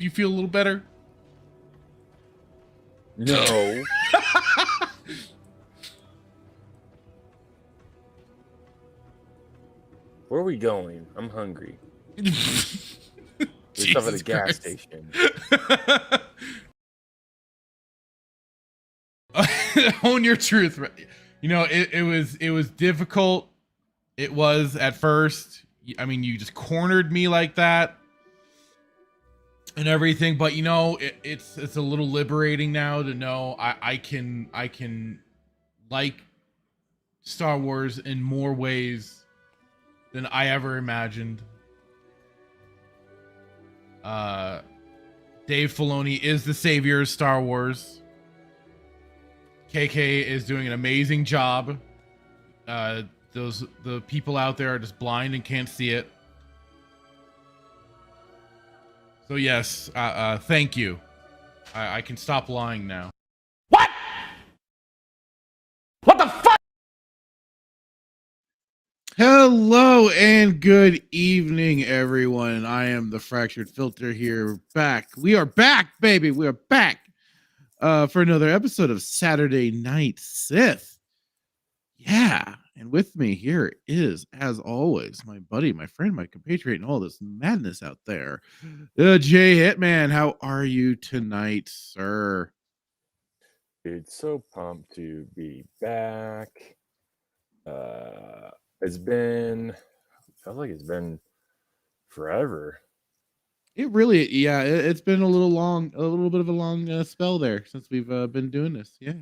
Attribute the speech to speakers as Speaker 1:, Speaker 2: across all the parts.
Speaker 1: You feel a little better?
Speaker 2: No. Where are we going? I'm hungry. There's stuff at a gas station.
Speaker 1: Own your truth. You know, it was difficult. It was at first. I mean, you just cornered me like that and everything, but you know, it's a little liberating now to know I can like Star Wars in more ways than I ever imagined. Dave Filoni is the savior of Star Wars. KK is doing an amazing job. The people out there are just blind and can't see it. So yes, thank you. I can stop lying now.
Speaker 3: What? What the fuck?
Speaker 1: Hello and good evening, everyone. I am the Fractured Filter here. We are back, baby. We are back for another episode of Saturday Night Sith. Yeah, and with me here is, as always, my buddy, my friend, my compatriot, and all this madness out there, Jay Hitman. How are you tonight, sir?
Speaker 2: Dude, so pumped to be back. It's been, feels like it's been forever.
Speaker 1: It really, yeah, it's been a little bit of a long spell there since we've been doing this. Yeah,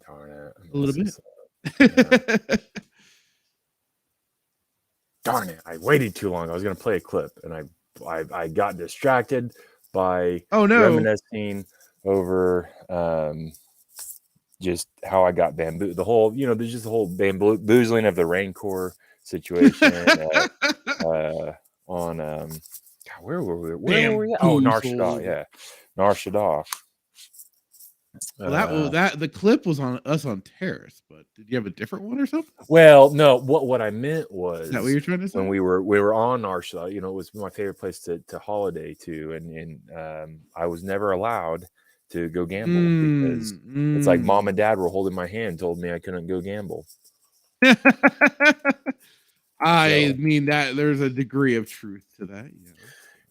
Speaker 2: Darn it.
Speaker 1: a little bit.
Speaker 2: Darn it! I waited too long. I was gonna play a clip, and I got distracted by reminiscing over just how I got bamboo. The whole, there's just the whole bamboozling of the Rancor situation on God, where were we? Where were we? Oh, Nar Shaddaa, yeah, Nar Shaddaa.
Speaker 1: Well, the clip was on us on Terrace, but did you have a different one or something?
Speaker 2: Well, no. What I meant was,
Speaker 1: is that what you're trying to say?
Speaker 2: When we were on Nar Shaddaa, it was my favorite place to holiday to, and I was never allowed to go gamble because it's like mom and dad were holding my hand, told me I couldn't go gamble.
Speaker 1: I mean that there's a degree of truth to that,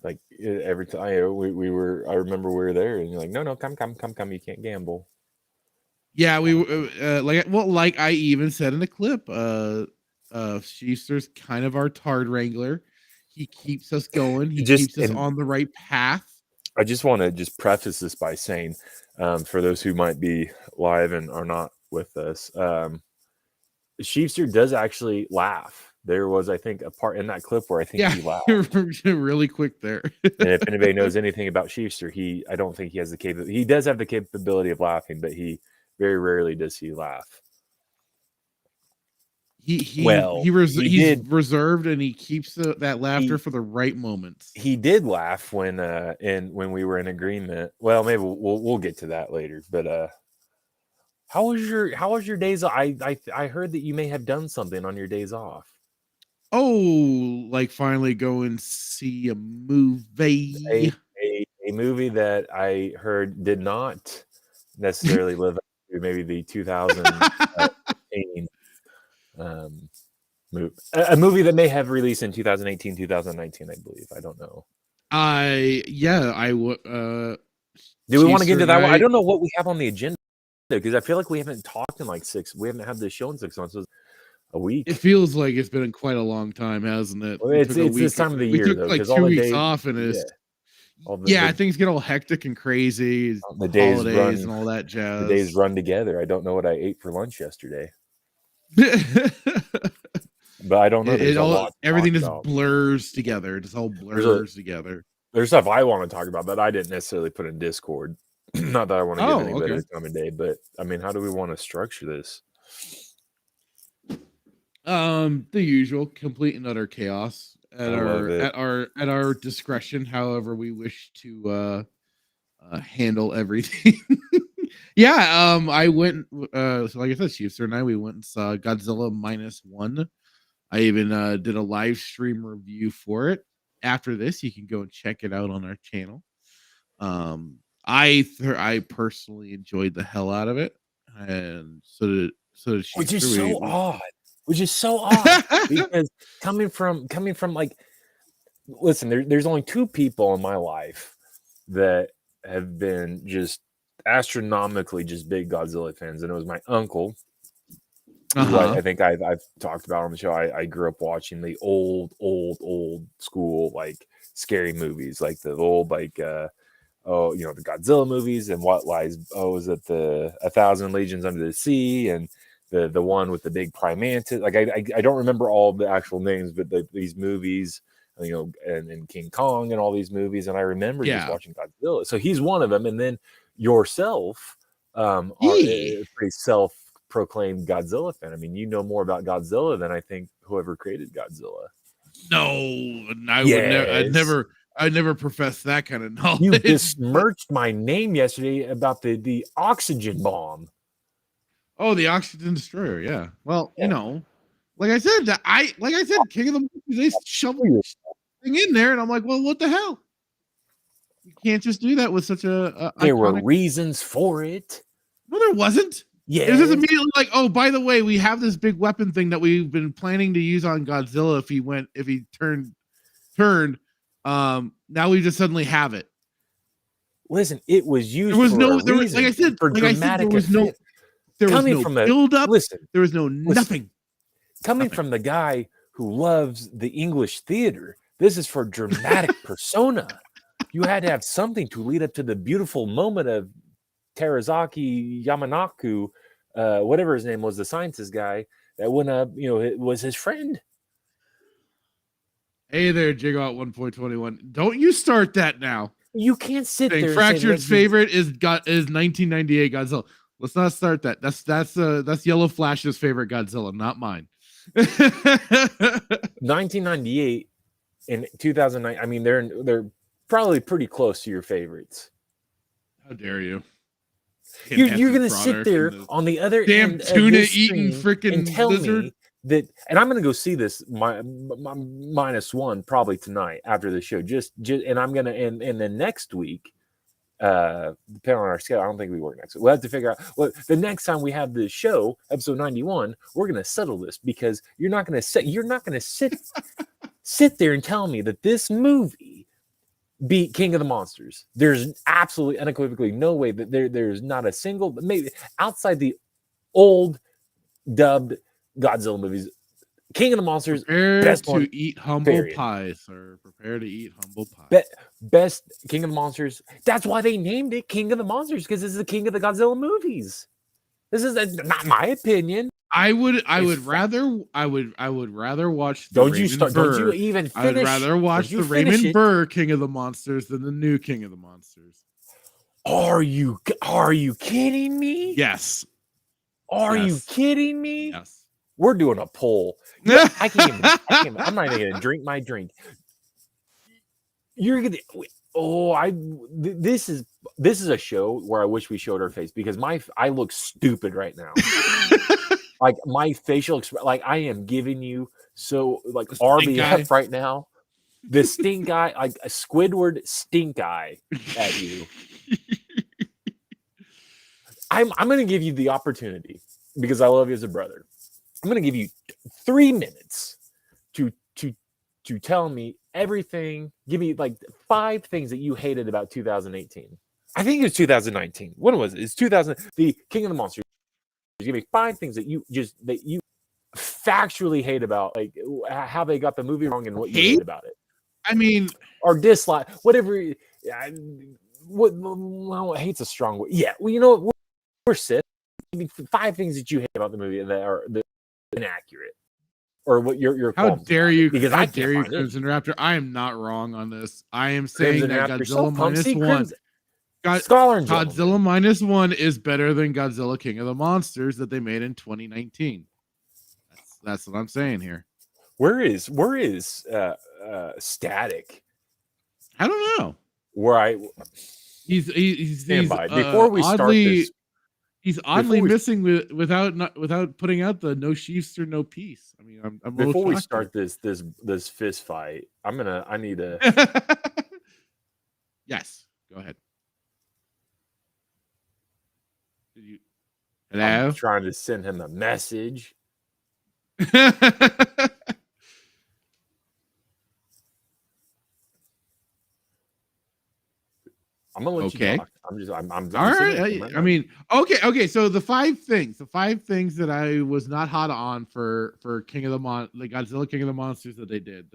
Speaker 2: Like every time I remember we were there, and you're like, no, come, you can't gamble.
Speaker 1: Yeah, we like I even said in the clip, Sheester's kind of our Tard Wrangler. He keeps us going. He keeps us on the right path.
Speaker 2: I just want to preface this by saying, for those who might be live and are not with us, Sheepster does actually laugh. There was, I think, a part in that clip where I think he laughed
Speaker 1: really quick there.
Speaker 2: And if anybody knows anything about Sheepster, I don't think he has the capability. He does have the capability of laughing, but he very rarely does he laugh.
Speaker 1: He's reserved, and he keeps that laughter for the right moments.
Speaker 2: He did laugh when we were in agreement. Well, maybe we'll get to that later. But how was your days? I heard that you may have done something on your days off.
Speaker 1: Oh, like finally go and see a movie.
Speaker 2: A movie that I heard did not necessarily live up to maybe the 2018 movie. A movie that may have released in 2018, 2019, I believe. I don't know.
Speaker 1: I would.
Speaker 2: Do we want to get into that one? I don't know what we have on the agenda because I feel like we haven't talked in we haven't had this show in 6 months. So a week.
Speaker 1: It feels like it's been quite a long time, hasn't it?
Speaker 2: Well, it's this time of the year.
Speaker 1: We took
Speaker 2: though,
Speaker 1: like 2 weeks off, and things get all hectic and crazy.
Speaker 2: The days
Speaker 1: holidays and all that jazz.
Speaker 2: The days run together. I don't know what I ate for lunch yesterday, but I don't know.
Speaker 1: Everything just blurs together. It just all blurs together.
Speaker 2: There's stuff I want to talk about that I didn't necessarily put in Discord. Not that I want to give anybody a time of day, but I mean, how do we want to structure this?
Speaker 1: The usual, complete and utter chaos at our discretion, however we wish to handle everything. I went so like I said, Chiefs and I went and saw Godzilla -1. I even did a live stream review for it. after this, you can go and check it out on our channel. I personally enjoyed the hell out of it, and so did she.
Speaker 2: Which is so odd. Which is so odd because coming from like, listen, there's only two people in my life that have been just astronomically just big Godzilla fans, and it was my uncle, who I think I've talked about on the show. I grew up watching the old school like scary movies, like the old like the Godzilla movies, and is it the 1,000 Legions Under the Sea, and the one with the big primantis. Like I don't remember all the actual names, but these movies, and King Kong and all these movies, and I remember just watching Godzilla. So he's one of them, and then yourself are a pretty self-proclaimed Godzilla fan. I mean, you know more about Godzilla than I think whoever created Godzilla.
Speaker 1: No, I never professed that kind of knowledge.
Speaker 2: You besmirched my name yesterday about the oxygen bomb.
Speaker 1: Oh, the oxygen destroyer. Yeah. Well, like I said, King of the Monsters, they shoved thing in there, and I'm like, well, what the hell? You can't just do that with such a
Speaker 2: there were reasons for it.
Speaker 1: No, there wasn't.
Speaker 2: Yeah,
Speaker 1: it was just immediately like, oh, by the way, we have this big weapon thing that we've been planning to use on Godzilla if he turned. Now we just suddenly have it.
Speaker 2: Listen, it was used. Like I said, there was no
Speaker 1: build up. Listen, there was nothing.
Speaker 2: Coming from the guy who loves the English theater, this is for dramatic persona. You had to have something to lead up to the beautiful moment of Terazaki Yamanaku, whatever his name was, the scientist guy that went up, it was his friend.
Speaker 1: Hey there, Gigawatt 1.21. Don't you start that now.
Speaker 2: You can't sit there.
Speaker 1: Fractured's favorite is 1998 Godzilla. Let's not start that. That's Yellow Flash's favorite Godzilla, not mine.
Speaker 2: 1998 and 2009. I mean, they're probably pretty close to your favorites.
Speaker 1: How dare you?
Speaker 2: You're gonna sit there on the other
Speaker 1: damn tuna eating freaking
Speaker 2: tell
Speaker 1: lizard.
Speaker 2: Me that, and I'm gonna go see this my -1 probably tonight after the show. Just and I'm gonna and then next week, depending on our schedule, I don't think we work next week. We'll have to figure out what the next time we have the show, episode 91. We're gonna settle this because you're not gonna sit there and tell me that this movie beat King of the Monsters. There's absolutely unequivocally no way that there's not a single, maybe outside the old dubbed Godzilla movies, King of the Monsters, best
Speaker 1: to
Speaker 2: one,
Speaker 1: eat humble
Speaker 2: period.
Speaker 1: pie, sir. Prepare to eat humble pie.
Speaker 2: Best King of the Monsters. That's why they named it King of the Monsters, because this is the King of the Godzilla movies. This is not my opinion.
Speaker 1: I would rather watch.
Speaker 2: Don't you even finish?
Speaker 1: I would rather watch the Raymond Burr King of the Monsters than the new King of the Monsters.
Speaker 2: Are you kidding me?
Speaker 1: Yes.
Speaker 2: Are you kidding me?
Speaker 1: Yes.
Speaker 2: We're doing a poll. Yeah, I'm not even gonna drink my drink. You're gonna. This is a show where I wish we showed our face, because I look stupid right now. Like my facial expression, like I am giving you like RBF right now. The stink eye, like a Squidward stink eye at you. I'm going to give you the opportunity, because I love you as a brother. I'm going to give you 3 minutes to tell me everything. Give me like 5 things that you hated about 2018. I think it's 2019. When was it? It's 2000. The King of the Monsters. Give me 5 things that you factually hate about, like how they got the movie wrong and what you hate about it.
Speaker 1: I mean,
Speaker 2: or dislike, whatever. What hate's a strong word. Yeah, well, we're Sith. Give me 5 things that you hate about the movie that are inaccurate, or what your.
Speaker 1: How dare you?
Speaker 2: Because
Speaker 1: how dare you, Crimson Raptor? I am not wrong on this. I am saying that Godzilla -1. Godzilla -1 is better than Godzilla King of the Monsters that they made in 2019. That's what I'm saying here.
Speaker 2: Where is Static?
Speaker 1: I don't know.
Speaker 2: He's
Speaker 1: stand
Speaker 2: by. Before we start this,
Speaker 1: He's oddly missing without putting out the no sheaths or no peace. I mean, I'm
Speaker 2: before we start this fist fight, I need to.
Speaker 1: Yes, go ahead. Hello?
Speaker 2: I'm trying to send him a message. I'm gonna let you talk. I'm
Speaker 1: all right. I mean, okay. So the five things that I was not hot on for King of the Godzilla King of the Monsters that they did.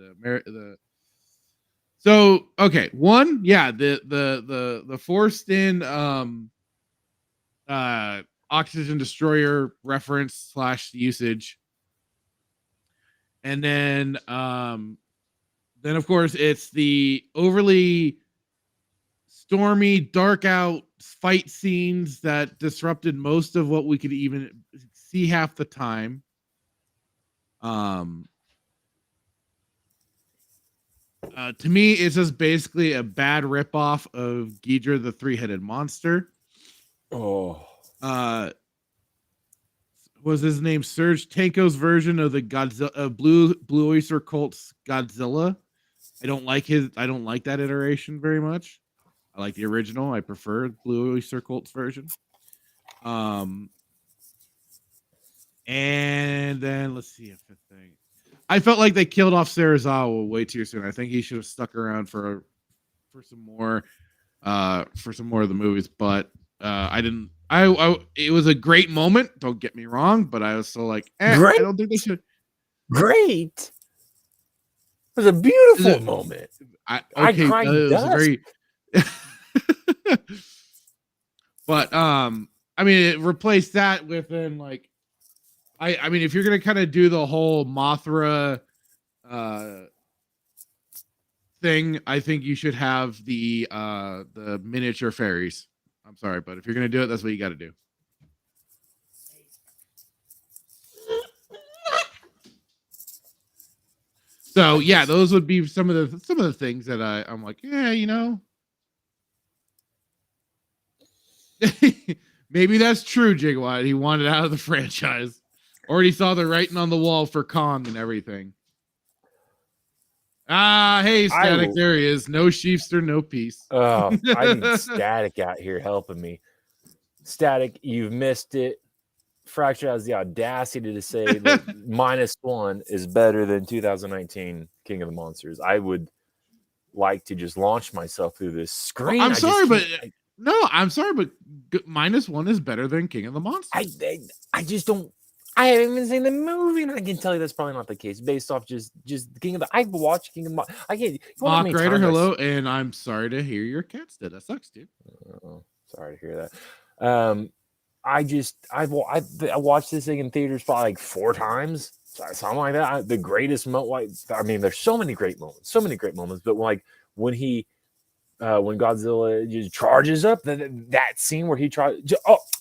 Speaker 1: So okay, one, yeah, the forced in oxygen destroyer reference / usage, and then of course it's the overly stormy, dark out fight scenes that disrupted most of what we could even see half the time. To me, it's just basically a bad ripoff of Ghidorah the three-headed monster. Was his name Serge Tanko's version of the Godzilla Blue Oyster Cult's Godzilla? I don't like that iteration very much. I like the original. I prefer Blue Oyster Cult's version. And then let's see a fifth thing. I felt like they killed off Serizawa way too soon. I think he should have stuck around for some more of the movies, but I didn't. It was a great moment. Don't get me wrong, but I was still like, I don't think they should.
Speaker 2: Great. It was a beautiful moment.
Speaker 1: I cried. It was very. But I mean, it replaced that within like, I mean, if you're gonna kind of do the whole Mothra thing, I think you should have the miniature fairies. I'm sorry, but if you're gonna do it, that's what you got to do. So yeah, those would be some of the things that I'm like, yeah, you know. Maybe that's true, Gigawatt. He wanted out of the franchise. Already saw the writing on the wall for Kong and everything. Hey, Static, there he is. No Sheepster, no peace.
Speaker 2: Oh, I need Static out here helping me. Static, you've missed it. Fracture has the audacity to say that -1 is better than 2019 King of the Monsters. I would like to just launch myself through this screen.
Speaker 1: I'm sorry, but -1 is better than King of the Monsters.
Speaker 2: I just don't. I haven't even seen the movie, and I can tell you that's probably not the case based off just King of the. I've watched King of the Monsters. I can't.
Speaker 1: Mock Rider, hello, and I'm sorry to hear your cat's dead. That sucks, dude.
Speaker 2: Sorry to hear that. I watched this thing in theaters probably like 4 times, something like that. The greatest moment. I mean, there's so many great moments, but like when Godzilla just charges up, that scene where he tries,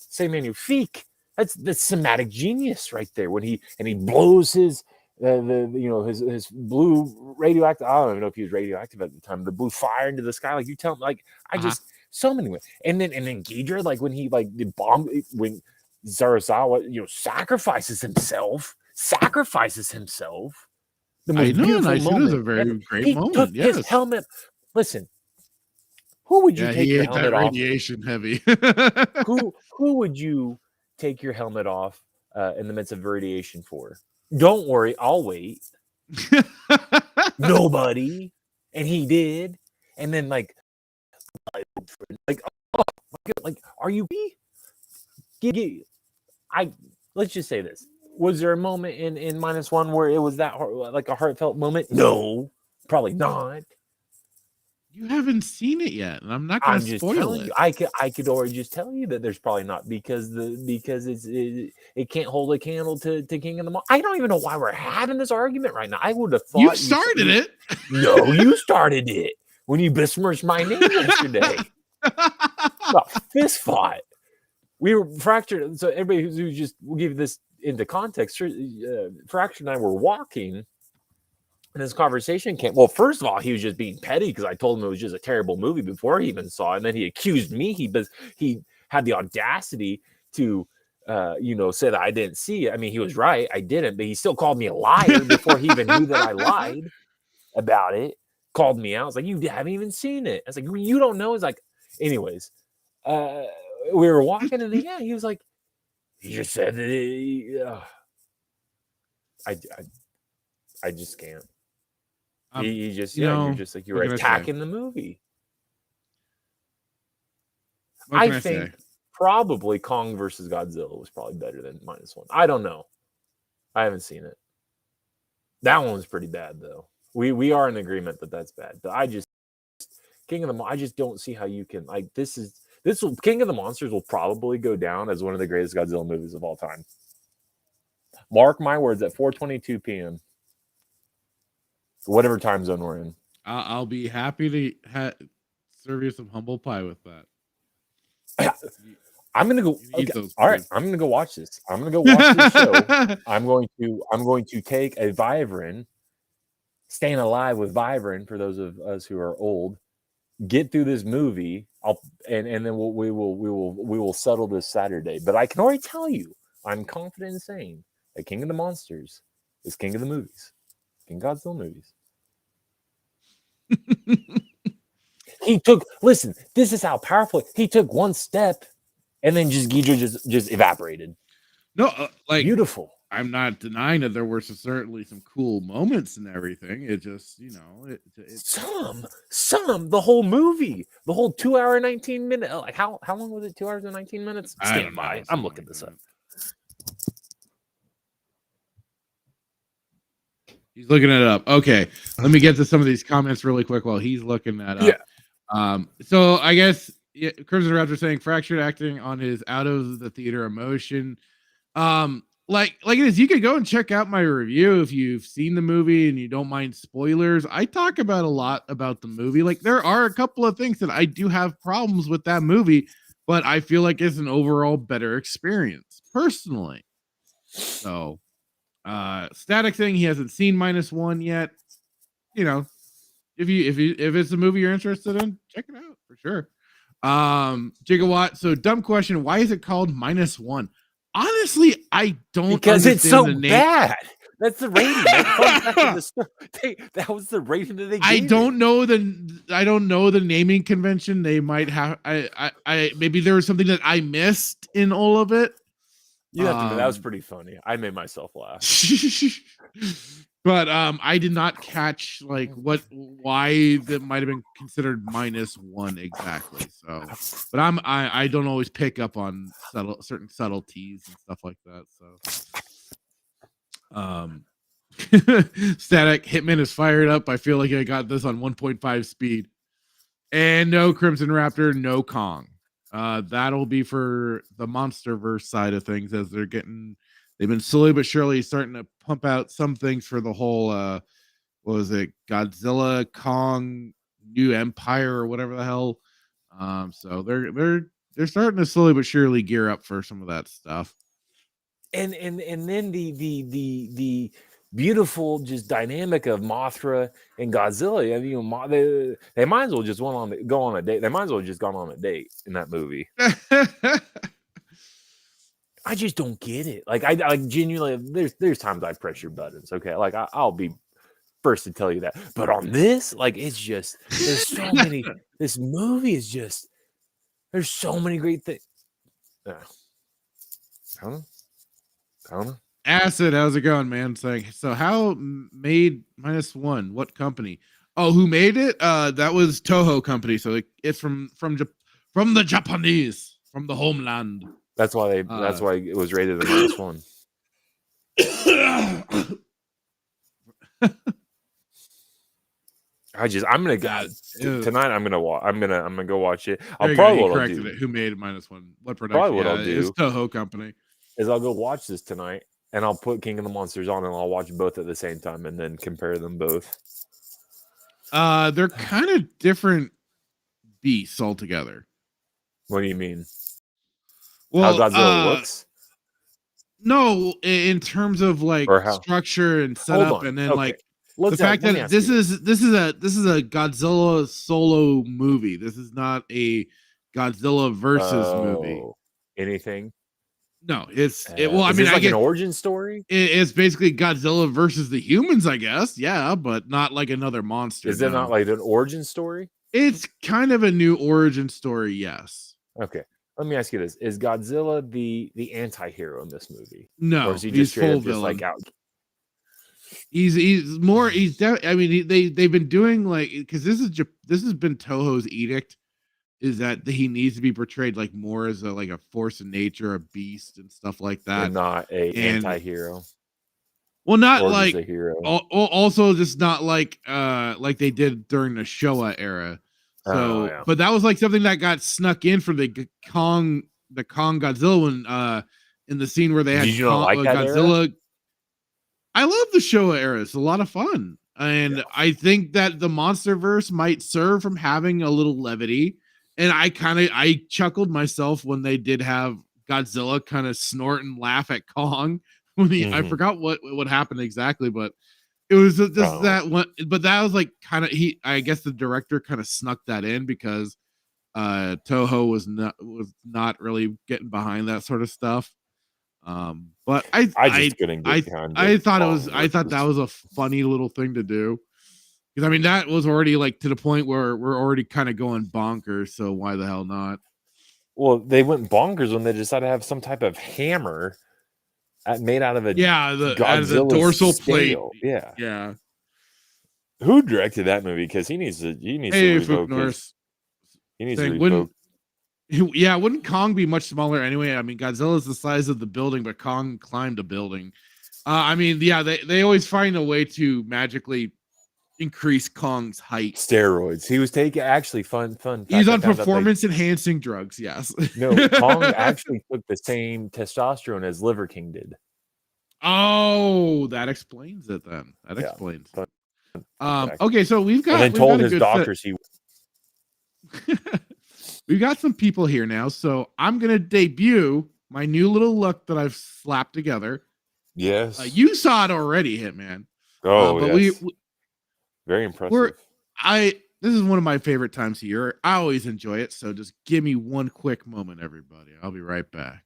Speaker 2: say magnifique. That's somatic genius right there. When he blows his his blue radioactive. I don't even know if he was radioactive at the time. The blue fire into the sky, like you tell him, like I just. So many ways. And then Ghidorah, like when he the bomb, when Serizawa, sacrifices himself. The most beautiful moment.
Speaker 1: It was a very great moment.
Speaker 2: Took his helmet. Listen, who would you take your helmet off?
Speaker 1: Radiation heavy.
Speaker 2: who would you take your helmet off in the midst of radiation for? Don't worry, I'll wait. Nobody, and he did, and then like, are you? Let's just say this: was there a moment in -1 where it was that like a heartfelt moment? No, probably not.
Speaker 1: You haven't seen it yet, and I'm not going to spoil it.
Speaker 2: I could already just tell you that there's probably not because it can't hold a candle to King of the Monsters. I don't even know why we're having this argument right now. I would have thought
Speaker 1: you started it.
Speaker 2: No, you started it when you besmirched my name yesterday. Fist fight. We were fractured. So everybody who just will give this into context. Fractured and I were walking. And this conversation came. Well, first of all, he was just being petty because I told him it was just a terrible movie before he even saw it. And then he accused me. He had the audacity to say that I didn't see it. I mean, he was right, I didn't, but he still called me a liar before he even knew that I lied about it. Called me out. I was like, you haven't even seen it. I was like, you don't know. It's like, anyways, we were walking, and then he was like, he just said that I just can't. He just you're just like, you're attacking the movie. I think probably Kong versus Godzilla was probably better than -1. I don't know. I haven't seen it. That one was pretty bad, though. We are in agreement that that's bad. But I just don't see how you can, like, King of the Monsters will probably go down as one of the greatest Godzilla movies of all time. Mark my words, at 4:22 p.m. whatever time zone we're in.
Speaker 1: I'll be happy to serve you some humble pie with that.
Speaker 2: I'm gonna go. Okay. All right, I'm gonna go watch this. I'm gonna go watch this show. I'm going to take a Vivarin, staying alive with Vivarin for those of us who are old. Get through this movie. And then we will settle this Saturday. But I can already tell you, I'm confident in saying that King of the Monsters is king of the movies, King Godzilla movies. Listen, this is how powerful he took one step, and then Ghidorah just evaporated.
Speaker 1: No, like,
Speaker 2: beautiful.
Speaker 1: I'm not denying that there were certainly some cool moments and everything. It just,
Speaker 2: some the whole movie, the whole 2 hour 19 minute. Like, how long was it? 2 hours and 19 minutes. Stand by. I'm looking this up.
Speaker 1: He's looking it up. Okay, let me get to some of these comments really quick while he's looking that up.
Speaker 2: Yeah.
Speaker 1: So I guess Crimson Raptor saying fractured acting on his out of the theater emotion. Like it is, you could go and check out my review if you've seen the movie and you don't mind spoilers. I talk about a lot about the movie. Like, there are a couple of things that I do have problems with that movie, but I feel like it's an overall better experience personally. So, Static saying he hasn't seen -1 yet. If it's a movie you're interested in, check it out for sure. Gigawatt. So, dumb question. Why is it called -1? Honestly, I don't,
Speaker 2: because it's so bad. That's the rating. That was the rating that they gave.
Speaker 1: I don't know the naming convention. They might have. I maybe there was something that I missed in all of it.
Speaker 2: You have to admit, that was pretty funny. I made myself laugh.
Speaker 1: But I did not catch why that might have been considered -1 exactly. So, but I don't always pick up on certain subtleties and stuff like that. So, Static Hitman is fired up. I feel like I got this on 1.5 speed, and no Crimson Raptor, no Kong. That'll be for the MonsterVerse side of things, as they've been slowly but surely starting to pump out some things for the whole what was it, Godzilla, Kong, New Empire, or whatever the hell. So they're starting to slowly but surely gear up for some of that stuff.
Speaker 2: And then the beautiful just dynamic of Mothra and Godzilla. I mean, they might as well just go on a date. They might as well just gone on a date in that movie. I just don't get it. Like, I genuinely, there's times I press your buttons. Okay, like I'll be first to tell you that. But on this, like, it's just, there's so many. This movie is just, there's so many great things. I don't know.
Speaker 1: Acid, how's it going, man? Saying, so how made -1? What company? Oh, who made it? That was Toho Company. So it's from the Japanese, from the homeland.
Speaker 2: That's why that's why it was rated a -1. I'm gonna go tonight. I'm gonna go watch it. I'll probably what I'll do.
Speaker 1: Who made -1? What production?
Speaker 2: Probably what I'll do
Speaker 1: is Toho Company.
Speaker 2: Is I'll go watch this tonight, and I'll put King of the Monsters on, and I'll watch both at the same time, and then compare them both.
Speaker 1: They're kind of different beasts altogether.
Speaker 2: What do you mean?
Speaker 1: Well,
Speaker 2: how Godzilla looks?
Speaker 1: No, in terms of like structure and setup, and then the fact that this is a Godzilla solo movie. This is not a Godzilla versus movie.
Speaker 2: Anything?
Speaker 1: No, it's
Speaker 2: Well,
Speaker 1: I
Speaker 2: is
Speaker 1: mean,
Speaker 2: this
Speaker 1: I
Speaker 2: like an
Speaker 1: get
Speaker 2: origin story?
Speaker 1: it's basically Godzilla versus the humans, I guess. Yeah, but not like another monster.
Speaker 2: Is it not
Speaker 1: No,
Speaker 2: like an origin story?
Speaker 1: it's kind of a new origin story. Yes.
Speaker 2: Okay. Let me ask you this: is Godzilla the anti-hero in this movie, or is
Speaker 1: No,
Speaker 2: he just
Speaker 1: he's
Speaker 2: straight
Speaker 1: full
Speaker 2: up just like
Speaker 1: villain.
Speaker 2: out?
Speaker 1: He's more. I mean, they've been doing like because this has been Toho's edict is that he needs to be portrayed like more as a force of nature, a beast, and stuff like that.
Speaker 2: And not a
Speaker 1: And
Speaker 2: anti-hero,
Speaker 1: well, not
Speaker 2: or just
Speaker 1: like
Speaker 2: a hero?
Speaker 1: also just not like they did during the Showa era.
Speaker 2: Oh
Speaker 1: So,
Speaker 2: yeah.
Speaker 1: but that was like something that got snuck in for the Kong Godzilla when in the scene where they
Speaker 2: Did
Speaker 1: had
Speaker 2: you not like that era?
Speaker 1: Godzilla. I love the Showa era. It's a lot of fun. And
Speaker 2: Yeah.
Speaker 1: I think that the MonsterVerse might serve from having a little levity. And I chuckled myself when they did have Godzilla kind of snort and laugh at Kong when I
Speaker 2: Mhm.
Speaker 1: forgot what happened exactly, but it was just
Speaker 2: Oh.
Speaker 1: that one. But that was like kind of I guess the director kind of snuck that in because Toho was not really getting behind that sort of stuff. But
Speaker 2: I just couldn't get behind the
Speaker 1: I thought
Speaker 2: Kong
Speaker 1: I thought that
Speaker 2: versus.
Speaker 1: was a funny little thing to do because I mean that was already like to the point where we're already kind of going bonkers. So why the hell not?
Speaker 2: Well, they went bonkers when they decided to have some type of hammer made out of a
Speaker 1: Yeah, out of the
Speaker 2: Godzilla's
Speaker 1: dorsal plate.
Speaker 2: scale. Yeah.
Speaker 1: Yeah.
Speaker 2: Who directed that movie? Because he needs to
Speaker 1: Hey, Fook
Speaker 2: revoke his
Speaker 1: Norris
Speaker 2: he needs to
Speaker 1: saying
Speaker 2: revoke.
Speaker 1: wouldn't Kong be much smaller anyway? I mean, Godzilla's the size of the building, but Kong climbed a building. I mean, yeah, they always find a way to magically increase Kong's height.
Speaker 2: Steroids. He was taking actually fun
Speaker 1: He's
Speaker 2: fact. I
Speaker 1: on
Speaker 2: found out that
Speaker 1: performance enhancing drugs. Yes.
Speaker 2: no Kong actually took the same testosterone as Liver King did.
Speaker 1: Oh, that explains it then. That
Speaker 2: Yeah,
Speaker 1: explains.
Speaker 2: fun fact.
Speaker 1: Okay, so
Speaker 2: And then told his
Speaker 1: a good
Speaker 2: doctors he.
Speaker 1: we've got some people here now, so I'm gonna debut my new little look that I've slapped together.
Speaker 2: Yes.
Speaker 1: You saw it already, Hitman.
Speaker 2: Oh
Speaker 1: But
Speaker 2: yes. Very
Speaker 1: we're
Speaker 2: impressive.
Speaker 1: this is one of my favorite times of year. I always enjoy it, so just give me one quick moment, everybody. I'll be right back.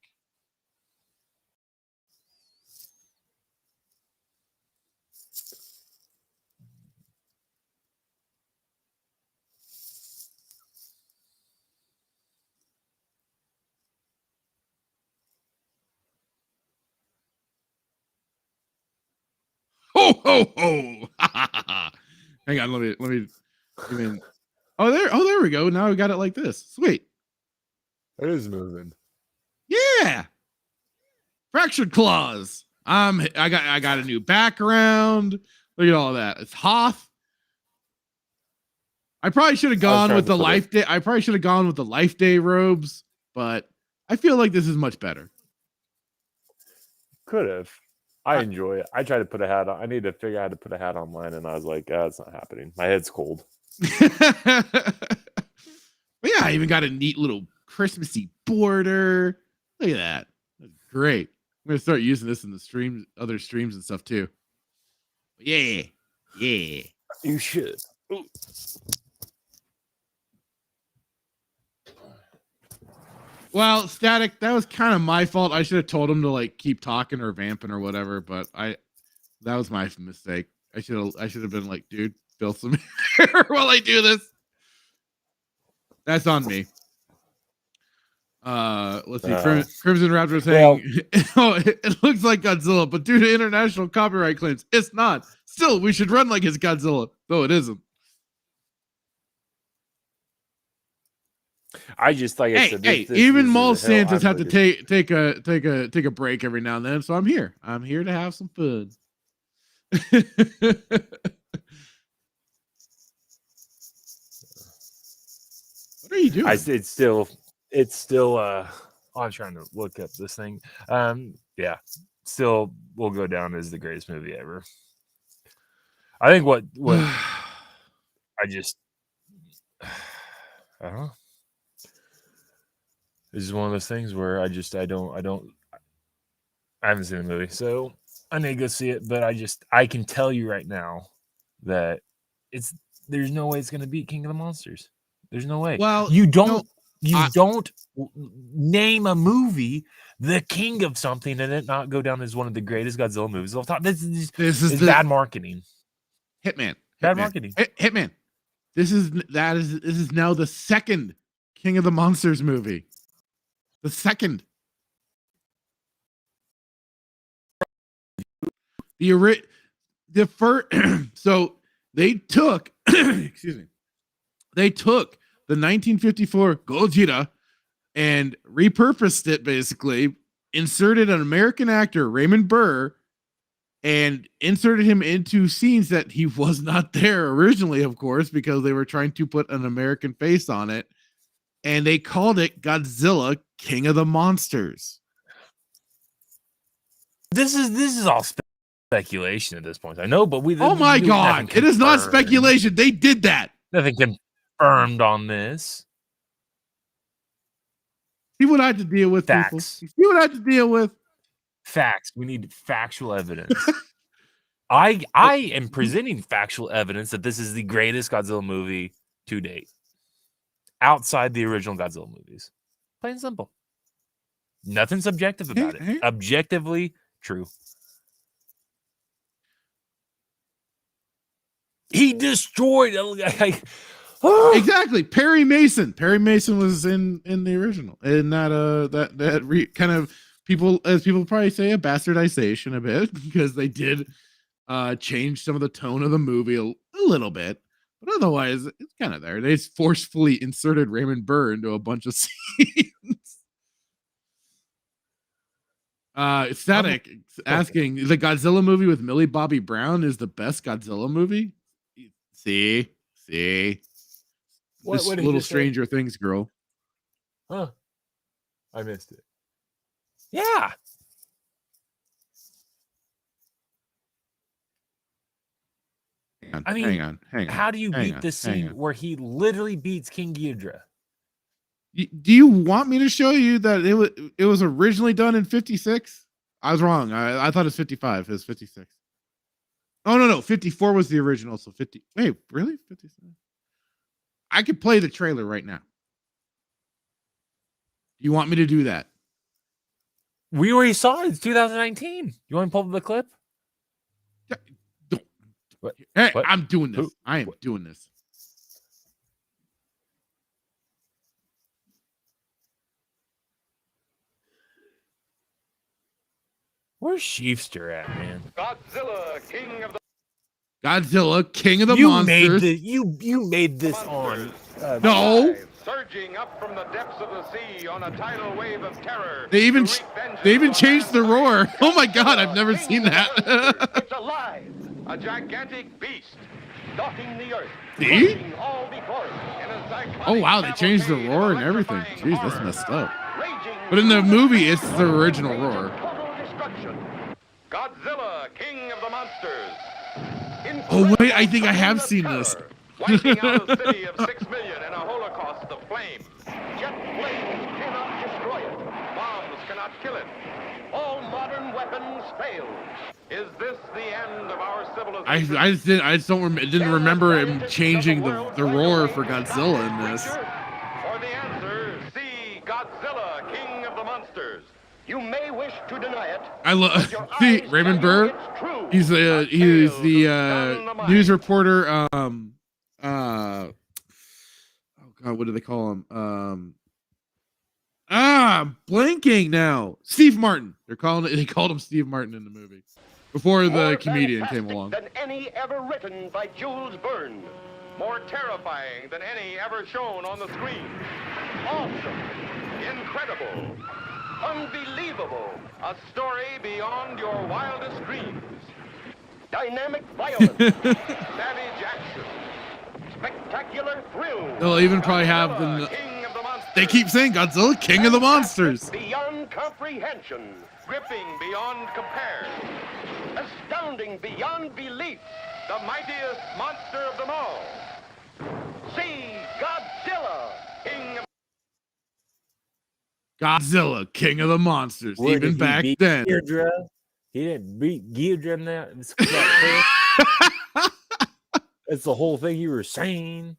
Speaker 1: Ho ho ho! Hang on, let me. I mean, oh there we go. Now we got it like this. Sweet.
Speaker 2: It is moving.
Speaker 1: Yeah. Fractured claws. I got a new background. Look at all that. It's Hoth. I probably should have gone with the Life Day. I probably should have gone with the Life Day robes, but I feel like this is much better.
Speaker 2: Could have. I enjoy it. I tried to put a hat on. I need to figure out how to put a hat on mine, and I was like, it's not happening. My head's cold.
Speaker 1: But yeah, I even got a neat little Christmassy border. Look at that. That's great. I'm gonna start using this in the streams, other streams and stuff too. Yeah. Yeah.
Speaker 2: You should. Ooh.
Speaker 1: Well, Static, that was kind of my fault. I should have told him to like keep talking or vamping or whatever, but that was my mistake. I should have been like, dude, build some hair while I do this. That's on me. Let's see. Crimson Raptor saying, oh, it looks like Godzilla, but due to international copyright claims, it's not. Still, we should run like it's Godzilla, though it isn't.
Speaker 2: I just like I said.
Speaker 1: Even Mall Santas have to take a break every now and then, so I'm here. I'm here to have some fun. What are you doing?
Speaker 2: It's still I'm trying to look up this thing. Yeah, still will go down as the greatest movie ever. I think what I just I don't know. This is one of those things where I haven't seen the movie, so I need to go see it. But I can tell you right now that there's no way it's going to beat King of the Monsters. There's no way.
Speaker 1: Well,
Speaker 2: you don't name a movie the king of something and it not go down as one of the greatest Godzilla movies of all time. This is
Speaker 1: the
Speaker 2: bad marketing.
Speaker 1: Hitman.
Speaker 2: Bad marketing.
Speaker 1: Hitman. This is now the second King of the Monsters movie. The second. The first. So they took. Excuse me. They took the 1954 Gojira and repurposed it, basically, inserted an American actor, Raymond Burr, and inserted him into scenes that he was not there originally, of course, because they were trying to put an American face on it. And they called it Godzilla King of the Monsters.
Speaker 2: This is all speculation at this point. I know, but
Speaker 1: oh my God, it is not speculation. They did that.
Speaker 2: Nothing confirmed on this.
Speaker 1: See what I had to deal with,
Speaker 2: Facts.
Speaker 1: People. See what I had to deal with?
Speaker 2: Facts. We need factual evidence. I am presenting factual evidence that this is the greatest Godzilla movie to date, outside the original Godzilla movies. Plain and simple. Nothing subjective about it. Objectively true. He destroyed
Speaker 1: exactly. Perry Mason. Perry Mason was in the original, and kind of people, as people probably say, a bastardization a bit, because they did change some of the tone of the movie a little bit, but otherwise it's kind of there. They just forcefully inserted Raymond Burr into a bunch of scenes. Static asking, the Godzilla movie with Millie Bobby Brown is the best Godzilla movie. See, what little Stranger Things girl.
Speaker 2: Huh? I missed it. Yeah.
Speaker 1: Hang on.
Speaker 2: How do you beat the scene where he literally beats King Ghidorah?
Speaker 1: Do you want me to show you that it was originally done in 56? I was wrong. I thought it was 55. It was 56. Oh, no. 54 was the original. So 50. Wait, really? 57? I could play the trailer right now. You want me to do that?
Speaker 2: We already saw it. It's 2019. You want to pull up the clip?
Speaker 1: Hey, what? I'm doing this. I am doing this.
Speaker 2: Where's Sheefster at, man?
Speaker 3: Godzilla, King of the
Speaker 1: Monsters.
Speaker 2: You made this on.
Speaker 1: No.
Speaker 3: Surging up from the depths of the sea on a tidal wave of terror.
Speaker 1: They even changed the roar. Oh my God, I've never seen that.
Speaker 3: It's alive. A gigantic beast stalking the earth.
Speaker 1: See?
Speaker 3: All before it
Speaker 1: oh wow, they changed the roar and everything. Jeez, that's messed up. But in the movie, it's the original roar.
Speaker 3: Godzilla, King of the Monsters.
Speaker 1: Oh wait, I think I have seen this.
Speaker 3: Wiping out a city of 6 million in a holocaust of flame. Jet flames cannot destroy it. Bombs cannot kill it. All modern weapons fail. Is this the end of our civilization?
Speaker 1: I just didn't remember him changing the roar for Godzilla in this.
Speaker 3: For the answer, see Godzilla, King of the Monsters. You may wish to deny it.
Speaker 1: I love Raymond Burr. He's the news reporter. Oh God, what do they call him? I'm blanking now. Steve Martin. They called him Steve Martin in the movie before the comedian came along.
Speaker 3: Than any ever written by Jules Verne. More terrifying than any ever shown on the screen. Awesome. Incredible. Unbelievable. A story beyond your wildest dreams. Dynamic violence. Savage action. Spectacular thrill.
Speaker 1: They'll even probably have the they keep saying Godzilla, King of the Monsters.
Speaker 3: Beyond comprehension. Gripping beyond compare. Astounding beyond belief. The mightiest monster of them all. See Godzilla,
Speaker 1: King of the Monsters. Even back then.
Speaker 2: Ghidorah? He didn't beat Ghidorah now. That's the whole thing you were saying.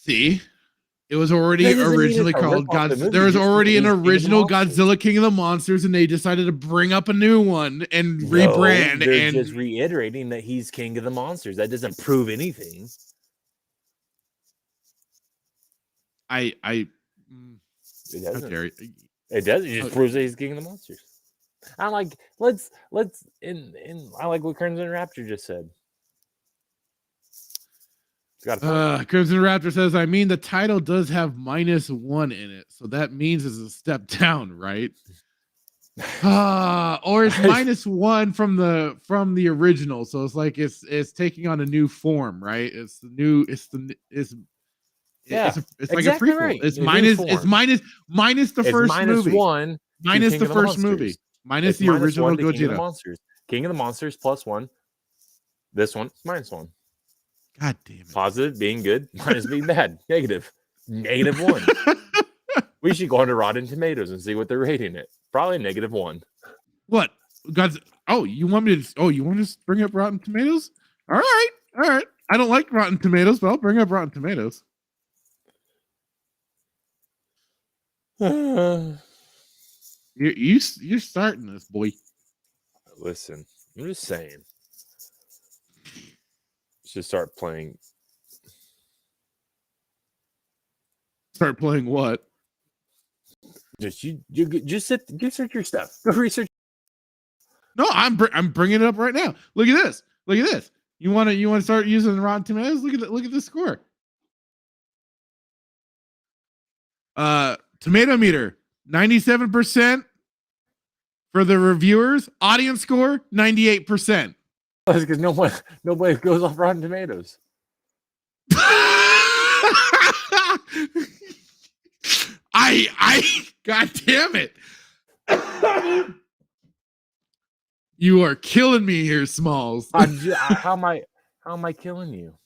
Speaker 1: See, it was already
Speaker 2: That doesn't mean
Speaker 1: originally
Speaker 2: it's a
Speaker 1: called
Speaker 2: rip-off the
Speaker 1: Godzilla.
Speaker 2: movie,
Speaker 1: There was
Speaker 2: just
Speaker 1: already an
Speaker 2: means King of the
Speaker 1: original
Speaker 2: Monsters.
Speaker 1: Godzilla King of the Monsters, and they decided to bring up a new one and
Speaker 2: No,
Speaker 1: rebrand.
Speaker 2: they're
Speaker 1: And
Speaker 2: just reiterating that he's King of the Monsters. That doesn't prove anything.
Speaker 1: I
Speaker 2: It
Speaker 1: how
Speaker 2: doesn't.
Speaker 1: dare you.
Speaker 2: It does. It just proves that he's King of the Monsters. I like let's in I like what Crimson Raptor just said. It's got a point.
Speaker 1: Crimson Raptor says, I mean, the title does have -1 in it, so that means it's a step down, right? Or it's -1 from the original, so it's like it's taking on a new form, right? It's the new, it's like
Speaker 2: exactly
Speaker 1: a prequel.
Speaker 2: right.
Speaker 1: It's
Speaker 2: A new
Speaker 1: minus
Speaker 2: form.
Speaker 1: minus the
Speaker 2: It's
Speaker 1: first
Speaker 2: minus
Speaker 1: movie,
Speaker 2: one to
Speaker 1: minus
Speaker 2: King
Speaker 1: the
Speaker 2: of the
Speaker 1: first
Speaker 2: Monsters.
Speaker 1: movie, minus
Speaker 2: It's
Speaker 1: the
Speaker 2: minus
Speaker 1: original
Speaker 2: one to King of the
Speaker 1: Gojira.
Speaker 2: Monsters. King of the Monsters +1. This one -1.
Speaker 1: God damn it!
Speaker 2: Positive being good, minus being bad. Negative. -1. We should go on to Rotten Tomatoes and see what they're rating it. Probably -1.
Speaker 1: What? God's you want me to bring up Rotten Tomatoes? All right. I don't like Rotten Tomatoes, but I'll bring up Rotten Tomatoes. You're starting this, boy.
Speaker 2: Listen, I'm just saying. Should start playing.
Speaker 1: Start playing what?
Speaker 2: Just research your stuff. Go research.
Speaker 1: No, I'm bringing it up right now. Look at this. You want to start using Rotten Tomatoes? Look at the score. Tomato meter 97% for the reviewers. Audience score 98%.
Speaker 2: That's because nobody goes off Rotten Tomatoes.
Speaker 1: God damn it. You are killing me here, Smalls.
Speaker 2: How am I killing you?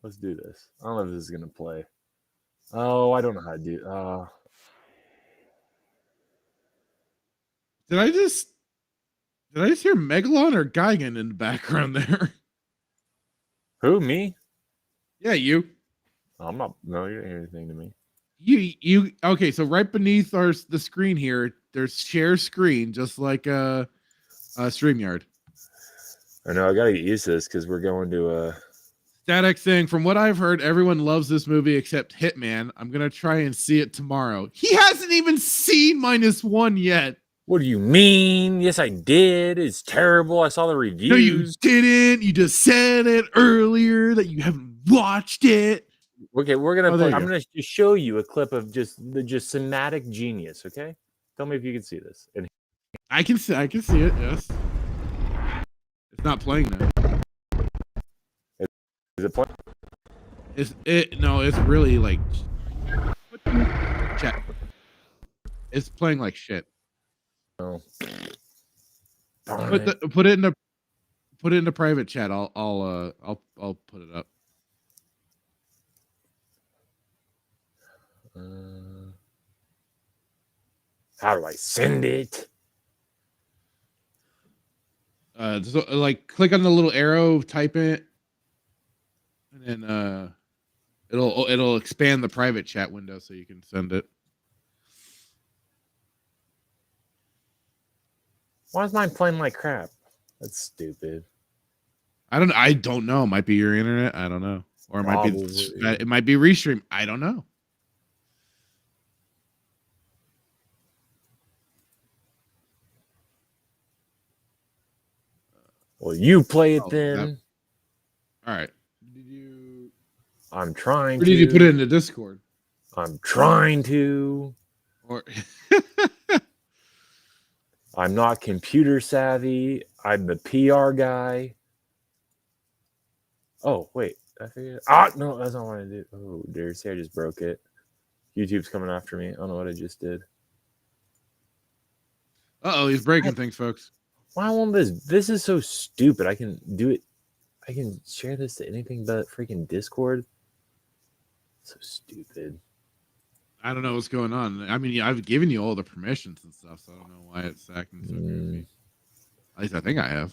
Speaker 2: Let's do this. I don't know if this is gonna play. Oh, I don't know how to do.
Speaker 1: Did I just hear Megalon or Gigan in the background there?
Speaker 2: Who, me?
Speaker 1: Yeah, you.
Speaker 2: I'm not. No, you didn't hear anything to me.
Speaker 1: You okay? So right beneath the screen here, there's share screen, just like StreamYard.
Speaker 2: I know. I gotta get used to this because we're going to
Speaker 1: Static saying, from what I've heard, everyone loves this movie except Hitman. I'm gonna try and see it tomorrow. He hasn't even seen -1 yet.
Speaker 2: What do you mean? Yes, I did. It's terrible. I saw the reviews.
Speaker 1: No, you didn't. You just said it earlier that you haven't watched it.
Speaker 2: Okay, we're gonna.
Speaker 1: Oh,
Speaker 2: I'm gonna just show you a clip of just cinematic genius. Okay, tell me if you can see this. And
Speaker 1: I can see it. Yes, it's not playing now.
Speaker 2: is it playing?
Speaker 1: No, it's really like chat. It's playing like shit.
Speaker 2: No.
Speaker 1: Put it in the private chat. I'll put it up.
Speaker 2: How do I send it?
Speaker 1: So, like, click on the little arrow, type it, and then it'll expand the private chat window so you can send it.
Speaker 2: Why is mine playing like crap? That's stupid.
Speaker 1: I don't know. It might be your internet. I don't know. Or it might be restream. I don't know.
Speaker 2: Well, you play it then.
Speaker 1: All right.
Speaker 2: I'm trying
Speaker 1: to. Or
Speaker 2: to.
Speaker 1: did you put it in the Discord?
Speaker 2: I'm trying to.
Speaker 1: Or
Speaker 2: I'm not computer savvy. I'm the PR guy. Oh, wait. I figured. No, that's not what I did. Oh, dear. See, I just broke it. YouTube's coming after me. I don't know what I just did.
Speaker 1: He's breaking things, folks.
Speaker 2: Why won't this? This is so stupid. I can do it. I can share this to anything but freaking Discord. So stupid.
Speaker 1: I don't know what's going on. I mean, I've given you all the permissions and stuff, so I don't know why it's acting so goofy. At least I think I have.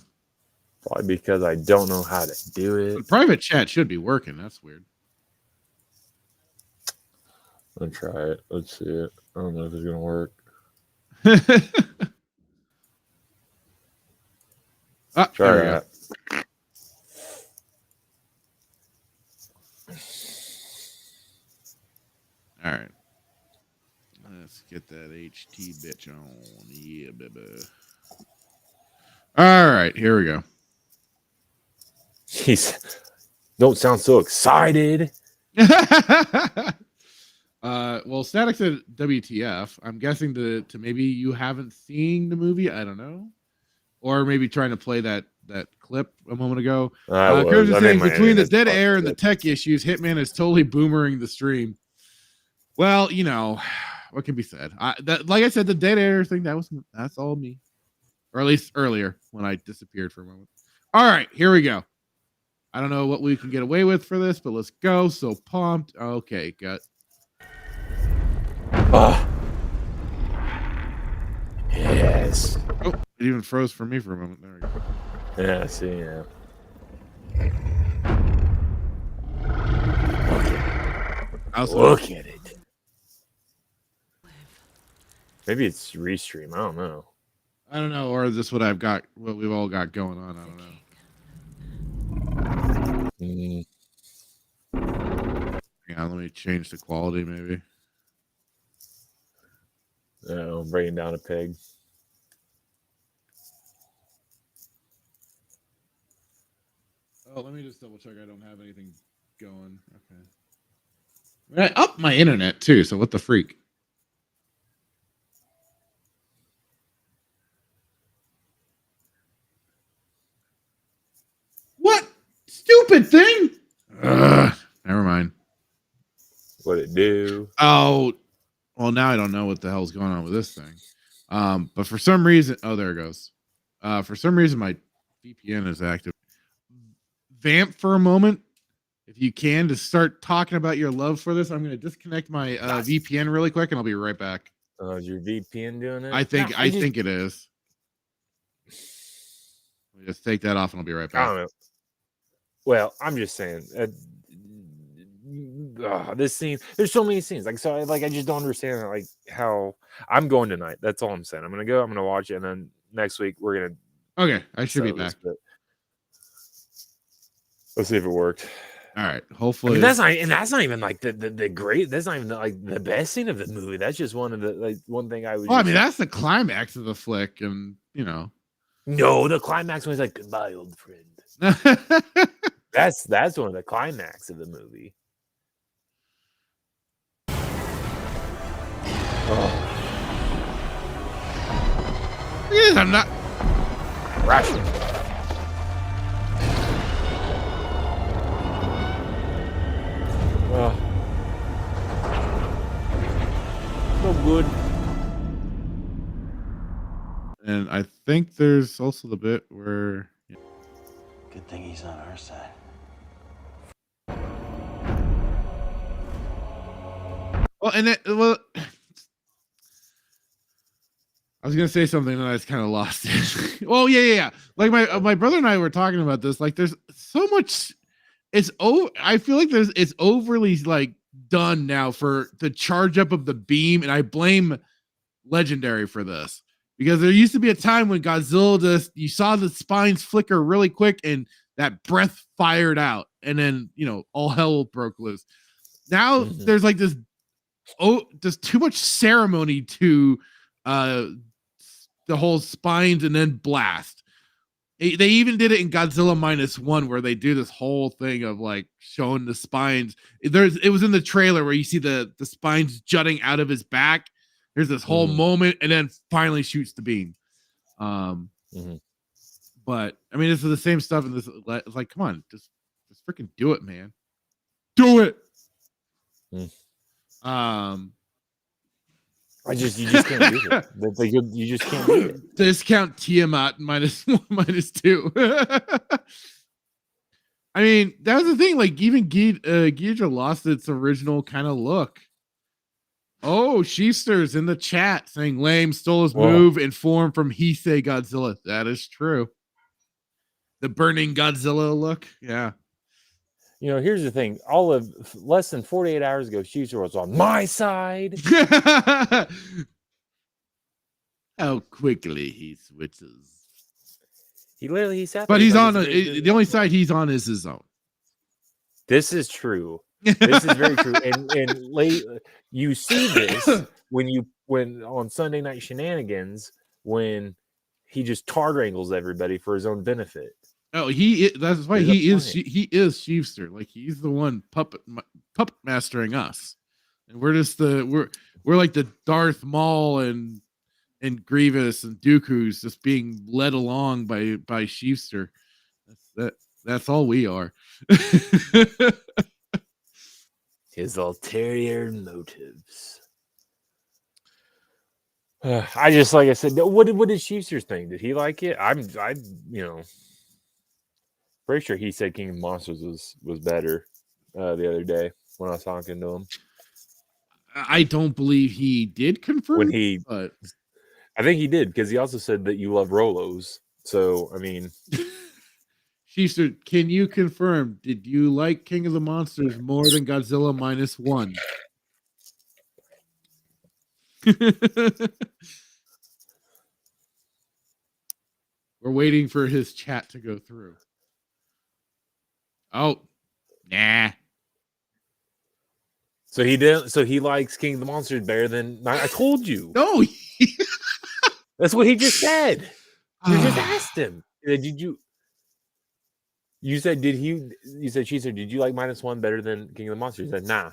Speaker 2: Probably because I don't know how to do it.
Speaker 1: But private chat should be working. That's weird.
Speaker 2: I'll try it. Let's see it. I don't know if it's gonna work.
Speaker 1: There
Speaker 2: Try
Speaker 1: we
Speaker 2: that.
Speaker 1: go. All right. Let's get that HT bitch on. Yeah, baby. All right, here we go.
Speaker 2: He's don't sound so excited.
Speaker 1: Well, Static said WTF. I'm guessing to maybe you haven't seen the movie. I don't know, or maybe trying to play that clip a moment ago. Curtis is saying between the dead air and the tech issues, Hitman is totally boomering the stream. Well, you know what can be said. Like I said, the dead air thing that's all me, or at least earlier when I disappeared for a moment. All right, here we go. I don't know what we can get away with for this, but let's go. So pumped. Okay, got.
Speaker 2: Oh. Yes.
Speaker 1: Oh, it even froze for me for a moment. There we go.
Speaker 2: Yeah, see, yeah. Look at it. Maybe it's restream. I don't know.
Speaker 1: Or is this what we've all got going on? I don't know. Hang on, let me change the quality maybe.
Speaker 2: I'm breaking down a pig.
Speaker 1: Oh, let me just double check I don't have anything going. Okay. I upped my internet too, so what the freak? What? Stupid thing? Never mind.
Speaker 2: What'd it do?
Speaker 1: Oh, well, now I don't know what the hell's going on with this thing. But for some reason, there it goes. For some reason, my VPN is active. Vamp for a moment, if you can, to start talking about your love for this. I'm going to disconnect my VPN really quick, and I'll be right back.
Speaker 2: Is your VPN doing it?
Speaker 1: I think it is. Let me just take that off, and I'll be right back.
Speaker 2: I don't know. Well, I'm just saying. This scene, there's so many scenes. I just don't understand how I'm going tonight. That's all I'm saying. I'm gonna go. I'm gonna watch it, and then next week we're gonna.
Speaker 1: Okay, I should be back.
Speaker 2: Let's see if it worked.
Speaker 1: All right. Hopefully,
Speaker 2: that's not even like the great. That's not even like the best scene of the movie. That's just one of the one thing I would.
Speaker 1: Well, I mean, that's the climax of the flick, and
Speaker 2: no, the climax was like goodbye, old friend. That's one of the climax of the movie.
Speaker 1: Oh. Yes, I'm not
Speaker 2: rational. So good.
Speaker 1: And I think there's also the bit where. Yeah.
Speaker 4: Good thing he's on our side.
Speaker 1: Well, I was gonna say something and I just kind of lost it. Well, yeah. Like my brother and I were talking about this. Like, there's so much. I feel like it's overly done now for the charge up of the beam, and I blame Legendary for this because there used to be a time when Godzilla you saw the spines flicker really quick and that breath fired out, and then all hell broke loose. Now there's this. There's too much ceremony to the whole spines and then blast. They even did it in Godzilla -1 where they do this whole thing of showing the spines. It was in the trailer where you see the spines jutting out of his back. There's this whole moment, and then finally shoots the beam. But I mean, this is the same stuff. And this, it's like, come on, just freaking do it, man. Do it.
Speaker 2: You just can't do it. You just can't do it.
Speaker 1: Discount Tiamat -2. I mean, that was the thing. Even Ghidra lost its original kind of look. Oh, Sheefster's in the chat saying lame stole his move and form from Heisei Godzilla. That is true. The burning Godzilla look. Yeah.
Speaker 2: You know, here's the thing. All of less than 48 hours ago, Schuster was on my side.
Speaker 1: How quickly he switches.
Speaker 2: He sat there.
Speaker 1: But he's
Speaker 2: like,
Speaker 1: on the only side he's on is his own.
Speaker 2: This is true. This is very true. And late, you see this when on Sunday Night Shenanigans when he just tar wrangles everybody for his own benefit.
Speaker 1: Oh, that's why he is Schuster. Like he's the one puppet mastering us, and we're just we're like the Darth Maul and Grievous and Dooku's just being led along by Schuster. That's all we are.
Speaker 2: His ulterior motives. I just, like I said, what did Schuster think? Did he like it? Pretty sure he said King of Monsters was better the other day when I was talking to him.
Speaker 1: I don't believe he did confirm.
Speaker 2: But I think he did, because he also said that you love Rolos. So I mean,
Speaker 1: Schuster, can you confirm? Did you like King of the Monsters more than Godzilla -1? We're waiting for his chat to go through. Oh, nah.
Speaker 2: So he did. So he likes King of the Monsters better than I told you.
Speaker 1: No,
Speaker 2: That's what he just said. You just asked him. Did you? You said, did he? You said, she said, did you like -1 better than King of the Monsters? He said, nah.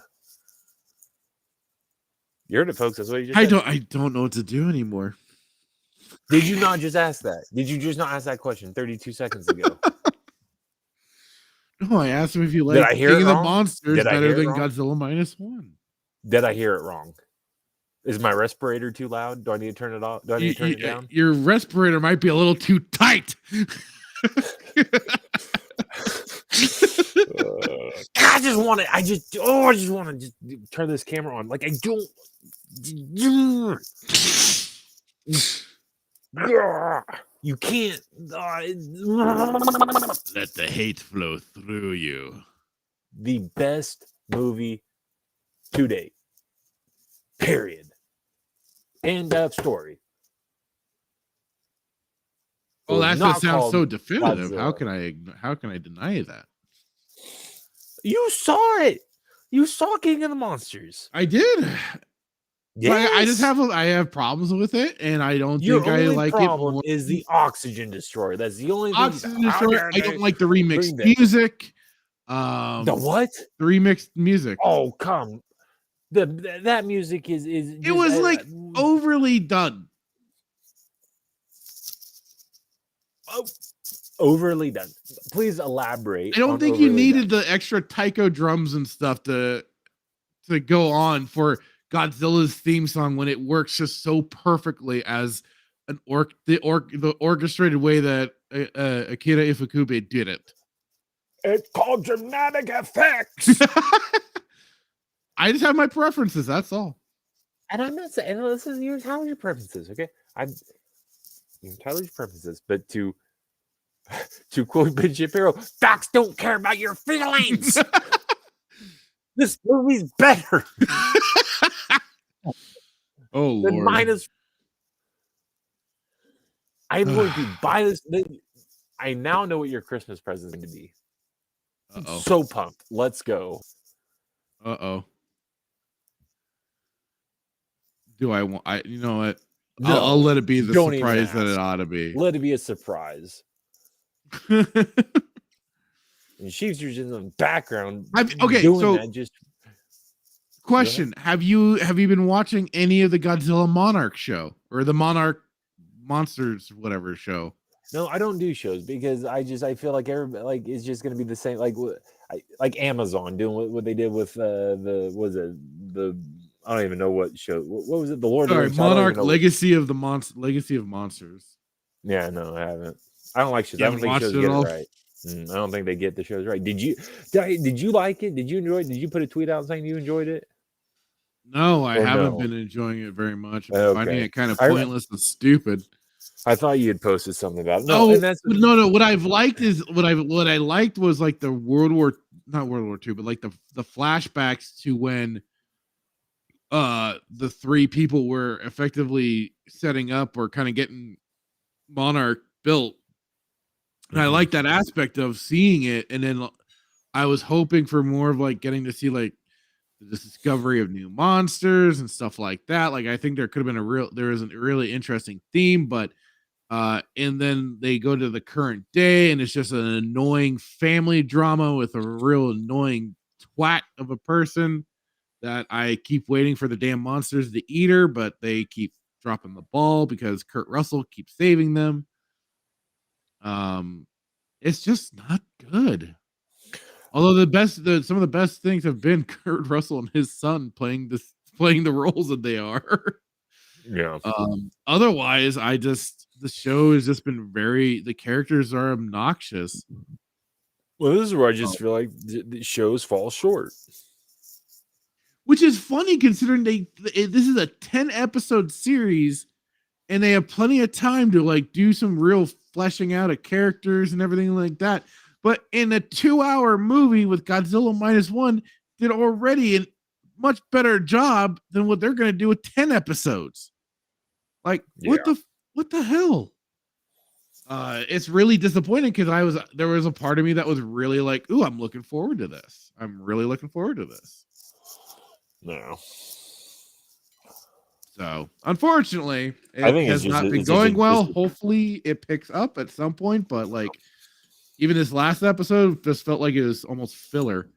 Speaker 2: You heard it, folks. That's what you just said.
Speaker 1: I don't know what to do anymore.
Speaker 2: Did you not just ask that? Did you just not ask that question 32 seconds ago?
Speaker 1: No, I asked him if you like King of the Monsters better than Godzilla -1.
Speaker 2: Did I hear it wrong? Is my respirator too loud? Do I need to turn it off? Do I need to turn it down?
Speaker 1: Your respirator might be a little too tight.
Speaker 2: I just want to just turn this camera on. Like I don't. You can't.
Speaker 1: Let the hate flow through you.
Speaker 2: The best movie to date. Period. End of story.
Speaker 1: Well, that just sounds so definitive.
Speaker 2: Godzilla.
Speaker 1: How can I deny that?
Speaker 2: You saw it. You saw King of the Monsters.
Speaker 1: I did.
Speaker 2: Yes.
Speaker 1: I just have problems with it, and I don't think I like it.
Speaker 2: Your problem is the Oxygen Destroyer. That's the only thing.
Speaker 1: Oxygen Destroyer. I don't like the remixed music.
Speaker 2: The what?
Speaker 1: The remixed music.
Speaker 2: Oh, come. That music is
Speaker 1: it was like overly done.
Speaker 2: Oh, overly done. Please elaborate.
Speaker 1: I don't think you needed the extra taiko drums and stuff to go on for Godzilla's theme song when it works just so perfectly as the orchestrated way that Akira Ifukube did it.
Speaker 2: It's called dramatic effects.
Speaker 1: I just have my preferences. That's all.
Speaker 2: And I'm not saying this is your Tyler's preferences, okay? Tyler's preferences, but to quote Ben Shapiro, facts don't care about your feelings. This movie's better.
Speaker 1: Oh Lord!
Speaker 2: I'm going to buy this. I now know what your Christmas present is going to be. I'm so pumped. Let's go.
Speaker 1: Do I want? You know what?
Speaker 2: No,
Speaker 1: I'll let it be the surprise that it ought to be.
Speaker 2: Let it be a surprise. And Schuster's in the background.
Speaker 1: Question: Have you been watching any of the Godzilla Monarch show or the Monarch Monsters whatever show?
Speaker 2: No, I don't do shows because I feel like everybody it's just going to be the same like Amazon doing what they did with the I don't even know what show. What was it? The Lord of the Rings.
Speaker 1: Monarch Legacy of Monsters.
Speaker 2: Yeah, no, I haven't. I don't like shows. I don't think shows get it right. I don't think they get the shows right. Did you like it? Did you enjoy it? Did you put a tweet out saying you enjoyed it?
Speaker 1: No, I haven't been enjoying it very much. I'm finding it kind of pointless and stupid.
Speaker 2: I thought you had posted something about it.
Speaker 1: No. What I've liked is what I liked was like the World War not World War II, but like the flashbacks to when the three people were effectively setting up or kind of getting Monarch built. And I like that aspect of seeing it. And then I was hoping for more of like getting to see like the discovery of new monsters and stuff like that. Like I think there could have been there was a really interesting theme, but and then they go to the current day and it's just an annoying family drama with a real annoying twat of a person that I keep waiting for the damn monsters to eat her, but they keep dropping the ball because Kurt Russell keeps saving them. It's just not good. Although some of the best things have been Kurt Russell and his son playing the roles that they are.
Speaker 2: Yeah.
Speaker 1: Otherwise, the show has just been the characters are obnoxious.
Speaker 2: Well, this is where I just feel like the shows fall short.
Speaker 1: Which is funny considering this is a 10 episode series and they have plenty of time to like do some real fleshing out of characters and everything like that. But in a 2-hour movie with Godzilla -1 did already a much better job than what they're going to do with 10 episodes. Like what the hell? It's really disappointing because there was a part of me that was really like, ooh, I'm looking forward to this. I'm really looking forward to this.
Speaker 2: No.
Speaker 1: So unfortunately,
Speaker 2: I think
Speaker 1: has not been going well. Hopefully it picks up at some point, but like even this last episode just felt like it was almost filler.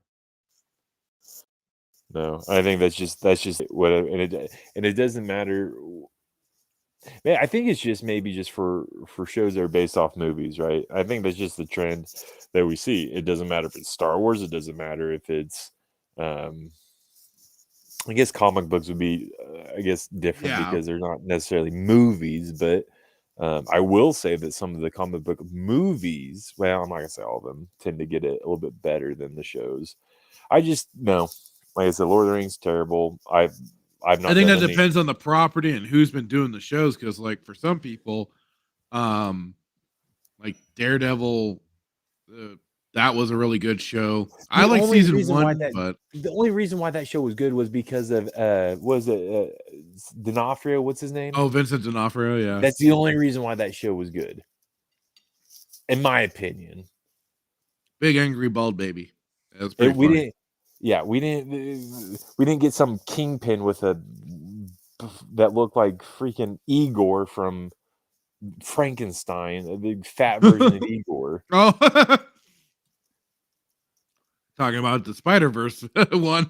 Speaker 2: No, I think that's just what, and it doesn't matter. Man, I think it's just maybe just for shows that are based off movies, right? I think that's just the trend that we see. It doesn't matter if it's Star Wars. It doesn't matter if it's, I guess comic books would be, I guess, different because they're not necessarily movies. But I will say that some of the comic book movies, well, I'm not gonna say all of them, tend to get it a little bit better than the shows. I just no, like I said, Lord of the Rings terrible. I've not.
Speaker 1: I think that depends on the property and who's been doing the shows. Because like for some people, like Daredevil. That was a really good show. I like season 1, but
Speaker 2: the only reason why that show was good was because of D'Onofrio. What's his name?
Speaker 1: Oh, Vincent D'Onofrio. Yeah,
Speaker 2: that's the only reason why that show was good, in my opinion.
Speaker 1: Big angry bald baby. That's pretty
Speaker 2: we
Speaker 1: funny.
Speaker 2: We didn't get some kingpin with that looked like freaking Igor from Frankenstein, a big fat version of Igor.
Speaker 1: Oh. Talking about the Spider-Verse one.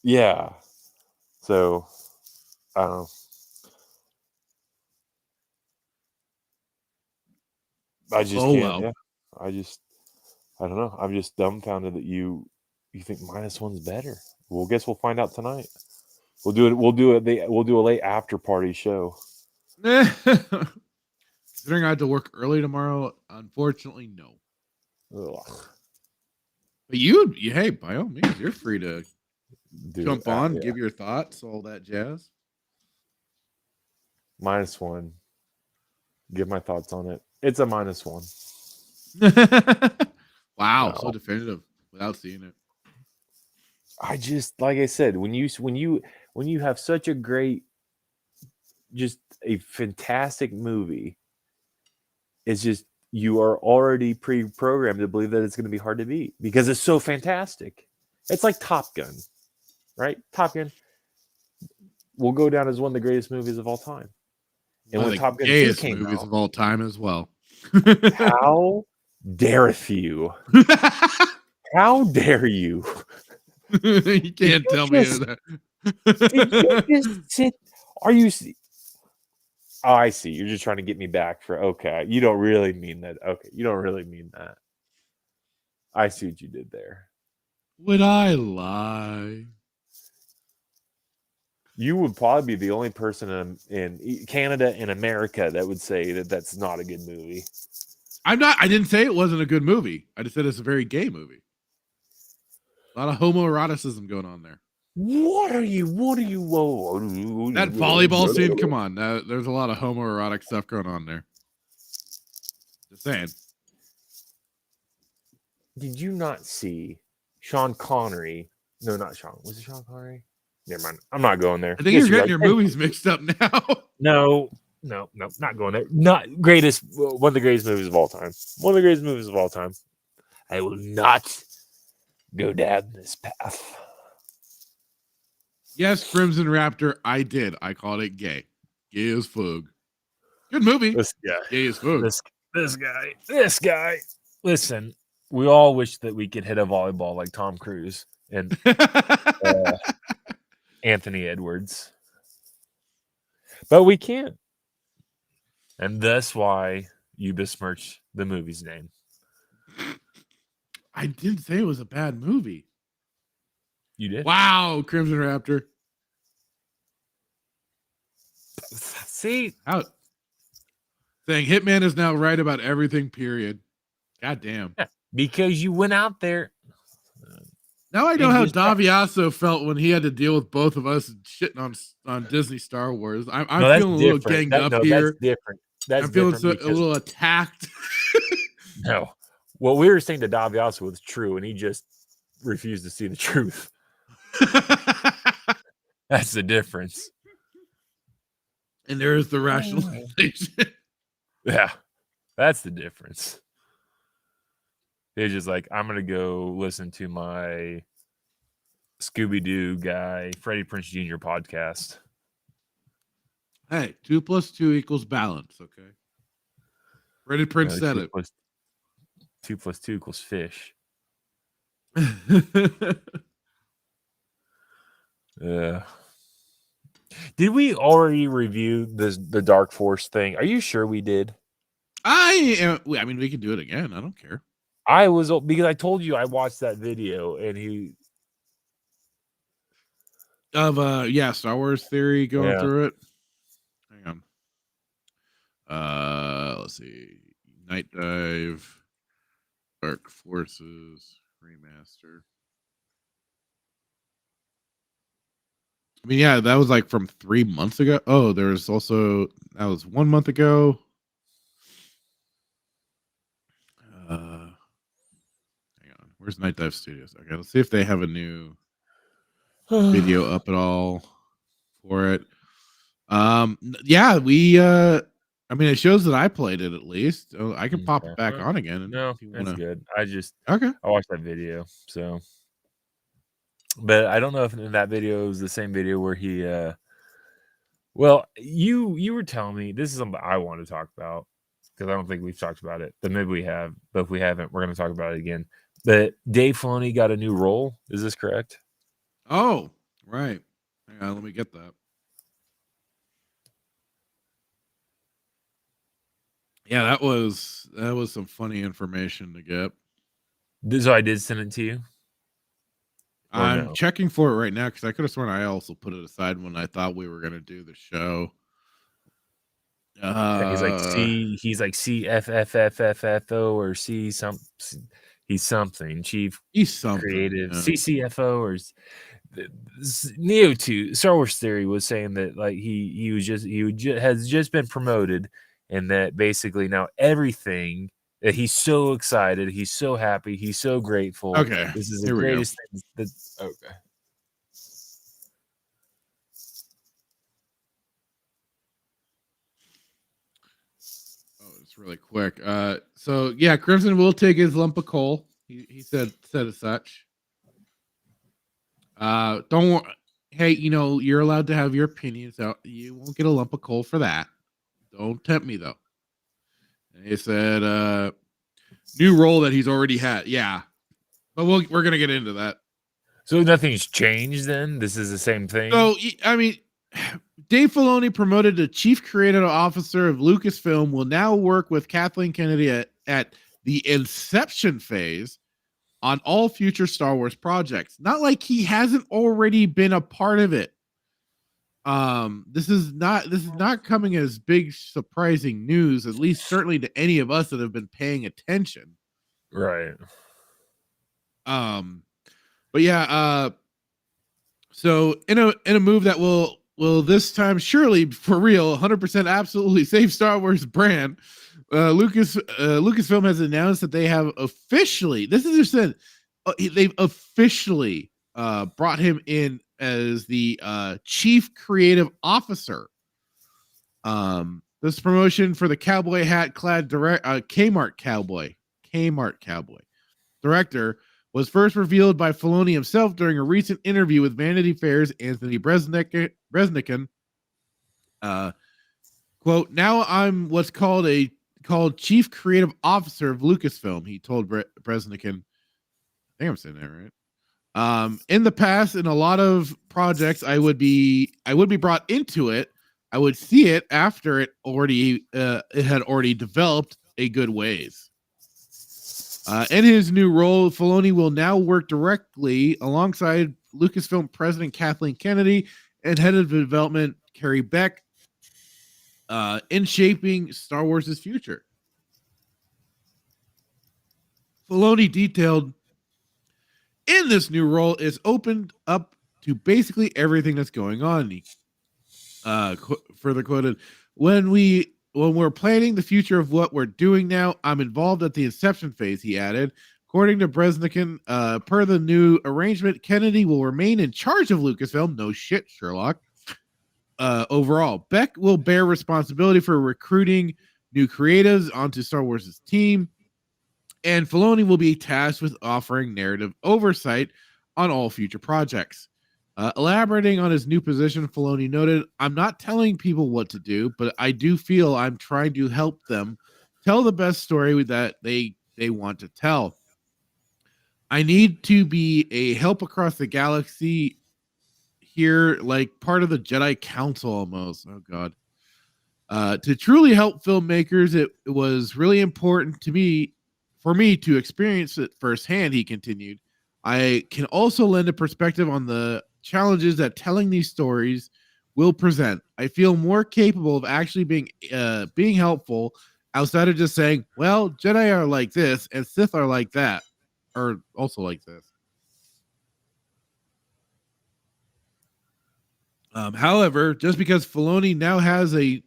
Speaker 2: Yeah. So, I don't know. I just can't. Well. Yeah. I don't know. I'm just dumbfounded that you think -1's better. Well, guess we'll find out tonight. We'll do a late after party show.
Speaker 1: Considering I have to work early tomorrow, unfortunately, no.
Speaker 2: Ugh.
Speaker 1: But hey, by all means, you're free to jump on, give your thoughts, all that jazz.
Speaker 2: -1. Give my thoughts on it. It's a -1.
Speaker 1: Wow, no. So definitive without seeing it.
Speaker 2: I just, like I said, when you have such a great, just a fantastic movie, it's just, you are already pre-programmed to believe that it's going to be hard to beat because it's so fantastic. It's like Top Gun, right? Top Gun will go down as one of the greatest movies of all time. And when Top Gun 2 came
Speaker 1: movies of all time as well.
Speaker 2: How dareth you? How dare you?
Speaker 1: You can't tell me that.
Speaker 2: Did you just sit? Are you? Oh, I see. You're just trying to get me back for, okay. You don't really mean that. Okay. You don't really mean that. I see what you did there.
Speaker 1: Would I lie?
Speaker 2: You would probably be the only person in Canada and America that would say that that's not a good movie.
Speaker 1: I didn't say it wasn't a good movie. I just said it's a very gay movie. A lot of homoeroticism going on there.
Speaker 2: What are you?
Speaker 1: That volleyball scene, come on. There's a lot of homoerotic stuff going on there. Just saying.
Speaker 2: Did you not see Sean Connery. No, not Sean. Was it Sean Connery? Never mind. I'm not going there.
Speaker 1: I think you're getting your movies mixed up now.
Speaker 2: No, not going there. Not greatest. One of the greatest movies of all time. One of the greatest movies of all time. I will not go down this path.
Speaker 1: Yes, Crimson Raptor. I did. I called it gay. Gay as fuck. Good movie.
Speaker 2: This guy.
Speaker 1: Gay as fuck.
Speaker 2: This guy. Listen, we all wish that we could hit a volleyball like Tom Cruise and Anthony Edwards, but we can't, and that's why you besmirch the movie's name.
Speaker 1: I didn't say it was a bad movie.
Speaker 2: You did.
Speaker 1: Wow, Crimson Raptor.
Speaker 2: See,
Speaker 1: Out. Saying Hitman is now right about everything, period. God damn.
Speaker 2: yeah, because you went out there.
Speaker 1: Now I know
Speaker 2: And
Speaker 1: how
Speaker 2: just-
Speaker 1: Daviasso felt when he had to deal with both of us shitting on Disney Star Wars. I'm
Speaker 2: No, that's
Speaker 1: feeling a little
Speaker 2: different.
Speaker 1: ganged up here.
Speaker 2: That's different. That's
Speaker 1: I'm feeling
Speaker 2: different
Speaker 1: a
Speaker 2: because-
Speaker 1: little attacked.
Speaker 2: No, what we were saying to Daviasso was true, and he just refused to see the truth. That's the difference.
Speaker 1: And there's the rationalization.
Speaker 2: Yeah, that's the difference. He's just like, I'm gonna go listen to my Scooby-Doo guy, Freddie Prinze Jr. podcast.
Speaker 1: Hey, 2 + 2 = balance, okay? Freddie Prinze said it.
Speaker 2: 2 + 2 = fish. Did we already review the Dark Force thing? Are you sure we did?
Speaker 1: I mean, we can do it again. I don't care.
Speaker 2: I was, because I told you I watched that video and he
Speaker 1: Of Star Wars theory going
Speaker 2: Yeah.
Speaker 1: through it. Hang on. Let's see. Night Dive, Dark Forces, Remaster. I mean, yeah, that was like from 3 months ago. Oh, there's also that was 1 month ago. Hang on. Where's Night Dive Studios? Okay, let's see if they have a new video up at all for it. Yeah, I mean, it shows that I played it at least. Oh, I can pop it back on again.
Speaker 2: No,
Speaker 1: if you
Speaker 2: that's
Speaker 1: wanna-
Speaker 2: good.
Speaker 1: Okay.
Speaker 2: I watched that video, so, but I don't know if in that video is the same video where he well, you were telling me, this is something I want to talk about because I don't think we've talked about it, but maybe we have, but if we haven't, we're going to talk about it again. But Dave Filoni got a new role. Is this correct?
Speaker 1: Oh, right. Hang on, let me get that. Yeah, that was some funny information to get.
Speaker 2: So I did send it to you. Or
Speaker 1: I'm
Speaker 2: no?
Speaker 1: checking for it right now because I could have sworn I also put it aside when I thought we were gonna do the show.
Speaker 2: He's like CFFFFFO or he's something chief
Speaker 1: He's something
Speaker 2: creative
Speaker 1: yeah.
Speaker 2: CCFO or Neo 2 Star Wars Theory was saying that like he has just been promoted and that basically now everything that he's so excited, he's so happy, he's so grateful.
Speaker 1: Okay,
Speaker 2: This is the
Speaker 1: here we go.
Speaker 2: greatest thing okay.
Speaker 1: Oh, it's really quick. So yeah, Crimson will take his lump of coal. He said as such. Don't worry. Hey, you're allowed to have your opinions out. You won't get a lump of coal for that. Don't tempt me though. And he said, new role that he's already had. Yeah, but we're gonna get into that.
Speaker 2: So nothing's changed then? This is the same thing?
Speaker 1: So I mean, Dave Filoni, promoted to chief creative officer of Lucasfilm, will now work with Kathleen Kennedy at the inception phase on all future Star Wars projects. Not like he hasn't already been a part of it. This is not coming as big surprising news, at least certainly to any of us that have been paying attention.
Speaker 2: Right.
Speaker 1: But yeah, so in a move that will this time surely for real 100% absolutely save Star Wars brand, Lucasfilm has announced that they have officially, this is just said, they've officially brought him in as the chief creative officer. This promotion for the cowboy hat clad Kmart cowboy director was first revealed by Filoni himself during a recent interview with Vanity Fair's Anthony Breznican. Quote, now I'm what's called chief creative officer of Lucasfilm, he told Breznican. I think I'm saying that right. In the past, in a lot of projects, I would be brought into it. I would see it after it had already developed a good ways. In his new role, Filoni will now work directly alongside Lucasfilm President Kathleen Kennedy and head of development Carrie Beck in shaping Star Wars' future. Filoni detailed, in this new role is opened up to basically everything that's going on. He further quoted, when we're planning the future of what we're doing now, I'm involved at the inception phase, he added. According to Breznican, per the new arrangement, Kennedy will remain in charge of Lucasfilm. No shit, Sherlock. Overall, Beck will bear responsibility for recruiting new creatives onto Star Wars' team, and Filoni will be tasked with offering narrative oversight on all future projects. Elaborating on his new position, Filoni noted, I'm not telling people what to do, but I do feel I'm trying to help them tell the best story that they want to tell. I need to be a help across the galaxy here, like part of the Jedi Council almost. Oh, God. To truly help filmmakers, it was really important for me to experience it firsthand, he continued. I can also lend a perspective on the challenges that telling these stories will present. I feel more capable of actually being helpful outside of just saying, well, Jedi are like this and Sith are like that, or also like this. However, just because Filoni now has a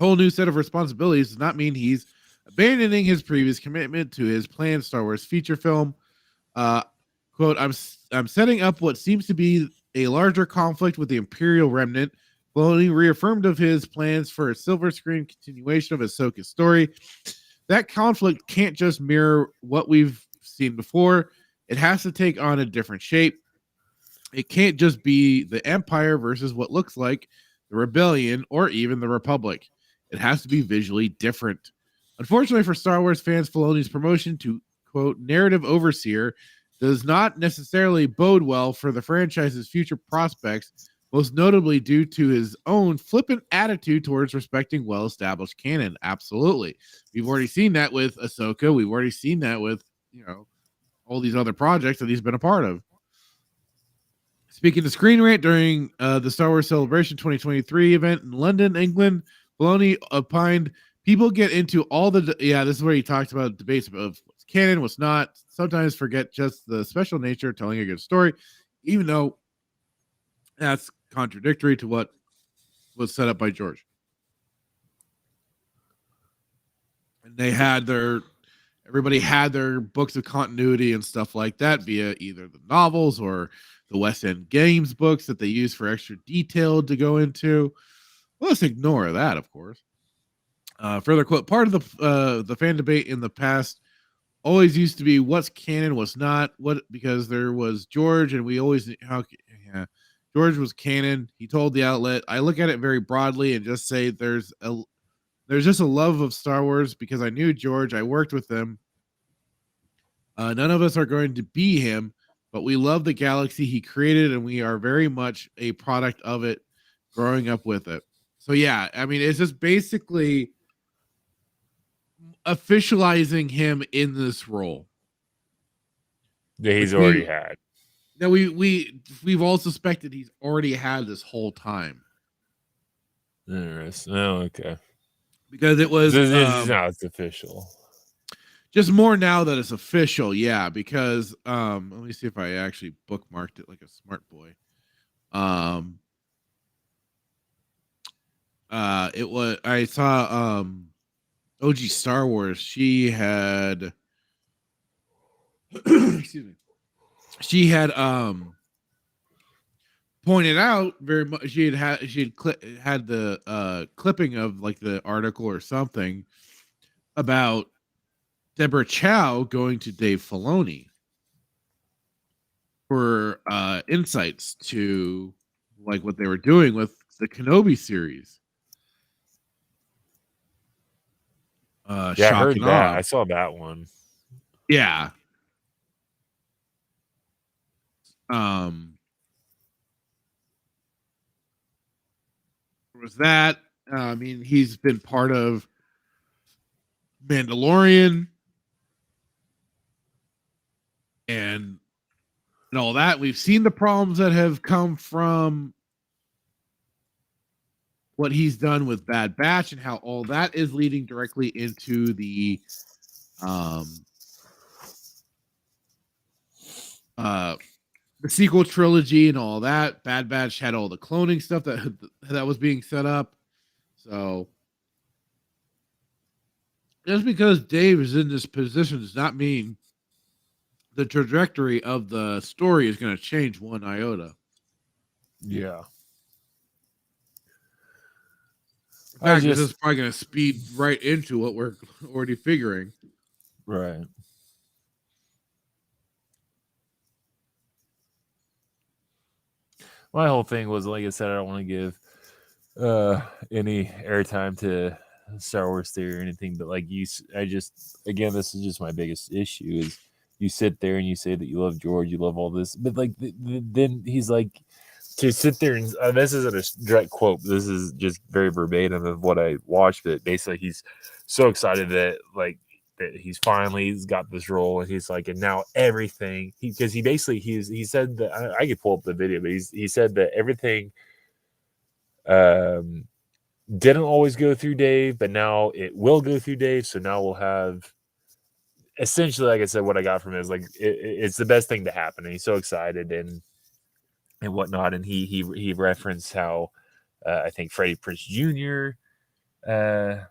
Speaker 1: whole new set of responsibilities does not mean he's abandoning his previous commitment to his planned Star Wars feature film. Quote, I'm setting up what seems to be a larger conflict with the Imperial Remnant. Filoni reaffirmed of his plans for a silver screen continuation of Ahsoka's story. That conflict can't just mirror what we've seen before. It has to take on a different shape. It can't just be the Empire versus what looks like the Rebellion or even the Republic. It has to be visually different. Unfortunately for Star Wars fans, Filoni's promotion to, quote, narrative overseer does not necessarily bode well for the franchise's future prospects, most notably due to his own flippant attitude towards respecting well-established canon. Absolutely. We've already seen that with Ahsoka. We've already seen that with, all these other projects that he's been a part of. Speaking to Screen Rant during the Star Wars Celebration 2023 event in London, England, Filoni opined, people get into all the... this is where he talks about debates of what's canon, what's not. Sometimes forget just the special nature of telling a good story, even though that's contradictory to what was set up by George. And everybody had their books of continuity and stuff like that via either the novels or the West End Games books that they use for extra detail to go into. Well, let's ignore that, of course. Further quote, part of the fan debate in the past always used to be what's canon, what's not, because there was George, and we always George was canon. He told the outlet, I look at it very broadly and just say there's just a love of Star Wars because I knew George, I worked with him. None of us are going to be him, but we love the galaxy he created, and we are very much a product of it, growing up with it. So yeah, I mean, it's just basically officializing him in this role
Speaker 2: that he's already had.
Speaker 1: That we've all suspected he's already had this whole time.
Speaker 2: Interesting. Oh, okay.
Speaker 1: Because it was
Speaker 2: now it's official.
Speaker 1: Just more now that it's official, yeah. Because let me see if I actually bookmarked it like a smart boy. It was, I saw OG Star Wars. She had excuse me, she had pointed out very much. She had the clipping of like the article or something about Deborah Chow going to Dave Filoni for insights to like what they were doing with the Kenobi series.
Speaker 2: Yeah, I
Speaker 1: Shock
Speaker 2: heard
Speaker 1: and
Speaker 2: that.
Speaker 1: awe.
Speaker 2: I saw that one.
Speaker 1: Yeah. Um, was that? I mean, he's been part of Mandalorian and all that. We've seen the problems that have come from what he's done with Bad Batch and how all that is leading directly into the sequel trilogy and all that. Bad Batch had all the cloning stuff that was being set up. So just because Dave is in this position does not mean the trajectory of the story is going to change one iota.
Speaker 2: Yeah.
Speaker 1: In fact, this is probably going to speed right into what we're already figuring.
Speaker 2: Right. My whole thing was, like I said, I don't want to give any airtime to Star Wars theory or anything, but like again, this is just my biggest issue is you sit there and you say that you love George, you love all this, but like then he's like to sit there and this isn't a direct quote, this is just very verbatim of what I watched, but basically he's so excited that he's finally got this role, and he's like, and now everything he said that I could pull up the video, but he said that everything didn't always go through Dave, but now it will go through Dave. So now we'll have essentially, like I said, what I got from it is like it's the best thing to happen, and he's so excited and whatnot. And he referenced how I think Freddie Prinze Jr.
Speaker 1: That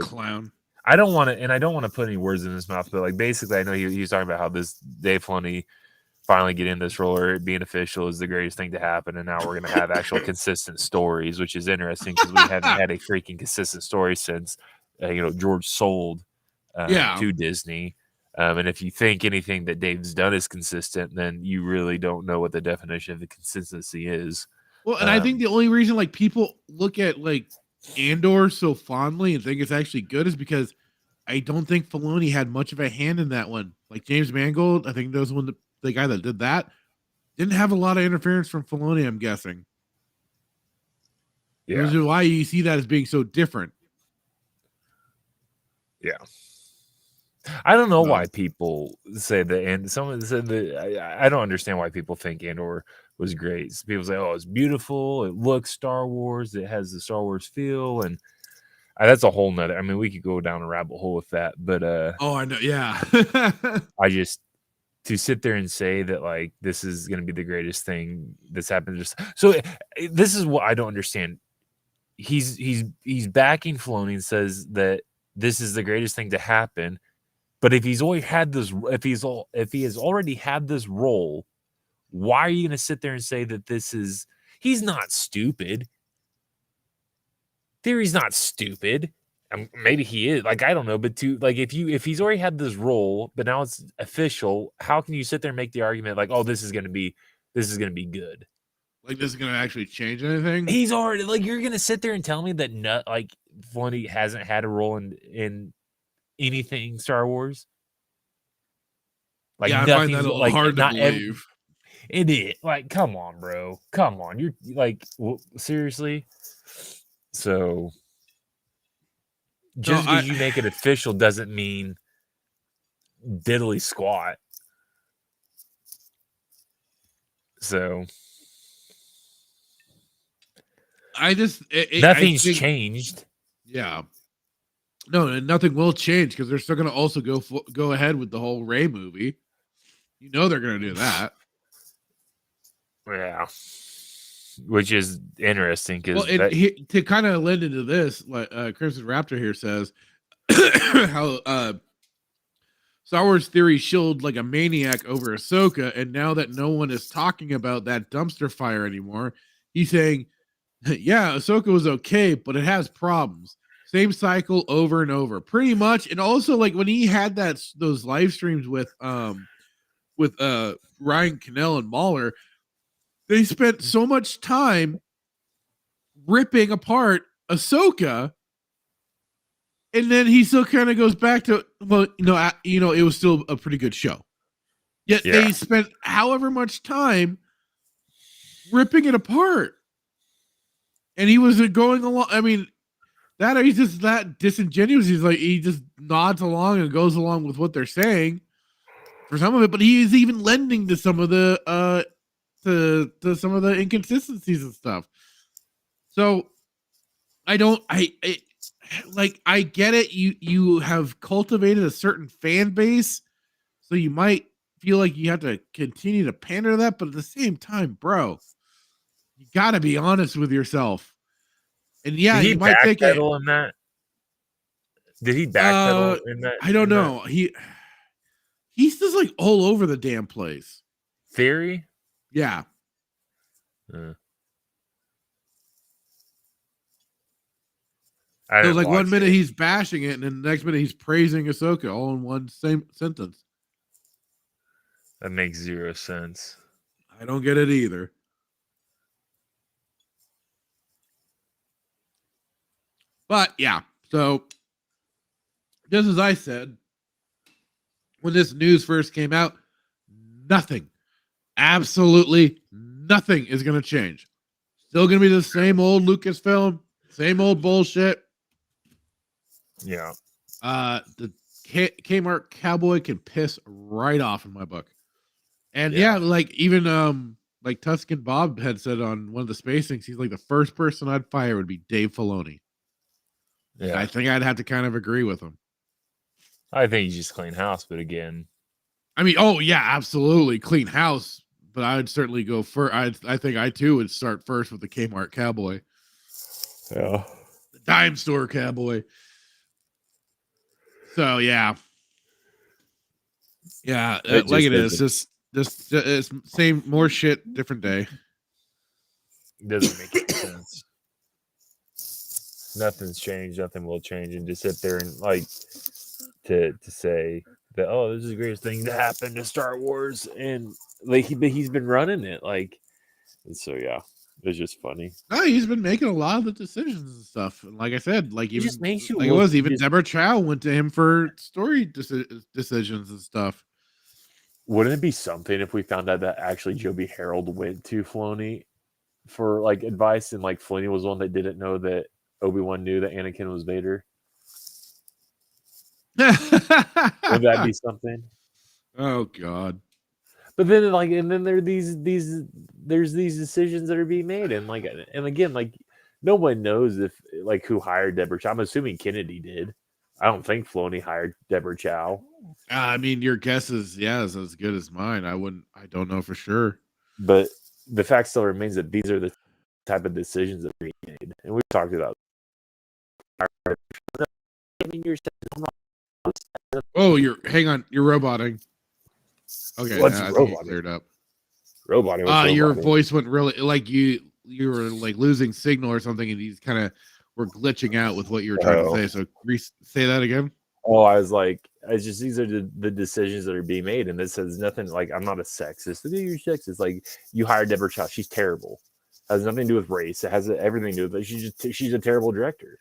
Speaker 1: clown.
Speaker 2: I don't want to put any words in his mouth, but like basically, I know he was talking about how this Dave Filoni finally get in this role, or it being official is the greatest thing to happen, and now we're gonna have actual consistent stories, which is interesting because we haven't had a freaking consistent story since George sold to Disney. And if you think anything that Dave's done is consistent, then you really don't know what the definition of the consistency is.
Speaker 1: Well, and I think the only reason like people look at like Andor so fondly and think it's actually good is because I don't think Filoni had much of a hand in that one. Like James Mangold, I think that was the guy that did that, didn't have a lot of interference from Filoni, I'm guessing.
Speaker 2: Yeah.
Speaker 1: Which is why you see that as being so different.
Speaker 2: Yeah. I don't know why people say that, and someone said that I don't understand why people think Andor was great. So people say, "Oh, it's beautiful. It looks Star Wars. It has the Star Wars feel," and that's a whole nother. I mean, we could go down a rabbit hole with that, but
Speaker 1: I know, yeah.
Speaker 2: I just to sit there and say that like this is going to be the greatest thing that's happened. So this is what I don't understand. He's backing Filoni and says that this is the greatest thing to happen. But if he's already had this, if he has already had this role, why are you going to sit there and say that this is? He's not stupid. Theory's not stupid. Maybe he is. Like I don't know, but if he's already had this role, but now it's official, how can you sit there and make the argument like, oh, this is going to be good?
Speaker 1: Like this is going to actually change anything?
Speaker 2: He's already you're going to sit there and tell me that Filoni hasn't had a role in anything Star Wars.
Speaker 1: I find that hard to believe.
Speaker 2: It is come on, bro. Come on. You're seriously. So just because you make it official doesn't mean diddly squat. So nothing's changed.
Speaker 1: Yeah. No, nothing will change because they're still going to also go ahead with the whole Rey movie. You know they're going to do that.
Speaker 2: Yeah. Which is interesting because
Speaker 1: to kind of lend into this, like Crimson Raptor here says, how Star Wars Theory shilled like a maniac over Ahsoka, and now that no one is talking about that dumpster fire anymore, he's saying, yeah, Ahsoka was okay, but it has problems. Same cycle over and over, pretty much. And also, like when he had those live streams with Ryan Cannell and Mahler, they spent so much time ripping apart Ahsoka, and then he still kind of goes back to, well, it was still a pretty good show. Yet they spent however much time ripping it apart, and he was going along. I mean, he's just that disingenuous. He's like, he just nods along and goes along with what they're saying for some of it, but he is even lending to some of the to some of the inconsistencies and stuff. So I get it. You have cultivated a certain fan base, so you might feel like you have to continue to pander to that, but at the same time, bro, you got to be honest with yourself. And yeah, you might think it.
Speaker 2: In that? Did he backpedal in that?
Speaker 1: I don't know. He's just like all over the damn place.
Speaker 2: Theory?
Speaker 1: Yeah. So like 1 minute he's bashing it, and then the next minute he's praising Ahsoka, all in one same sentence.
Speaker 2: That makes zero sense.
Speaker 1: I don't get it either. But yeah, so just as I said, when this news first came out, nothing, absolutely nothing is going to change. Still going to be the same old Lucasfilm, same old bullshit.
Speaker 2: Yeah.
Speaker 1: The Kmart cowboy can piss right off in my book. And yeah, like even like Tuscan Bob had said on one of the space things, he's like, the first person I'd fire would be Dave Filoni. Yeah, I think I'd have to kind of agree with him.
Speaker 2: I think you just clean house, but again,
Speaker 1: I mean, oh yeah, absolutely clean house. But I'd certainly go first. I think I too would start first with the Kmart cowboy.
Speaker 2: Yeah,
Speaker 1: the dime store cowboy. So yeah, like it is. Just it's same, more shit, different day.
Speaker 2: Doesn't make any sense. Nothing's changed. Nothing will change. And to sit there and like to say that, oh, this is the greatest thing to happen to Star Wars, and like he's been running it, like, and so yeah, it's just funny.
Speaker 1: No, he's been making a lot of the decisions and stuff. And like I said, like even
Speaker 2: just makes you
Speaker 1: like it was even Deborah Chow went to him for story decisions and stuff.
Speaker 2: Wouldn't it be something if we found out that actually Joby Harold went to Filoni for like advice, and like Filoni was one that didn't know that Obi-Wan knew that Anakin was Vader? Would that be something?
Speaker 1: Oh God.
Speaker 2: But then like, and then there's these decisions that are being made, and like, and again, like no one knows if like who hired Deborah Chow. I'm assuming Kennedy did. I don't think Filoni hired Deborah Chow.
Speaker 1: I mean, your guess is as good as mine. I don't know for sure.
Speaker 2: But the fact still remains that these are the type of decisions that are being made, and we've talked about.
Speaker 1: Oh, hang on, you're roboting. Okay,
Speaker 2: What's
Speaker 1: I think you cleared up.
Speaker 2: Roboting.
Speaker 1: Your voice went really like you were like losing signal or something, and you kind of were glitching out with what you were trying to say. So say that again.
Speaker 2: Oh, I was like, these are the decisions that are being made, and this has nothing. Like, I'm not a sexist. You're sexist. Like, you hired Deborah Chow. She's terrible. It has nothing to do with race. It has everything to do with. She's a terrible director.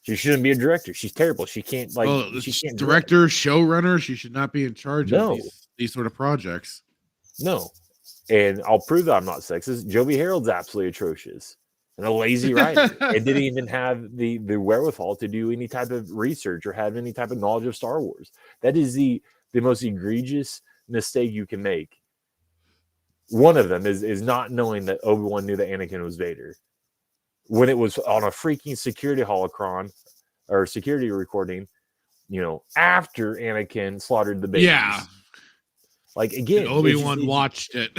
Speaker 2: She shouldn't be a director. She's terrible. She can't she can't
Speaker 1: director, showrunner. She should not be in charge of these sort of projects.
Speaker 2: No, and I'll prove that I'm not sexist. Joby Harold's absolutely atrocious and a lazy writer. It didn't even have the wherewithal to do any type of research or have any type of knowledge of Star Wars. That is the most egregious mistake you can make. One of them is not knowing that Obi-Wan knew that Anakin was Vader when it was on a freaking security holocron or security recording, after Anakin slaughtered the babies.
Speaker 1: Yeah.
Speaker 2: Like, again,
Speaker 1: and Obi-Wan watched it.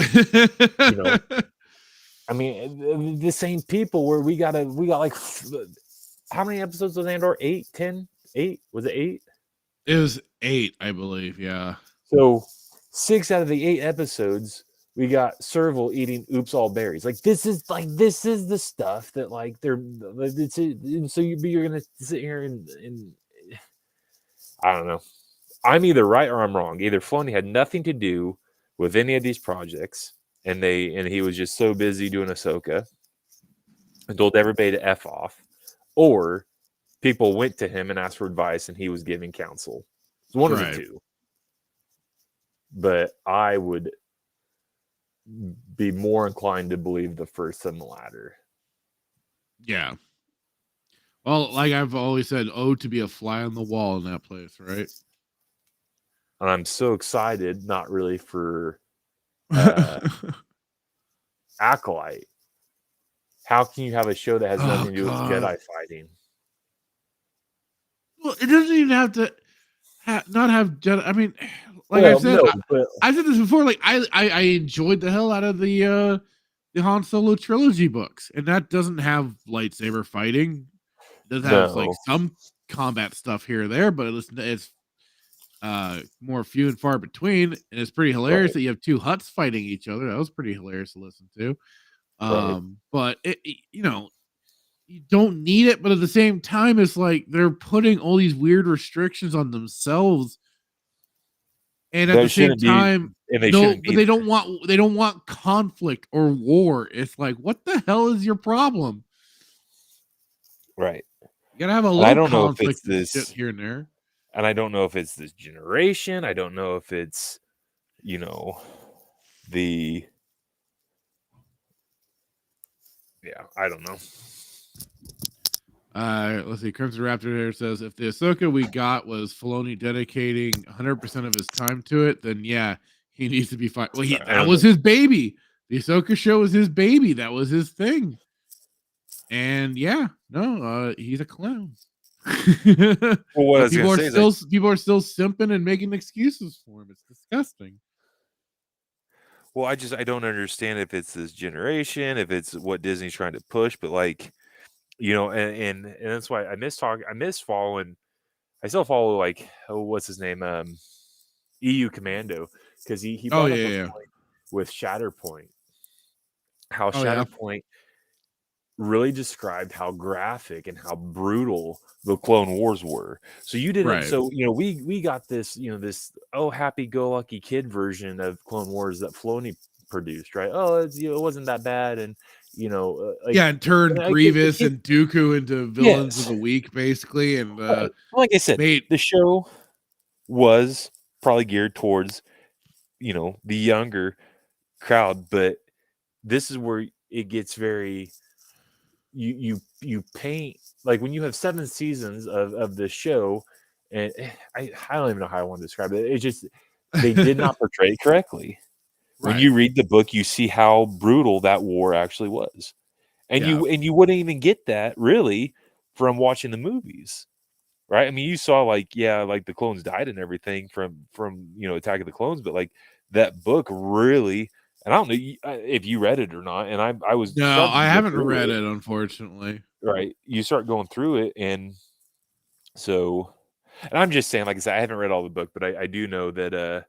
Speaker 2: I mean, the same people where we got like, how many episodes was Andor? 8, 10, 8? Was it 8?
Speaker 1: It was 8, I believe. Yeah.
Speaker 2: So 6 out of the 8 episodes, we got Serval eating oops all berries. Like this is the stuff that like you're gonna sit here and I don't know. I'm either right or I'm wrong. Either Filoni had nothing to do with any of these projects, and he was just so busy doing Ahsoka and told everybody to F off, or people went to him and asked for advice and he was giving counsel. It's one of the
Speaker 1: Right.
Speaker 2: two. But I would be more inclined to believe the first than the latter.
Speaker 1: Yeah. Well, like I've always said, to be a fly on the wall in that place, right?
Speaker 2: And I'm so excited, not really for Acolyte. How can you have a show that has nothing to do with Jedi fighting?
Speaker 1: Well, it doesn't even have to not have Jedi. I mean, like
Speaker 2: Well,
Speaker 1: I've said,
Speaker 2: but
Speaker 1: I said this before. Like I enjoyed the hell out of the Han Solo trilogy books, and that doesn't have lightsaber fighting. It does have like some combat stuff here or there, but it's more few and far between, and it's pretty hilarious that you have two Hutts fighting each other. That was pretty hilarious to listen to. But it, you know, you don't need it, but at the same time, it's like they're putting all these weird restrictions on themselves, and at the same time, they don't want conflict or war. It's like, what the hell is your problem?
Speaker 2: Right.
Speaker 1: You gotta have a little conflict here and there.
Speaker 2: And I don't know if it's this generation. I don't know if it's, I don't know.
Speaker 1: Let's see. Crimson Raptor here says, if the Ahsoka we got was Filoni dedicating 100% of his time to it, then yeah, he needs to be fine. Well, that was his baby. The Ahsoka show was his baby. That was his thing. And yeah, no, he's a clown.
Speaker 2: Well,
Speaker 1: people are still simping and making excuses for him. It's disgusting.
Speaker 2: Well, I don't understand if it's this generation, if it's what Disney's trying to push, but like, and that's why I miss following. I still follow like, what's his name, EU Commando, because he brought up a point with Shatterpoint, how Shatterpoint really described how graphic and how brutal the Clone Wars were. So you didn't. So we got this this happy-go-lucky kid version of Clone Wars that Filoni produced, right? It wasn't that bad, and
Speaker 1: and turned Grievous and Dooku into villains of the week, basically. And
Speaker 2: like I said, the show was probably geared towards the younger crowd, but this is where it gets very you paint, like when you have 7 seasons of this show, and I don't even know how I want to describe it. It's just they did not portray it correctly. When you read the book, you see how brutal that war actually was. And you wouldn't even get that really from watching the movies, right? I mean, you saw like the clones died and everything from Attack of the Clones, but like that book really, and I don't know if you read it or not. And I was
Speaker 1: I haven't read it, unfortunately.
Speaker 2: Right, you start going through it, and so, and I'm just saying, like I said, I haven't read all the book, but I do know that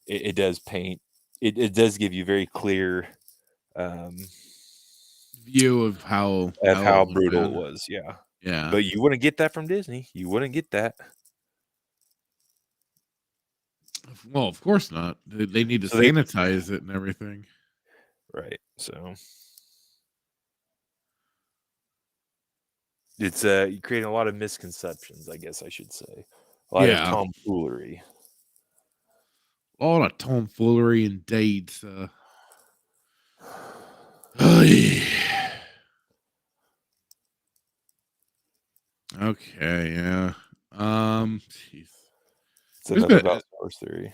Speaker 2: it does paint. It does give you very clear
Speaker 1: view of how
Speaker 2: brutal it was. Yeah. But you wouldn't get that from Disney. You wouldn't get that.
Speaker 1: Well, of course not. They need to sanitize it and everything.
Speaker 2: Right. So it's creating a lot of misconceptions, I guess I should say. A lot of tomfoolery.
Speaker 1: A lot of tomfoolery indeed. Okay, yeah. Jeez.
Speaker 2: It's another about Star Wars theory.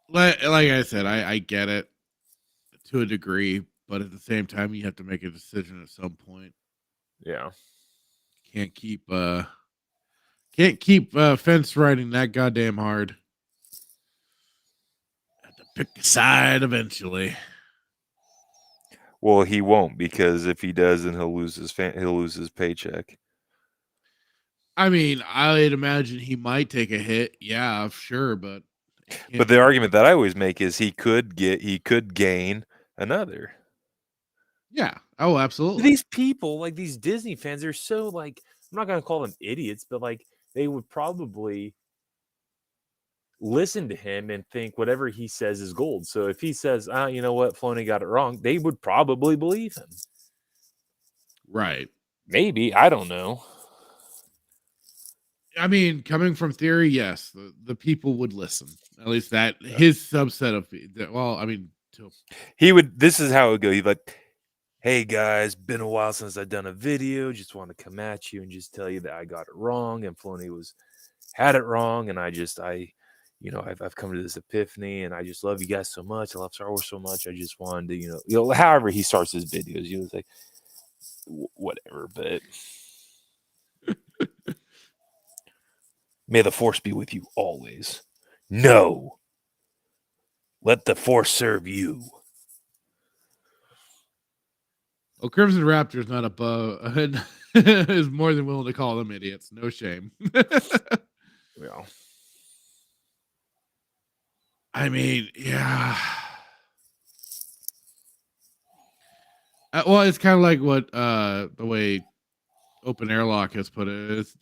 Speaker 1: like I said, I get it to a degree, but at the same time, you have to make a decision at some point.
Speaker 2: Yeah.
Speaker 1: Can't keep fence riding that goddamn hard. Have to pick a side eventually.
Speaker 2: Well, he won't, because if he does, then he'll lose his paycheck.
Speaker 1: I mean, I'd imagine he might take a hit. Yeah, sure, but
Speaker 2: But the argument that I always make is he could gain another.
Speaker 1: Yeah. Oh, absolutely.
Speaker 2: These people, like these Disney fans, they're so like, I'm not gonna call them idiots, but like they would probably listen to him and think whatever he says is gold. So if he says, you know what, Filoni got it wrong, they would probably believe him.
Speaker 1: Right.
Speaker 2: Maybe, I don't know.
Speaker 1: I mean, coming from theory, yes, the people would listen. At least that his subset of well, I mean,
Speaker 2: he would. This is how it would go. He'd like, hey guys, been a while since I've done a video. Just want to come at you and just tell you that I got it wrong and Filoni had it wrong, and I've come to this epiphany, and I just love you guys so much. I love Star Wars so much. I just wanted to, however he starts his videos, it's like whatever, but. May the Force be with you always. No. Let the Force serve you.
Speaker 1: Oh, Crimson Raptor's not above is more than willing to call them idiots. No shame.
Speaker 2: Yeah.
Speaker 1: I mean, yeah. Well, it's kind of like what the way Open Airlock has put it. It's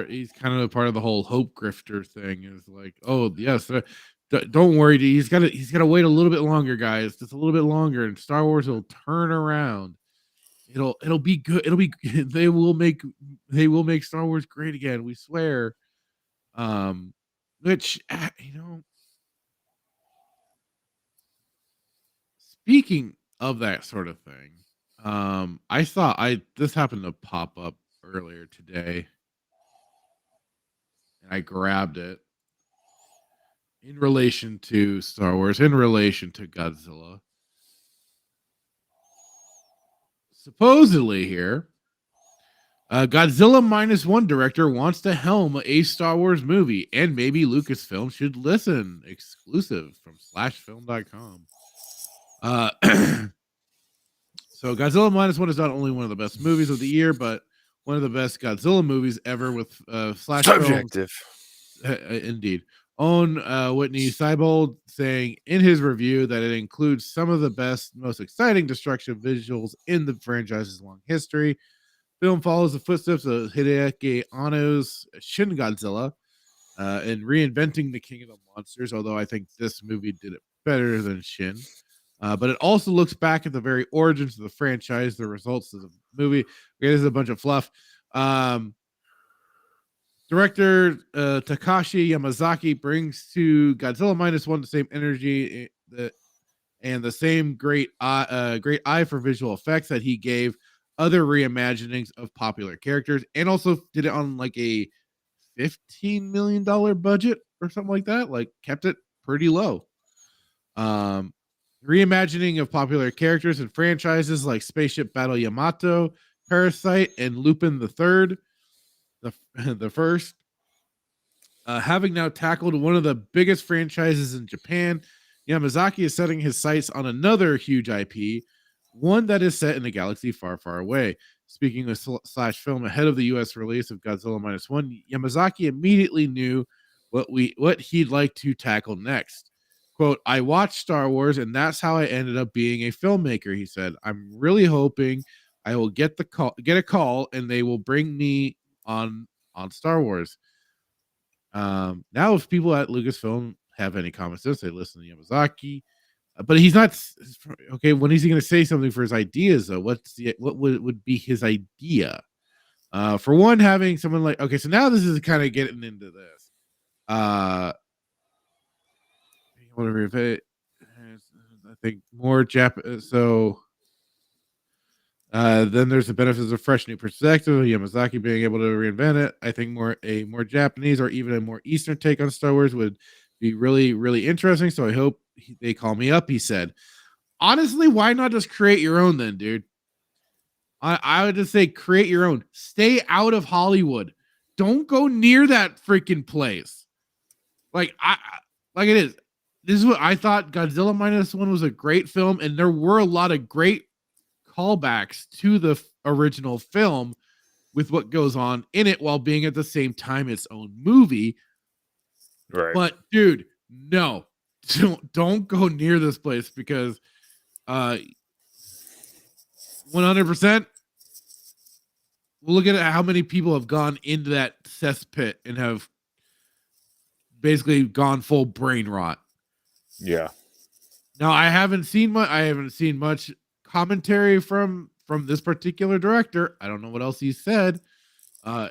Speaker 1: he's kind of a part of the whole hope grifter thing. Is like, oh yes, don't worry, he's got to wait a little bit longer, guys. Just a little bit longer, and Star Wars will turn around. It'll be good. It'll be they will make Star Wars great again. We swear. Which speaking of that sort of thing. I thought this happened to pop up earlier today, and I grabbed it in relation to Star Wars, in relation to Godzilla. Supposedly here, Godzilla -1 director wants to helm a Star Wars movie, and maybe Lucasfilm should listen. Exclusive from /film.com. So Godzilla -1 is not only one of the best movies of the year, but one of the best Godzilla movies ever with Flash
Speaker 2: Subjective.
Speaker 1: Indeed. Own Whitney Seibold saying in his review that it includes some of the best, most exciting destruction visuals in the franchise's long history. Film follows the footsteps of Hideaki Anno's Shin Godzilla in reinventing the King of the Monsters, although I think this movie did it better than Shin. But it also looks back at the very origins of the franchise, the results of the movie. Okay, this is a bunch of fluff. Director Takashi Yamazaki brings to Godzilla -1 the same energy and the same great eye for visual effects that he gave other reimaginings of popular characters, and also did it on like a $15 million budget or something like that. Like kept it pretty low. Reimagining of popular characters and franchises like Spaceship Battle Yamato, Parasite, and Lupin III, the first. Having now tackled one of the biggest franchises in Japan, Yamazaki is setting his sights on another huge IP, one that is set in a galaxy far, far away. Speaking with /film ahead of the U.S. release of Godzilla -1, Yamazaki immediately knew what he'd like to tackle next. Quote, I watched Star Wars, and that's how I ended up being a filmmaker, he said. I'm really hoping I will get a call, and they will bring me on Star Wars. Now, if people at Lucasfilm have any comments, they listen to Yamazaki. But he's not okay. When is he going to say something for his ideas, though? What would be his idea? For one, having someone like so now this is kind of getting into this. Whatever if it, I think more so. Then there's the benefits of fresh new perspective. Yamazaki being able to reinvent it. I think a more Japanese or even a more Eastern take on Star Wars would be really, really interesting. So I hope they call me up, he said. Honestly, why not just create your own then, dude? I would just say create your own. Stay out of Hollywood. Don't go near that freaking place. Like it is. This is what I thought. Godzilla -1 was a great film, and there were a lot of great callbacks to the original film with what goes on in it while being at the same time its own movie.
Speaker 2: Right.
Speaker 1: But dude, no, don't go near this place because 100%. Look at how many people have gone into that cesspit and have basically gone full brain rot.
Speaker 2: Yeah.
Speaker 1: Now I haven't seen much commentary from this particular director. I don't know what else he said in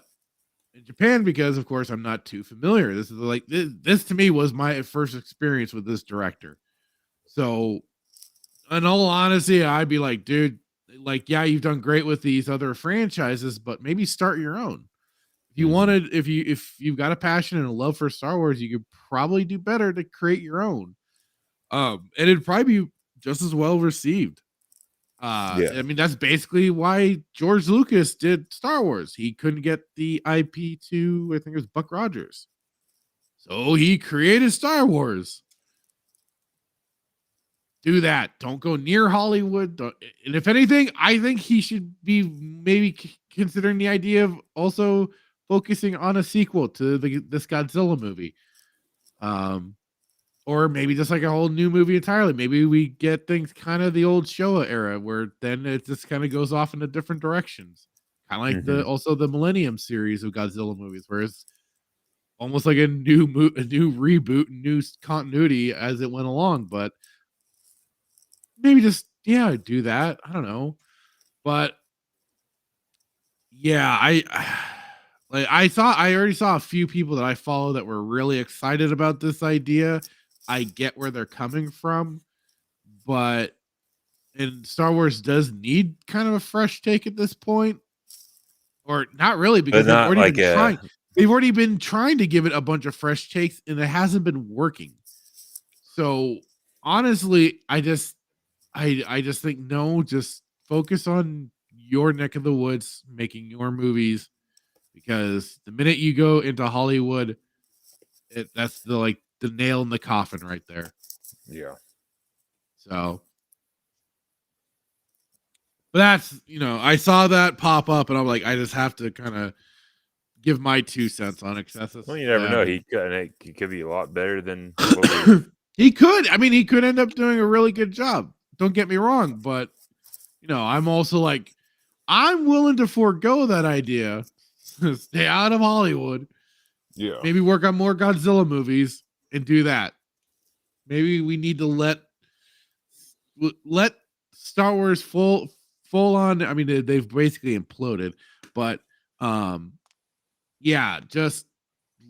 Speaker 1: Japan because of course I'm not too familiar. This is like this to me was my first experience with this director. So in all honesty, I'd be like, dude, like, yeah, you've done great with these other franchises, but maybe start your own. If you wanted, if you've got a passion and a love for Star Wars, you could probably do better to create your own. And it'd probably be just as well received. I mean, that's basically why George Lucas did Star Wars. He couldn't get the IP to, I think it was Buck Rogers. So he created Star Wars. Do that. Don't go near Hollywood. And if anything, I think he should be maybe considering the idea of also focusing on a sequel to this Godzilla movie. Or maybe just like a whole new movie entirely. Maybe we get things kind of the old Showa era where then it just kind of goes off into different directions. Kind of like the Millennium series of Godzilla movies, where it's almost like a new reboot, new continuity as it went along. But maybe just do that. I don't know, but yeah, I already saw a few people that I follow that were really excited about this idea. I get where they're coming from, but and Star Wars does need kind of a fresh take at this point, or not really because they've already been trying to give it a bunch of fresh takes and it hasn't been working. So honestly, I just think no, just focus on your neck of the woods, making your movies, because the minute you go into Hollywood, that's the nail in the coffin right there.
Speaker 2: Yeah.
Speaker 1: So, but that's, I saw that pop up and I'm like, I just have to kind of give my 2 cents on it.
Speaker 2: Well, you never know. He could be a lot better than
Speaker 1: he could. I mean, he could end up doing a really good job. Don't get me wrong, but I'm also like, I'm willing to forego that idea. Stay out of Hollywood.
Speaker 2: Yeah.
Speaker 1: Maybe work on more Godzilla movies and do that. Maybe we need to let Star Wars full on. I mean, they've basically imploded, but just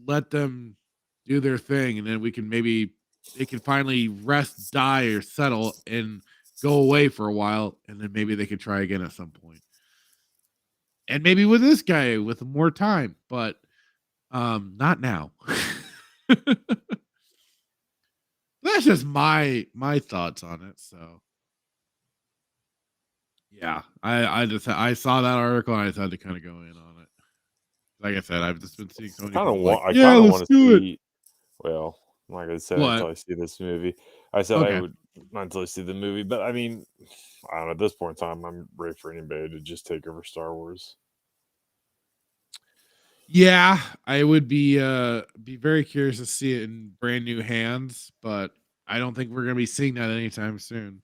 Speaker 1: let them do their thing, and then they can finally rest, die, or settle, and go away for a while, and then maybe they could try again at some point. And maybe with this guy with more time, but not now. That's just my thoughts on it. So yeah, I saw that article and I just had to kind of go in on it. Like I said, I've just been seeing so many.
Speaker 2: I kind of want to see. Well, like I said, until I see this movie, I said I would not until I see the movie. But I mean, I don't know. At this point in time, I'm ready for anybody to just take over Star Wars.
Speaker 1: Yeah, I would be very curious to see it in brand new hands, but I don't think we're going to be seeing that anytime soon.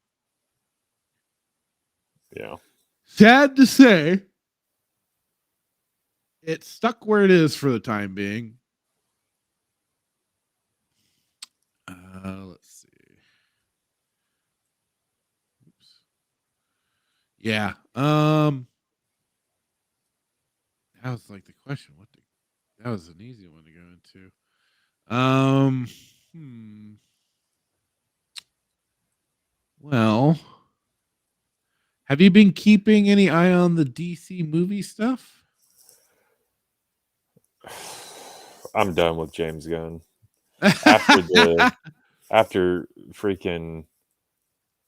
Speaker 2: Yeah.
Speaker 1: Sad to say, it's stuck where it is for the time being. Let's see. Oops. Yeah. That was like the question. That was an easy one to go into. Well, have you been keeping any eye on the DC movie stuff?
Speaker 2: I'm done with James Gunn. After freaking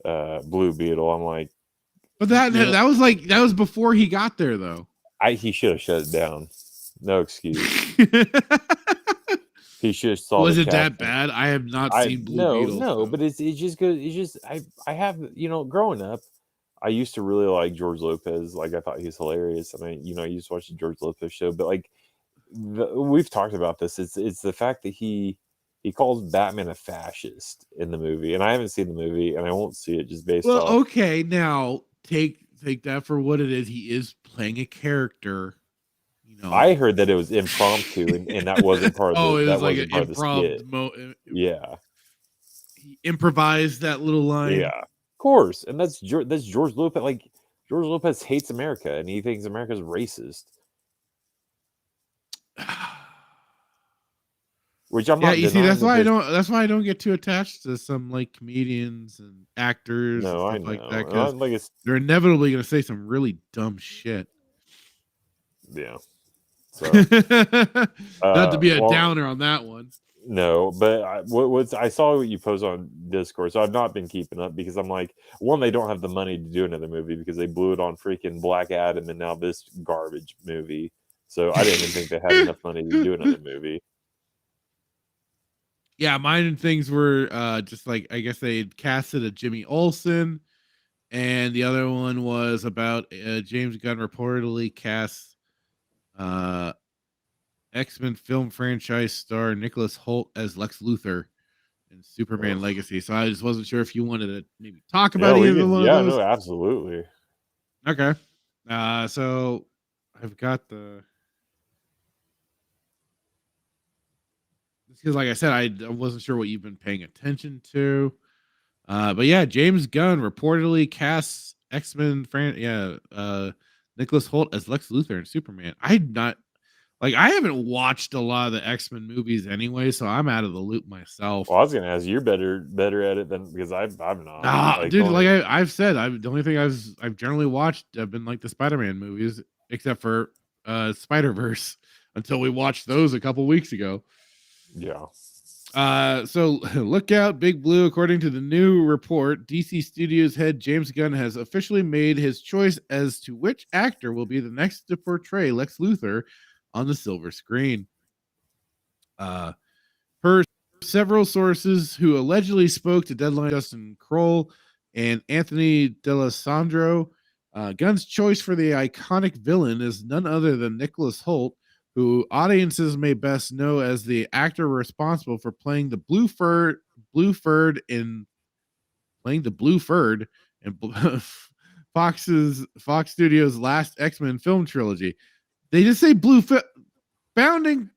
Speaker 2: Blue Beetle, I'm like,
Speaker 1: but that was before he got there though.
Speaker 2: He should have shut it down. No excuse. He should have saw.
Speaker 1: Was it that bad? I have not seen Blue Beetle.
Speaker 2: No, but it's just good. It's just I have growing up, I used to really like George Lopez. Like I thought he was hilarious. I mean, I used to watch the George Lopez show, but like we've talked about this. It's the fact that he calls Batman a fascist in the movie, and I haven't seen the movie, and I won't see it just based off.
Speaker 1: Okay, now take that for what it is. He is playing a character.
Speaker 2: I heard that it was impromptu, and that wasn't part of
Speaker 1: it
Speaker 2: that
Speaker 1: was like
Speaker 2: wasn't
Speaker 1: an
Speaker 2: part of the skit. Yeah.
Speaker 1: He improvised that little line.
Speaker 2: Yeah, of course, and that's George Lopez. Like George Lopez hates America, and he thinks America's racist. Which I'm not.
Speaker 1: You see, that's why I don't get too attached to some like comedians and actors.
Speaker 2: No,
Speaker 1: and stuff
Speaker 2: I know.
Speaker 1: Like that,
Speaker 2: like
Speaker 1: they're inevitably going to say some really dumb shit.
Speaker 2: Yeah. So,
Speaker 1: not to be a downer on that one.
Speaker 2: No, but I saw what you post on Discord, so I've not been keeping up because I'm like, one, they don't have the money to do another movie because they blew it on freaking Black Adam and now this garbage movie. So I didn't even think they had enough money to do another movie.
Speaker 1: Yeah, mine and things were just like, I guess they had casted a Jimmy Olsen, and the other one was about James Gunn reportedly cast X-Men film franchise star Nicholas Hoult as Lex Luthor in Superman Legacy. So I just wasn't sure if you wanted to maybe talk about either one of those.
Speaker 2: No, absolutely.
Speaker 1: Okay. So I've got because like I said, I wasn't sure what you've been paying attention to. But yeah, James Gunn reportedly casts X-Men Nicholas Hoult as Lex Luthor in Superman. I haven't watched a lot of the X-Men movies anyway, so I'm out of the loop myself.
Speaker 2: Well, I was gonna ask, you're better at it than because I'm not.
Speaker 1: Dude, I've said, the only thing I've generally watched have been like the Spider-Man movies, except for Spider-Verse, until we watched those a couple weeks ago.
Speaker 2: Yeah.
Speaker 1: So look out, Big Blue. According to the new report, DC Studios head James Gunn has officially made his choice as to which actor will be the next to portray Lex Luthor on the silver screen. Per several sources who allegedly spoke to Deadline, Justin Kroll and Anthony D'Alessandro, Gunn's choice for the iconic villain is none other than Nicholas Hoult, who audiences may best know as the actor responsible for playing the Blue Furred in Fox Studios' last X-Men film trilogy. They just say founding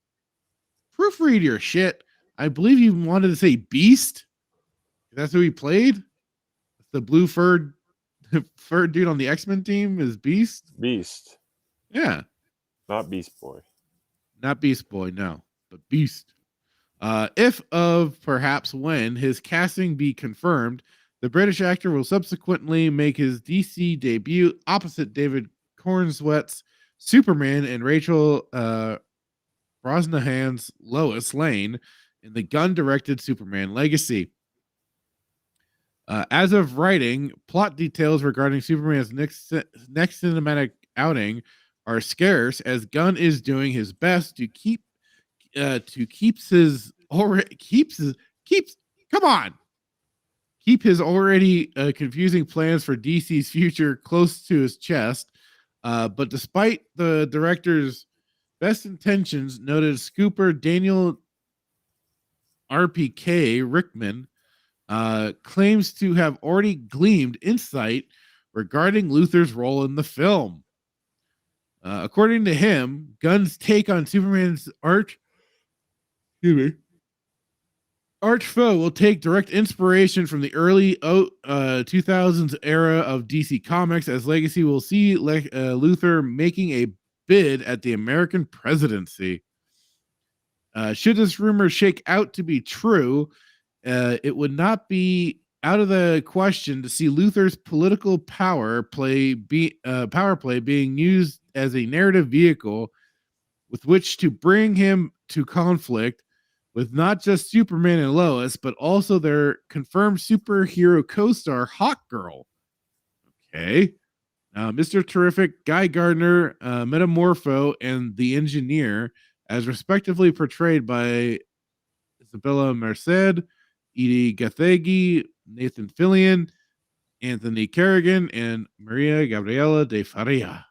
Speaker 1: proofread your shit. I believe you wanted to say Beast. That's who he played. The blue furred dude on the X-Men team is Beast.
Speaker 2: Beast.
Speaker 1: Yeah.
Speaker 2: Not Beast Boy.
Speaker 1: Not Beast Boy, no, but Beast. If of perhaps when his casting be confirmed, the British actor will subsequently make his DC debut opposite David Cornsweet's Superman and Rachel Brosnahan's Lois Lane in the Gunn-directed Superman Legacy. As of writing, plot details regarding Superman's next cinematic outing are scarce, as Gunn is doing his best to keep his already confusing plans for DC's future close to his chest. But despite the director's best intentions, noted scooper Daniel RPK Rickman claims to have already gleaned insight regarding Luthor's role in the film. According to him, Gunn's take on Superman's arch foe will take direct inspiration from the early 2000s era of DC Comics, as Legacy will see Luthor making a bid at the American presidency. Should this rumor shake out to be true, it would not be out of the question to see Luthor's political power play being used as a narrative vehicle with which to bring him to conflict with not just Superman and Lois, but also their confirmed superhero co-star Hawkgirl. Okay. Mr. Terrific, Guy Gardner, Metamorpho, and the Engineer, as respectively portrayed by Isabella Merced, Edie Gathegi, Nathan Fillion, Anthony Kerrigan, and Maria Gabriela de Faria.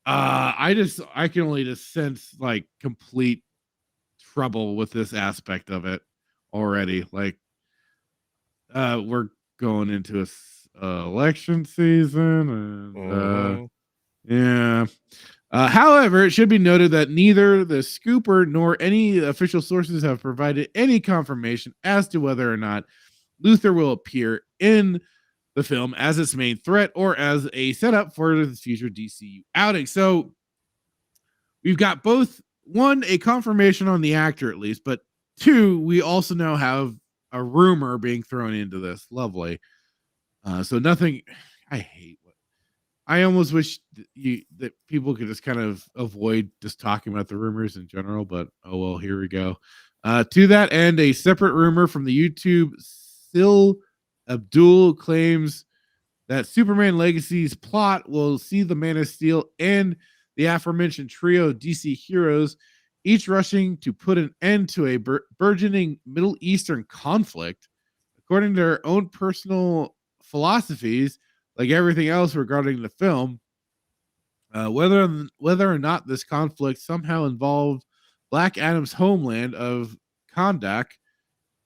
Speaker 1: I can only just sense like complete trouble with this aspect of it already. Like, we're going into election season, and yeah. However, it should be noted that neither the scooper nor any official sources have provided any confirmation as to whether or not Luther will appear in the film as its main threat or as a setup for the future DCU outing. So we've got both, one, a confirmation on the actor at least, but two, we also now have a rumor being thrown into this. Lovely. So nothing. I almost wish that people could just kind of avoid just talking about the rumors in general, but oh well, here we go. To that end, a separate rumor from the YouTube Sil Abdul claims that Superman Legacy's plot will see the Man of Steel and the aforementioned trio of DC heroes each rushing to put an end to a burgeoning Middle Eastern conflict. According to their own personal philosophies, like everything else regarding the film, whether or not this conflict somehow involved Black Adam's homeland of Kondak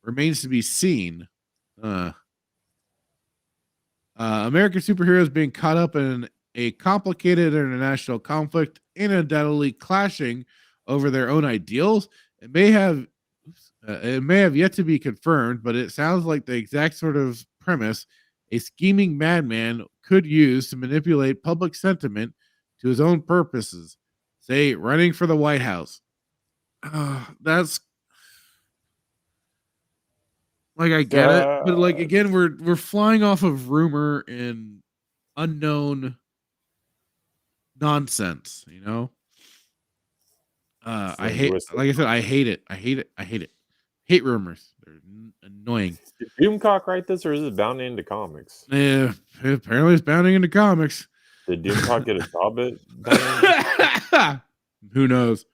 Speaker 1: remains to be seen. American superheroes being caught up in a complicated international conflict and undoubtedly clashing over their own ideals. It may have yet to be confirmed, but it sounds like the exact sort of premise a scheming madman could use to manipulate public sentiment to his own purposes, say running for the White House. That's like, I get it, but like again, we're flying off of rumor and unknown nonsense, you know. I hate, like I said, I hate it. I hate it. I hate it. Hate rumors. They're annoying.
Speaker 2: Did Doomcock write this, or is it bound into comics?
Speaker 1: Yeah, apparently it's bounding into comics.
Speaker 2: Did Doomcock get a job at?
Speaker 1: Who knows?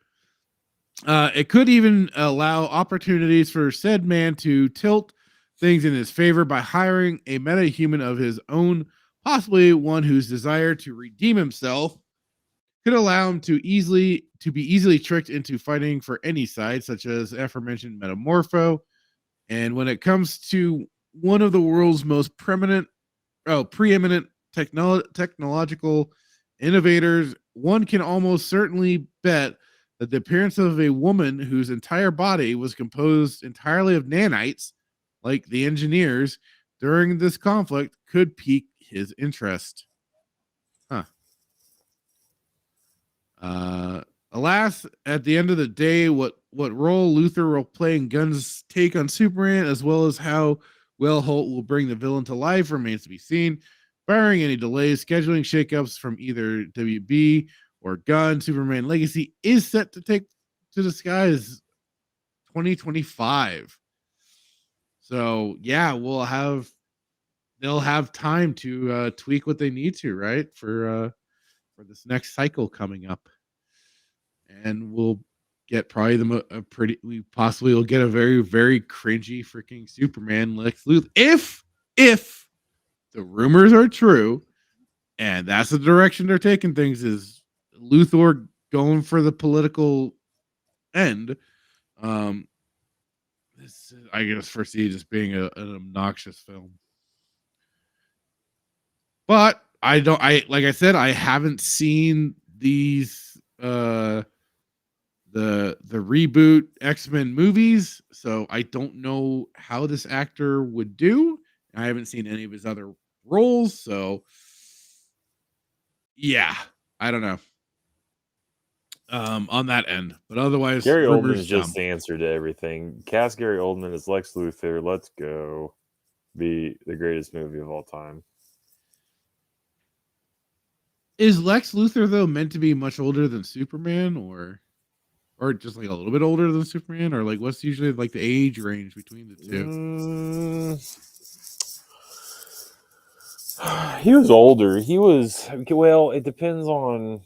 Speaker 1: It could even allow opportunities for said man to tilt things in his favor by hiring a meta-human of his own, possibly one whose desire to redeem himself could allow him to be easily tricked into fighting for any side, such as aforementioned Metamorpho. And when it comes to one of the world's most preeminent technological innovators, one can almost certainly bet that the appearance of a woman whose entire body was composed entirely of nanites, like the engineers, during this conflict could pique his interest. Alas, at the end of the day, what role Luther will play in Gunn's take on Superman, as well as how well Holt will bring the villain to life, remains to be seen. Barring any delays, scheduling shakeups from either WB or Gunn, Superman Legacy is set to take to the skies 2025. So yeah, they'll have time to tweak what they need to, right, for this next cycle coming up. And we'll get probably we possibly will get a very, very cringy freaking Superman Lex Luthor if the rumors are true, and that's the direction they're taking things, is Luthor going for the political end. This, I guess, foresee just being an obnoxious film. But like I said, I haven't seen these the reboot X-Men movies, so I don't know how this actor would do. I haven't seen any of his other roles, so yeah, I don't know on that end. But otherwise,
Speaker 2: Gary Oldman is just the answer to everything. Cast Gary Oldman as Lex Luthor. Let's go. Be the greatest movie of all time.
Speaker 1: Is Lex Luthor though meant to be much older than Superman, or just like a little bit older than Superman, or like what's usually like the age range between the two?
Speaker 2: He was older. He was, well, it depends on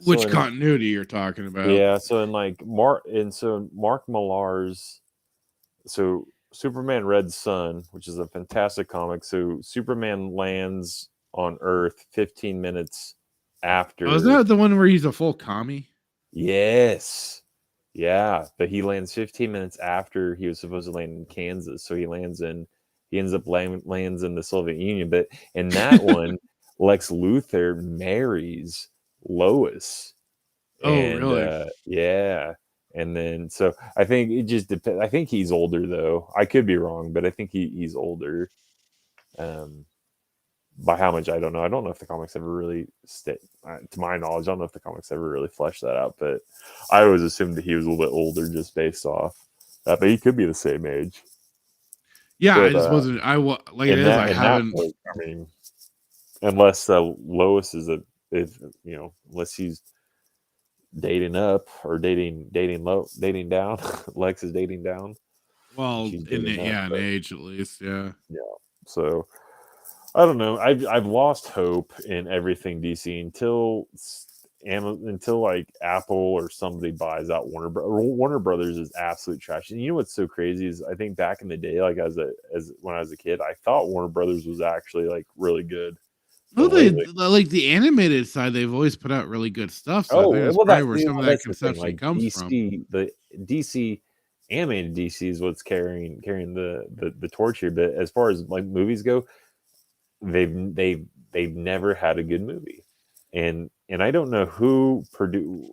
Speaker 1: which continuity you're talking about.
Speaker 2: Yeah, so in like Mark Millar's, so Superman Red Sun, which is a fantastic comic. So Superman lands on Earth 15 minutes after.
Speaker 1: Oh, isn't that the one where he's a full commie?
Speaker 2: Yes. Yeah, but he lands 15 minutes after he was supposed to land in Kansas. So he ends up lands in the Soviet Union. But in that one, Lex Luthor marries Lois.
Speaker 1: Oh,
Speaker 2: And
Speaker 1: really?
Speaker 2: yeah. And then so I think it just depends. I think he's older though. I could be wrong, but I think he's older. By how much I don't know. I don't know if the comics ever really to my knowledge, I don't know if the comics ever really fleshed that out, but I always assumed that he was a little bit older just based off that, but he could be the same age.
Speaker 1: Yeah,
Speaker 2: but,
Speaker 1: I just wasn't. Like it is. I haven't.
Speaker 2: Point, I mean, unless Lois is unless he's dating up or dating down. Lex is dating down.
Speaker 1: Well, in age at least, yeah.
Speaker 2: Yeah. So I don't know. I've lost hope in everything DC until like Apple or somebody buys out Warner Brothers is absolute trash. And you know what's so crazy is I think back in the day, like as when I was a kid, I thought Warner Brothers was actually like really good.
Speaker 1: Well, they like the animated side. They've always put out really good stuff. So I think that's probably where some of that conceptually comes from.
Speaker 2: The DC animated DC is what's carrying the torch here. But as far as like movies go, they've never had a good movie, and I don't know who produced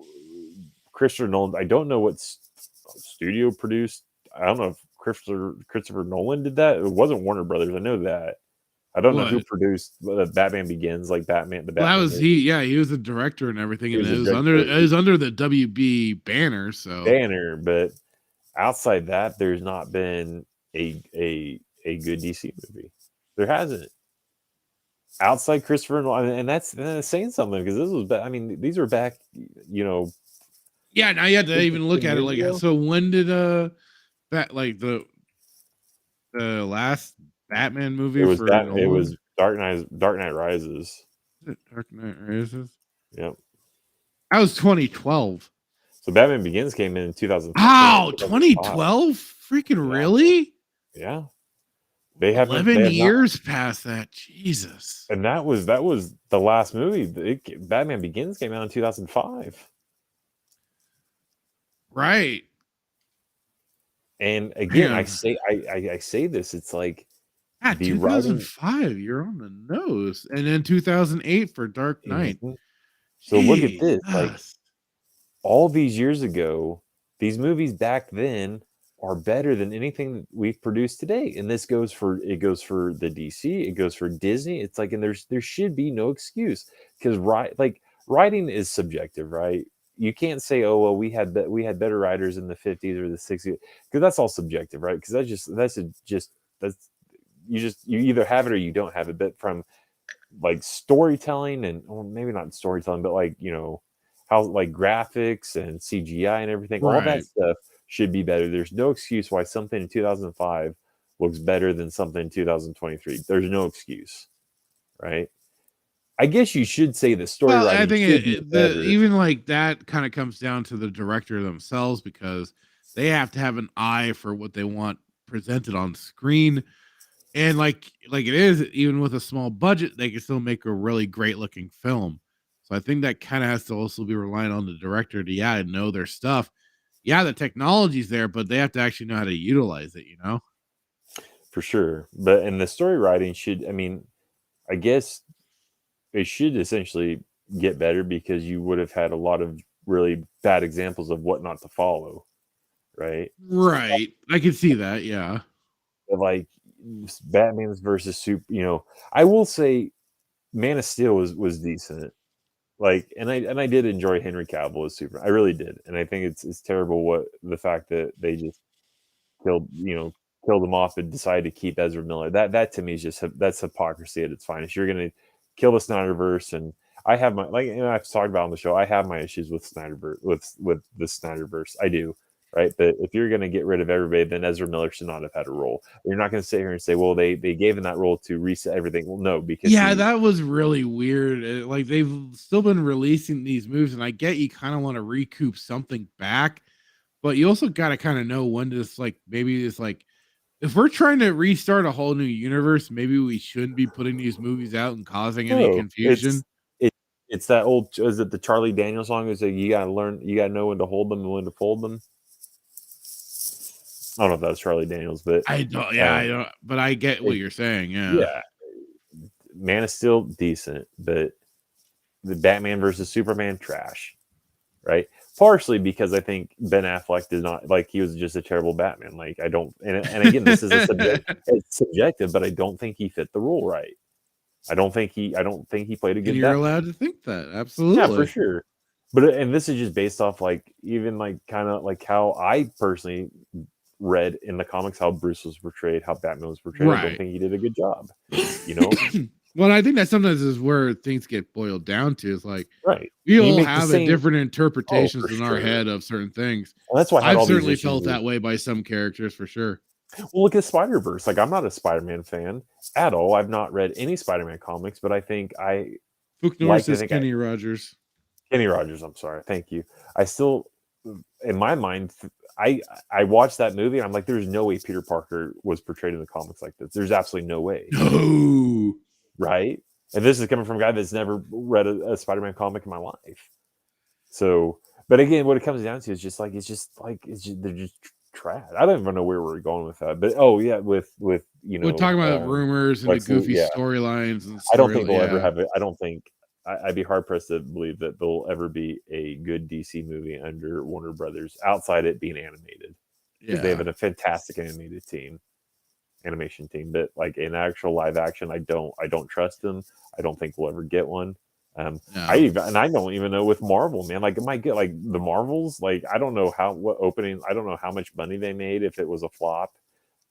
Speaker 2: Christopher Nolan. I don't know what studio produced. I don't know if Christopher Nolan did that. It wasn't Warner Brothers. I know that. I don't know who produced Batman Begins, like Batman.
Speaker 1: That was he. Yeah, he was the director and everything, and it was under the WB banner.
Speaker 2: But outside that, there's not been a good DC movie. There hasn't. Outside Christopher Nolan, and that's saying something because this was back. I mean, these are back.
Speaker 1: Yeah, now you have to even look at it like so. When did that like the last Batman movie?
Speaker 2: It was Dark Knight Rises.
Speaker 1: Is it Dark Knight Rises?
Speaker 2: Yep.
Speaker 1: That was 2012.
Speaker 2: So Batman Begins came in 2000.
Speaker 1: Wow, 2012? Freaking really?
Speaker 2: Yeah. They have
Speaker 1: 11 years past that. Jesus.
Speaker 2: And that was the last movie. Batman Begins came out in 2005.
Speaker 1: Right.
Speaker 2: And again, I say this, it's like
Speaker 1: 2005, you're on the nose. And then 2008 for Dark Knight.
Speaker 2: Mm-hmm. So look at this. Like all these years ago, these movies back then are better than anything that we've produced today. And this goes for the DC, it goes for Disney. It's like, and there should be no excuse because writing is subjective, right? You can't say, oh well, we had better writers in the 50s or the 60s, because that's all subjective, right? Because you either have it or you don't have it. But from like storytelling and maybe not storytelling, but like how like graphics and CGI and everything, all that stuff should be better. There's no excuse why something in 2005 looks better than something in 2023. There's no excuse, right? I guess you should say the story. Well,
Speaker 1: I think even like that kind of comes down to the director themselves, because they have to have an eye for what they want presented on screen. And like it is, even with a small budget, they can still make a really great looking film. So I think that kind of has to also be relying on the director to know their stuff. Yeah, the technology's there, but they have to actually know how to utilize it,
Speaker 2: For sure. And the story writing I guess it should essentially get better, because you would have had a lot of really bad examples of what not to follow, right?
Speaker 1: Right. I can see that, yeah.
Speaker 2: Like Batman's versus Super, I will say Man of Steel was decent. Like, and I did enjoy Henry Cavill as Superman. I really did. And I think it's terrible the fact that they just killed him off and decided to keep Ezra Miller. That to me is that's hypocrisy at its finest. You're going to kill the Snyderverse, and I have my I've talked about on the show. I have my issues with Snyderverse, with the Snyderverse. I do, right? But if you're going to get rid of everybody, then Ezra Miller should not have had a role. You're not going to sit here and say, well, they gave him that role to reset everything. Well, no, because
Speaker 1: that was really weird. Like they've still been releasing these moves, and I get you kind of want to recoup something back, but you also got to kind of know when to maybe if we're trying to restart a whole new universe, maybe we shouldn't be putting these movies out and causing any
Speaker 2: No,
Speaker 1: confusion.
Speaker 2: it's that old. Is it the Charlie Daniels song? Is that you gotta learn, you gotta know when to hold them and when to fold them. I don't know if that's Charlie Daniels, but
Speaker 1: I don't, but I get what you're saying.
Speaker 2: yeah, Man of Steel decent, but the Batman versus Superman trash, right? Partially because I think Ben Affleck did not, like, he was just a terrible Batman. Like, I don't, and again, this is it's subjective, but I don't think he fit the role right. I don't think he played a good.
Speaker 1: And you're
Speaker 2: Batman.
Speaker 1: allowed to think that, absolutely,
Speaker 2: yeah, for sure. But and this is just based off like even like kind of like how I personally read in the comics how Bruce was portrayed, how Batman was portrayed. I don't think he did a good job. You know.
Speaker 1: Well, I think that sometimes is where things get boiled down to. Is like,
Speaker 2: right,
Speaker 1: we all have a different interpretations in our head of certain things.
Speaker 2: Well, that's why
Speaker 1: I've certainly felt that way by some characters for sure.
Speaker 2: Well, look at Spider-Verse. Like, I'm not a Spider-Man fan at all. I've not read any Spider-Man comics, but I think
Speaker 1: Fook Norris is Kenny Rogers.
Speaker 2: Kenny Rogers, I'm sorry. Thank you. I still, in my mind, I watched that movie and I'm like, there's no way Peter Parker was portrayed in the comics like this. There's absolutely no way.
Speaker 1: No.
Speaker 2: Right? And this is coming from a guy that's never read a Spider-Man comic in my life. So, but again, what it comes down to is just they're just trash. I don't even know where we're going with that. But with you know,
Speaker 1: we're talking about rumors and the goofy storylines. And
Speaker 2: I don't think we'll ever have it. I don't think. I'd be hard pressed to believe that there'll ever be a good DC movie under Warner Brothers outside it being animated. Because they have a fantastic animation team. But like in actual live action, I don't trust them. I don't think we'll ever get one. I don't even know with Marvel, man. Like, it might get like the Marvels. Like, I don't know I don't know how much money they made if it was a flop.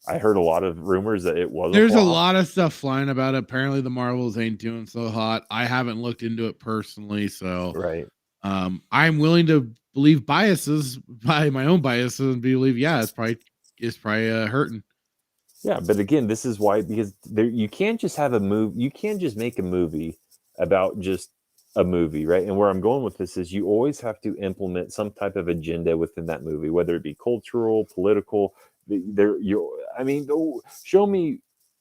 Speaker 2: I heard a lot of rumors that it was.
Speaker 1: There's a lot of stuff flying about it. Apparently, the Marvels ain't doing so hot. I haven't looked into it personally, so
Speaker 2: right.
Speaker 1: I'm willing to believe biases by my own biases and believe, it's probably hurting.
Speaker 2: Yeah, but again, this is why, because you can't just have a movie. You can't just make a movie about just a movie, right? And where I'm going with this is you always have to implement some type of agenda within that movie, whether it be cultural, political. Show me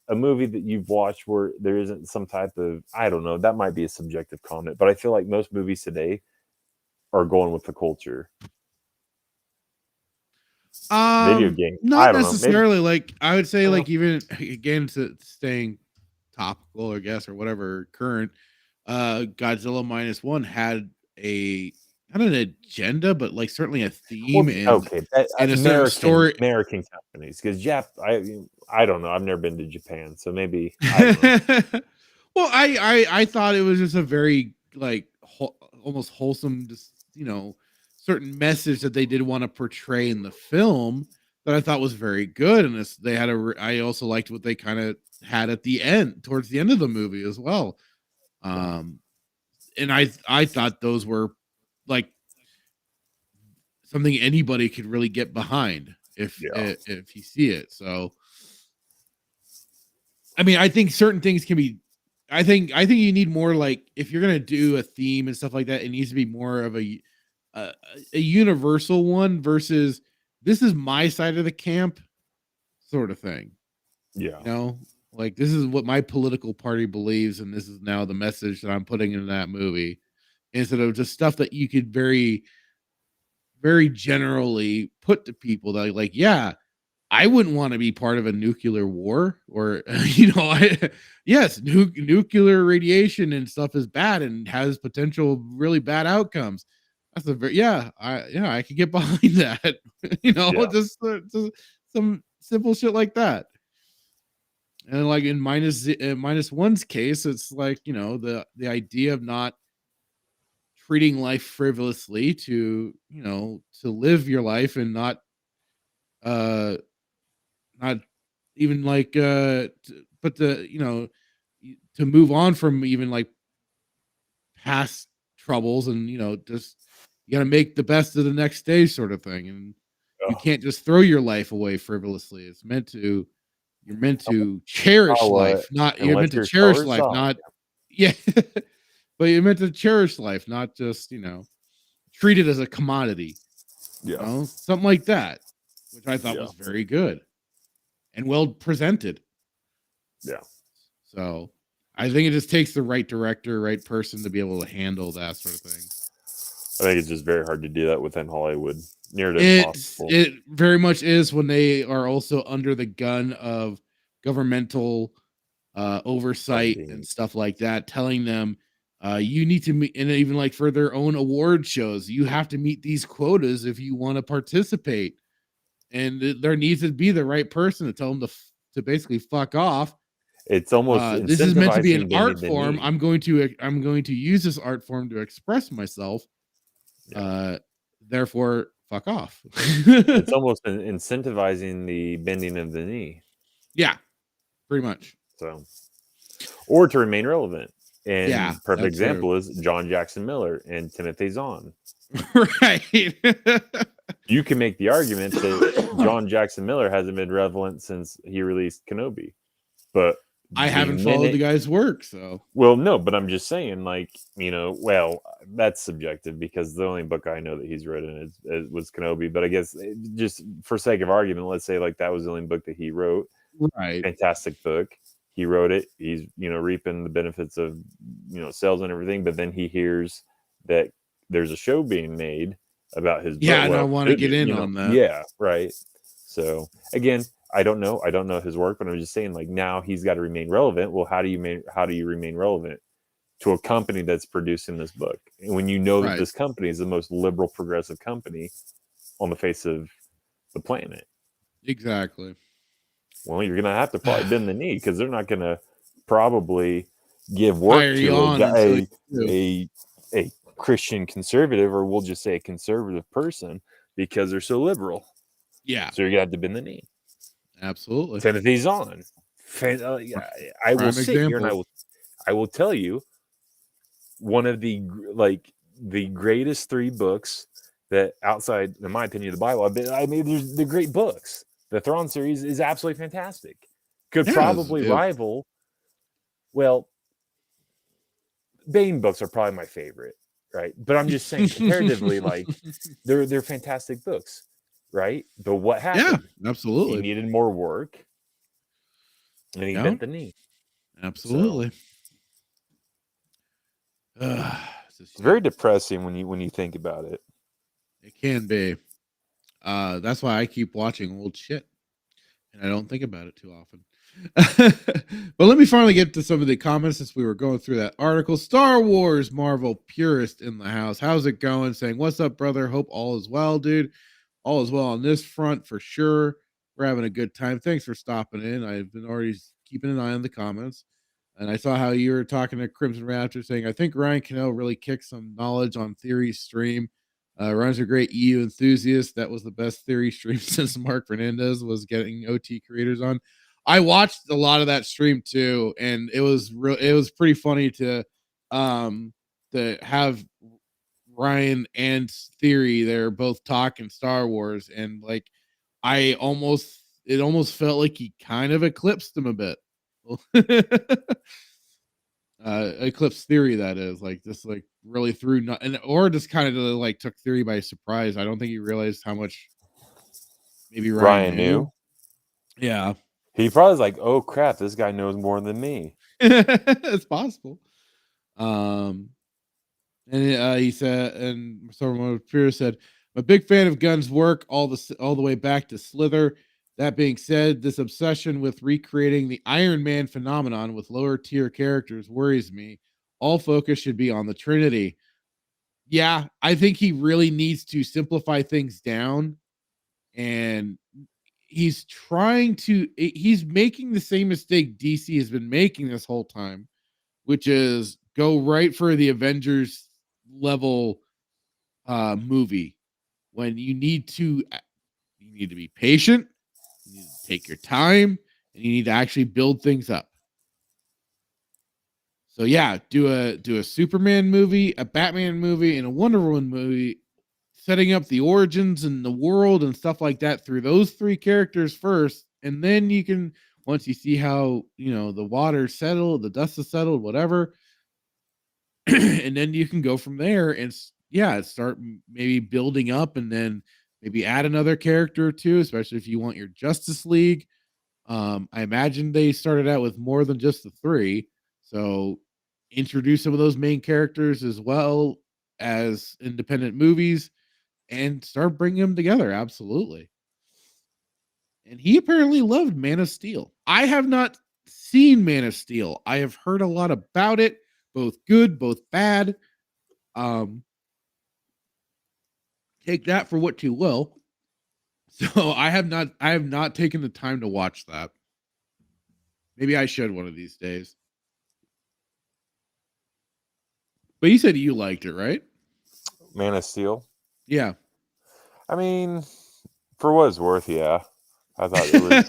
Speaker 2: a movie that you've watched where there isn't some type of, I don't know, that might be a subjective comment, but I feel like most movies today are going with the culture. Video game,
Speaker 1: not necessarily. Like, I would say, like, even again, to staying topical, I guess, or whatever, current, Godzilla -1 had not an agenda, but like certainly a theme and a certain story.
Speaker 2: American companies, because I don't know. I've never been to Japan, so maybe.
Speaker 1: Well, I thought it was just a very like almost wholesome, just, certain message that they did want to portray in the film that I thought was very good, and they had I also liked what they kind of had at the end, towards the end of the movie as well. And I thought those were like something anybody could really get behind if you see it. So, I mean, I think certain things can be. I think you need more, like, if you're gonna do a theme and stuff like that, it needs to be more of a universal one versus this is my side of the camp sort of thing. Yeah, like, this is what my political party believes, and this is now the message that I'm putting in that movie, instead of just stuff that you could very, very generally put to people that, like, I wouldn't want to be part of a nuclear war, or yes, nuclear radiation and stuff is bad and has potential really bad outcomes. That's a very I could get behind that. Just some simple shit like that. And like in -1's case, it's like, the idea of not treating life frivolously, to live your life and not even like but to move on from even like past troubles, and just you got to make the best of the next day sort of thing, and you can't just throw your life away frivolously. You're meant to cherish life, not you're meant to cherish life, not but you're meant to cherish life, not just treat it as a commodity. Something like that, which I thought was very good. and well presented.
Speaker 2: Yeah.
Speaker 1: So I think it just takes the right director, right person to be able to handle that sort of thing.
Speaker 2: I think it's just very hard to do that within Hollywood. Near to impossible.
Speaker 1: It very much is when they are also under the gun of governmental oversight and stuff like that, telling them you need to meet, and even like for their own award shows, you have to meet these quotas if you want to participate. And there needs to be the right person to tell them to basically fuck off.
Speaker 2: It's almost
Speaker 1: this is meant to be an
Speaker 2: incentivizing
Speaker 1: art
Speaker 2: the
Speaker 1: form.
Speaker 2: knee.
Speaker 1: I'm going to use this art form to express myself. Therefore, fuck off.
Speaker 2: It's almost incentivizing the bending of the knee.
Speaker 1: Yeah, pretty much.
Speaker 2: So, or to remain relevant. And
Speaker 1: Yeah,
Speaker 2: perfect
Speaker 1: that's
Speaker 2: example
Speaker 1: true.
Speaker 2: is John Jackson Miller and Timothy Zahn.
Speaker 1: Right.
Speaker 2: You can make the argument that John Jackson Miller hasn't been relevant since he released Kenobi, but
Speaker 1: I haven't followed the guy's work, so.
Speaker 2: Well, no, but I'm just saying, like, you know, well, that's subjective because the only book I know that he's written was Kenobi. But I guess just for sake of argument, let's say like that was the only book that he wrote.
Speaker 1: Right.
Speaker 2: Fantastic book. He wrote it. He's, you know, reaping the benefits of, you know, sales and everything. But then he hears that there's a show being made about his book.
Speaker 1: Yeah, and I want to get in on that.
Speaker 2: Yeah, right. So again, I don't know his work, but I'm just saying, like, now he's got to remain relevant. Well, how do you remain relevant to a company that's producing this book? And when you know that this company is the most liberal, progressive company on the face of the planet.
Speaker 1: Exactly.
Speaker 2: Well, you're gonna have to probably bend the knee because they're not gonna probably give work to a Christian conservative, or we'll just say a conservative person, because they're so liberal.
Speaker 1: Yeah.
Speaker 2: So you're gonna have to bend the knee.
Speaker 1: Absolutely.
Speaker 2: Timothy Zahn. I will sit here and I will tell you one of the greatest 3 books that outside, in my opinion, the Bible. I mean, there's the great books. The Thrawn series is absolutely fantastic. Could probably rival. Well, Bane books are probably my favorite, right? But I'm just saying, comparatively, like they're fantastic books. Right, but what happened?
Speaker 1: Yeah, absolutely.
Speaker 2: He needed more work, and he bent the knee.
Speaker 1: Absolutely. So,
Speaker 2: it's very depressing when you think about it.
Speaker 1: It can be. That's why I keep watching old shit, and I don't think about it too often. But let me finally get to some of the comments since we were going through that article. Star Wars Marvel purist in the house. How's it going? Saying, what's up, brother? Hope all is well, dude. All is well on this front for sure. We're having a good time. Thanks for stopping in. I've been already keeping an eye on the comments. And I saw how you were talking to Crimson Raptor saying, I think Ryan Cannell really kicked some knowledge on Theory stream. Ryan's a great EU enthusiast. That was the best Theory stream since Mark Fernandez was getting OT creators on. I watched a lot of that stream too, and it was pretty funny to have Ryan and Theory, they're both talking Star Wars, and like it almost felt like he kind of eclipsed him a bit. Eclipse Theory, that is, like, just like really threw or just kind of like took Theory by surprise. I don't think he realized how much maybe Ryan knew. Yeah,
Speaker 2: he probably was like, oh crap, this guy knows more than me.
Speaker 1: It's possible. And he said, and someone said, I'm a big fan of Gunn's work all the way back to Slither. That being said, this obsession with recreating the Iron Man phenomenon with lower tier characters worries me. All focus should be on the Trinity. Yeah, I think he really needs to simplify things down, and he's making the same mistake DC has been making this whole time, which is go right for the Avengers level movie when you need to be patient, you need to take your time, and you need to actually build things up. So yeah, do a Superman movie, a Batman movie, and a Wonder Woman movie, setting up the origins and the world and stuff like that through those 3 characters first, and then you can, once you see how, you know, the water settled, the dust is settled, whatever, and then you can go from there and start maybe building up, and then maybe add another character or 2, especially if you want your Justice League. I imagine they started out with more than just the three, so introduce some of those main characters as well as independent movies and start bringing them together. Absolutely. And he apparently loved Man of Steel. I have not seen Man of Steel. I have heard a lot about it, both good, both bad. Um, take that for what you will. So I have not taken the time to watch that. Maybe I should one of these days. But you said you liked it, right?
Speaker 2: Man of Steel.
Speaker 1: Yeah.
Speaker 2: I mean, for what it's worth, yeah. I thought it was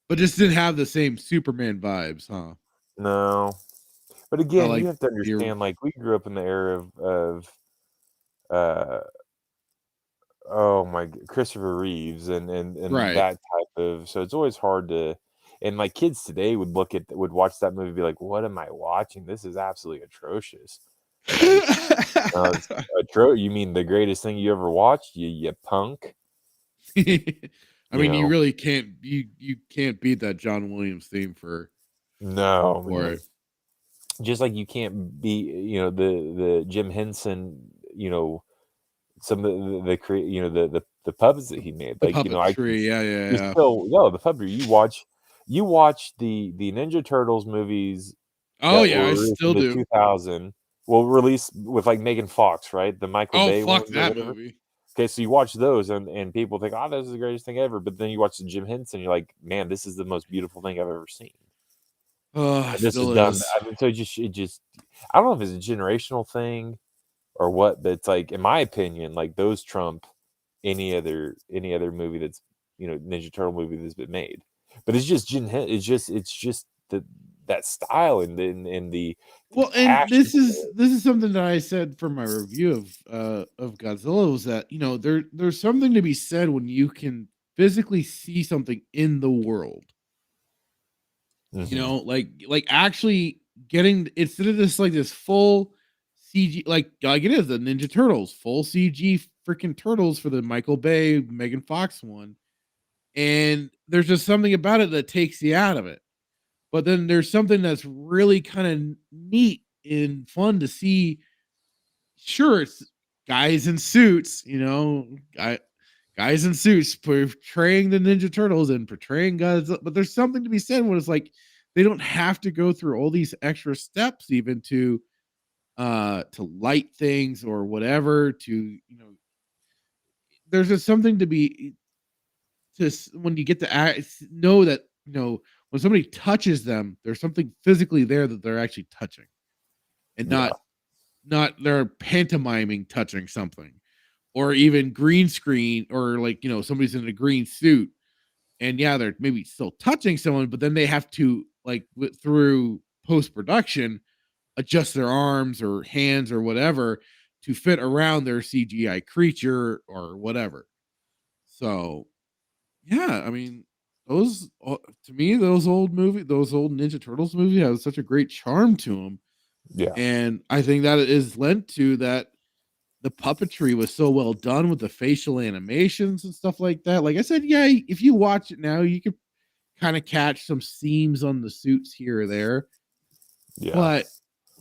Speaker 1: But just didn't have the same Superman vibes, huh?
Speaker 2: no. But
Speaker 1: Not
Speaker 2: again,
Speaker 1: like
Speaker 2: you have to
Speaker 1: the
Speaker 2: understand, like we grew up in the era of uh oh my Christopher Reeves and
Speaker 1: right.
Speaker 2: that type of, so it's always hard to, and my kids today would watch that movie and be like, what am I watching? This is absolutely atrocious. And it's you mean the greatest thing you ever watched, you punk?
Speaker 1: I
Speaker 2: You
Speaker 1: mean, you
Speaker 2: know,
Speaker 1: really can't you can't beat that John Williams theme for
Speaker 2: no,
Speaker 1: for
Speaker 2: man.
Speaker 1: it.
Speaker 2: Just like you can't be, the Jim Henson, some of the create, the puppets that he made.
Speaker 1: The
Speaker 2: Like, I can
Speaker 1: puppetry, yeah, yeah,
Speaker 2: you
Speaker 1: yeah.
Speaker 2: still, no, the puppetry. You watch the Ninja Turtles movies
Speaker 1: Oh
Speaker 2: that
Speaker 1: yeah,
Speaker 2: were
Speaker 1: I
Speaker 2: released in
Speaker 1: still
Speaker 2: the
Speaker 1: do.
Speaker 2: 2000, well, released with like Megan Fox, right? The Michael
Speaker 1: Oh
Speaker 2: Bay
Speaker 1: fuck
Speaker 2: ones or
Speaker 1: that
Speaker 2: whatever.
Speaker 1: movie.
Speaker 2: Okay, so you watch those and people think, oh, this is the greatest thing ever. But then you watch the Jim Henson, you're like, man, this is the most beautiful thing I've ever seen.
Speaker 1: Oh, it
Speaker 2: And this was
Speaker 1: still
Speaker 2: done.
Speaker 1: is.
Speaker 2: I mean, so it just, I don't know if it's a generational thing or what, but it's like, in my opinion, like those trump any other movie that's, Ninja Turtle movie that's been made. But it's just it's just that style and the
Speaker 1: Well, and
Speaker 2: passion.
Speaker 1: this is something that I said for my review of Godzilla was that, there's something to be said when you can physically see something in the world.
Speaker 2: Mhm.
Speaker 1: Like actually getting, instead of this full CG, like it is the Ninja Turtles, full CG freaking turtles for the Michael Bay, Megan Fox one. And there's just something about it that takes you out of it. But then there's something that's really kind of neat and fun to see. Sure, it's guys in suits, guys in suits portraying the Ninja Turtles and portraying Godzilla, but there's something to be said when it's like they don't have to go through all these extra steps even to light things or whatever to, there's just something to be when you get to know that, when somebody touches them, there's something physically there that they're actually touching, and
Speaker 2: Yeah.
Speaker 1: not they're pantomiming touching something, or even green screen, or like, somebody's in a green suit, and yeah, they're maybe still touching someone, but then they have to, like, through post production, adjust their arms or hands or whatever to fit around their CGI creature or whatever. So yeah, I mean, to me, those old Ninja Turtles movie has such a great charm to them,
Speaker 2: Yeah.
Speaker 1: and I think that is lent to that the puppetry was so well done with the facial animations and stuff like that. Like I said, yeah, if you watch it now, you could kind of catch some seams on the suits here or there,
Speaker 2: Yeah.
Speaker 1: but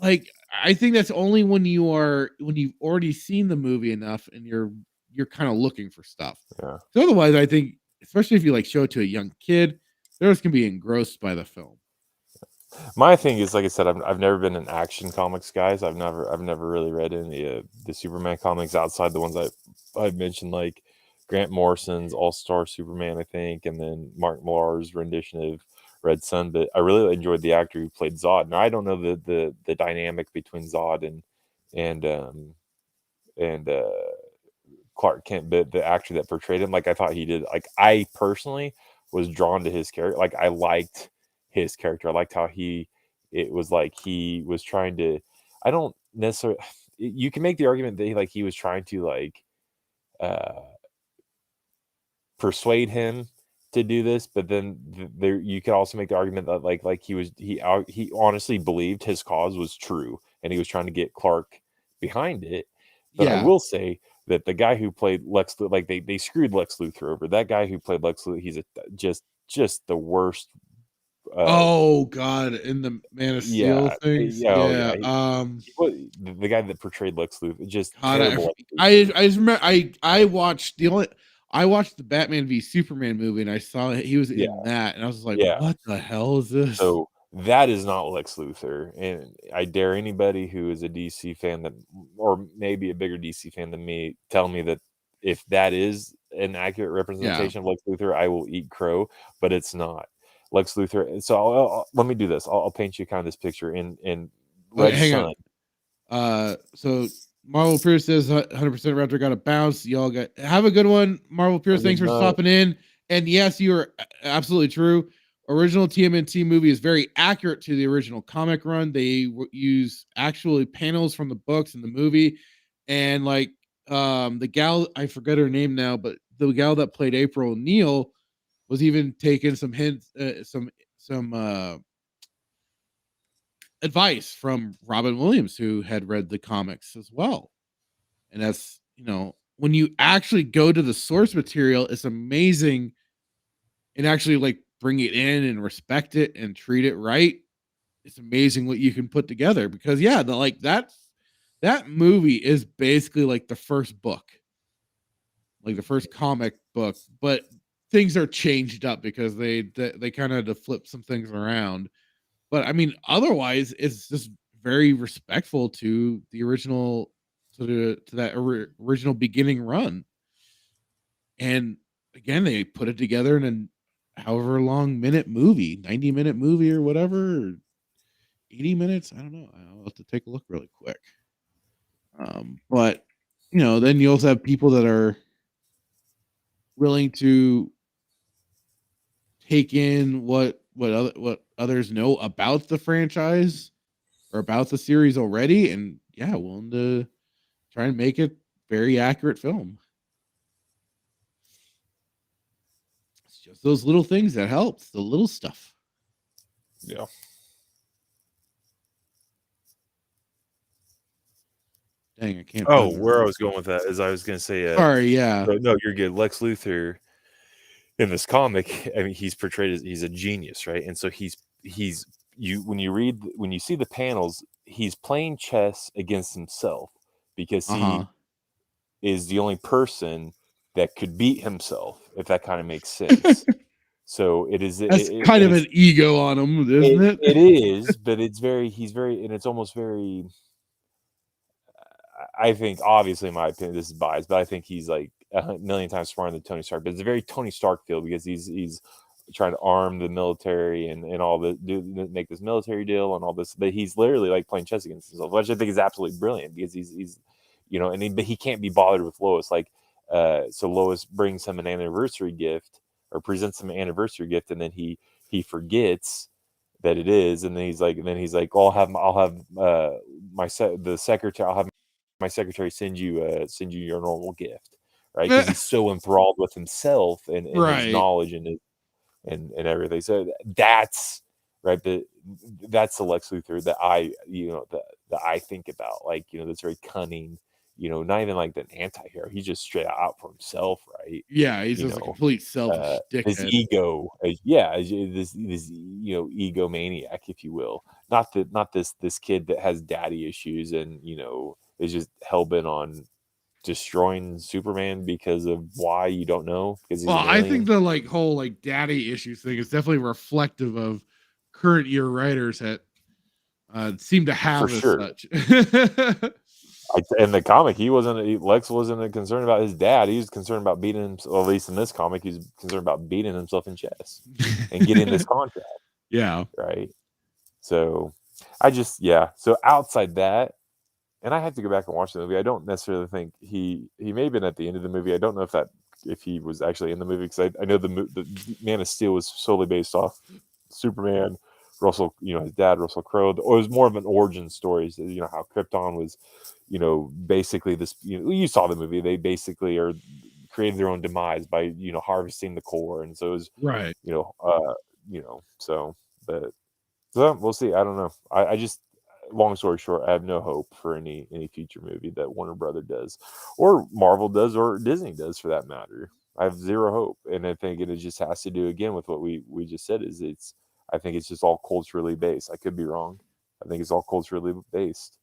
Speaker 1: like I think that's only when you've already seen the movie enough and you're kind of looking for stuff.
Speaker 2: Yeah.
Speaker 1: So otherwise, I think, especially if you like show it to a young kid, they're just gonna be engrossed by the film.
Speaker 2: My thing is, like I said, I've never been an Action Comics guys. I've never really read any of the Superman comics outside the ones I've mentioned, like Grant Morrison's All Star Superman, I think, and then Mark Millar's rendition of Red Sun. But I really enjoyed the actor who played Zod. Now I don't know the dynamic between Zod and and Clark Kent, but the actor that portrayed him, like I thought he did. Like I personally was drawn to his character. Like I liked his character. I liked how it was like he was trying to. I don't necessarily. You can make the argument that he was trying to uh, persuade him to do this, but then there you could also make the argument that like he honestly believed his cause was true, and he was trying to get Clark behind it. But I
Speaker 1: Yeah,
Speaker 2: will say that the guy who played Lex, like they screwed Lex Luthor over. That guy who played Lex Luthor, he's just the worst.
Speaker 1: Oh God, in the Man of Steel
Speaker 2: Yeah,
Speaker 1: things,
Speaker 2: oh
Speaker 1: yeah.
Speaker 2: yeah. The guy that portrayed Lex Luthor, just
Speaker 1: God,
Speaker 2: terrible.
Speaker 1: I just remember I watched the Batman v Superman movie, and I saw he was
Speaker 2: Yeah,
Speaker 1: in that, and I was like,
Speaker 2: yeah.
Speaker 1: what the hell is this?
Speaker 2: So that is not Lex Luthor, and I dare anybody who is a DC fan that, or maybe a bigger DC fan than me, tell me that if that is an accurate representation of Lex Luthor, I will eat crow. But it's not Lex Luthor. So let me do this. I'll paint you kind of this picture in Red
Speaker 1: Okay, hang
Speaker 2: Sun.
Speaker 1: on. So Marvel Pierce says 100% Raptor got a bounce. Y'all have a good one, Marvel Pierce. Thanks for stopping in. And yes, you are absolutely true. Original TMNT movie is very accurate to the original comic run. They use actually panels from the books in the movie, and like the gal, I forget her name now, but the gal that played April O'Neil was even taking some hints, some advice from Robin Williams, who had read the comics as well. And that's, when you actually go to the source material, it's amazing, and actually like bring it in and respect it and treat it right. It's amazing what you can put together, because that movie is basically like the first book, like the first comic book, but things are changed up because they kind of had to flip some things around. But I mean, otherwise, it's just very respectful to the original, to that original beginning run. And again, they put it together in a however long minute movie, 90-minute movie or whatever, or 80 minutes. I don't know. I'll have to take a look really quick. But then you also have people that are willing to take in what others know about the franchise or about the series already, and willing to try and make it very accurate film. It's just those little things that helps, the little stuff.
Speaker 2: Yeah.
Speaker 1: Dang, I can't.
Speaker 2: Oh, where I was going with that is I was going to say,
Speaker 1: sorry, yeah.
Speaker 2: No, you're good. Lex Luthor in this comic, I mean, he's portrayed as he's a genius, right? And so he's when you see the panels, he's playing chess against himself, because he is the only person that could beat himself, if that kind of makes sense. So that's
Speaker 1: kind of an ego on him, isn't it?
Speaker 2: It is, but he's very, and it's almost very. I think, obviously, in my opinion, this is biased, but I think he's like a million times smarter than Tony Stark. But it's a very Tony Stark feel, because he's trying to arm the military and all the make this military deal and all this. But he's literally like playing chess against himself, which I think is absolutely brilliant, because he's but he can't be bothered with Lois. Like, so Lois brings him an anniversary gift, or presents him an anniversary gift, and then he forgets that it is, and then he's like, I'll have the secretary. I'll have my secretary send you your normal gift, right? Because he's so enthralled with himself and his knowledge and everything. So that's right. That's the Lex Luthor that that I think about. Like, that's very cunning. Not even like the anti-hero. He's just straight out for himself, right?
Speaker 1: Yeah, he's just a complete selfish dickhead.
Speaker 2: His ego, this egomaniac, if you will. Not this kid that has daddy issues and is just hell-bent on destroying Superman because of why, you don't know. Because
Speaker 1: I think the whole daddy issues thing is definitely reflective of current year writers that seem to have such.
Speaker 2: In the comic, Lex wasn't concerned about his dad. He was concerned about beating him. Well, at least in this comic, he's concerned about beating himself in chess and getting this contract.
Speaker 1: Yeah.
Speaker 2: Right. So So outside that, and I have to go back and watch the movie. I don't necessarily think he may have been at the end of the movie. I don't know if he was actually in the movie, because I know the Man of Steel was solely based off Superman, Russell, his dad, Russell Crowe. It was more of an origin story. So, how Krypton was, basically this. You saw the movie. They basically are created their own demise by harvesting the core, and so it was
Speaker 1: right.
Speaker 2: So we'll see. I don't know. I just long story short, I have no hope for any future movie that Warner Brother does, or Marvel does, or Disney does for that matter. I have zero hope, and I think it just has to do again with what we just said. Is I think it's just all culturally based. I could be wrong. I think it's all culturally based.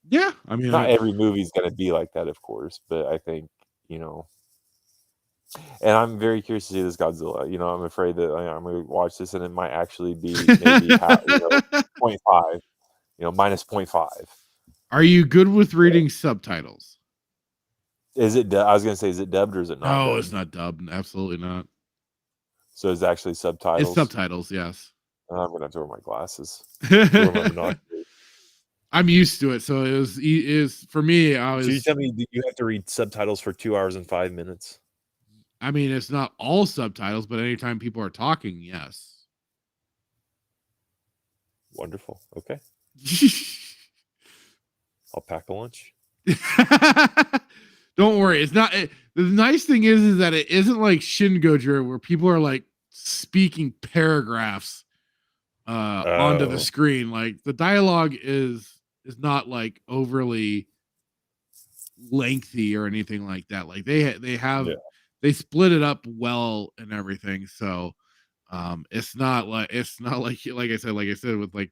Speaker 1: Yeah, I mean,
Speaker 2: Not every movie is going to be like that, of course, but I think, you know. And I'm very curious to see this Godzilla. You know, I'm afraid that I'm going to watch this and it might actually be maybe 0.5, minus 0.5.
Speaker 1: Are you good with reading subtitles?
Speaker 2: Is it? I was going to say, is it dubbed or is it not?
Speaker 1: No,
Speaker 2: dubbed?
Speaker 1: it's not dubbed. Absolutely not.
Speaker 2: So it's actually subtitles.
Speaker 1: It's subtitles, yes.
Speaker 2: I'm going to have to wear my glasses. Wear my binoculars.
Speaker 1: I'm used to it, so it is for me. I was.
Speaker 2: So you tell me you have to read subtitles for 2 hours and 5 minutes?
Speaker 1: I mean, it's not all subtitles, but anytime people are talking, yes.
Speaker 2: Wonderful. Okay. I'll pack a lunch.
Speaker 1: Don't worry. It's not. The nice thing is that it isn't like Shin Gojira where people are like speaking paragraphs onto the screen. Like the dialogue is not like overly lengthy or anything like that. Like they have they split it up well and everything. So it's not like I said with like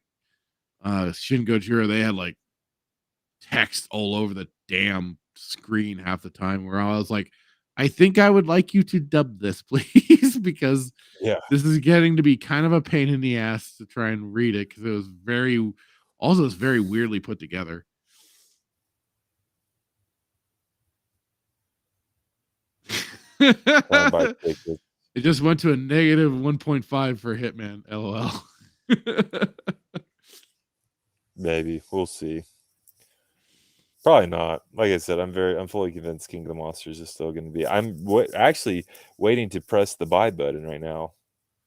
Speaker 1: Shin Gojira, they had like text all over the damn screen half the time where I was like, I think I would like you to dub this, please, because this is getting to be kind of a pain in the ass to try and read it because it's very weirdly put together. It just went to a negative 1.5 for Hitman. LOL.
Speaker 2: Maybe we'll see. Probably not. Like I said, I'm fully convinced King of the Monsters is still going to be. I'm actually waiting to press the buy button right now.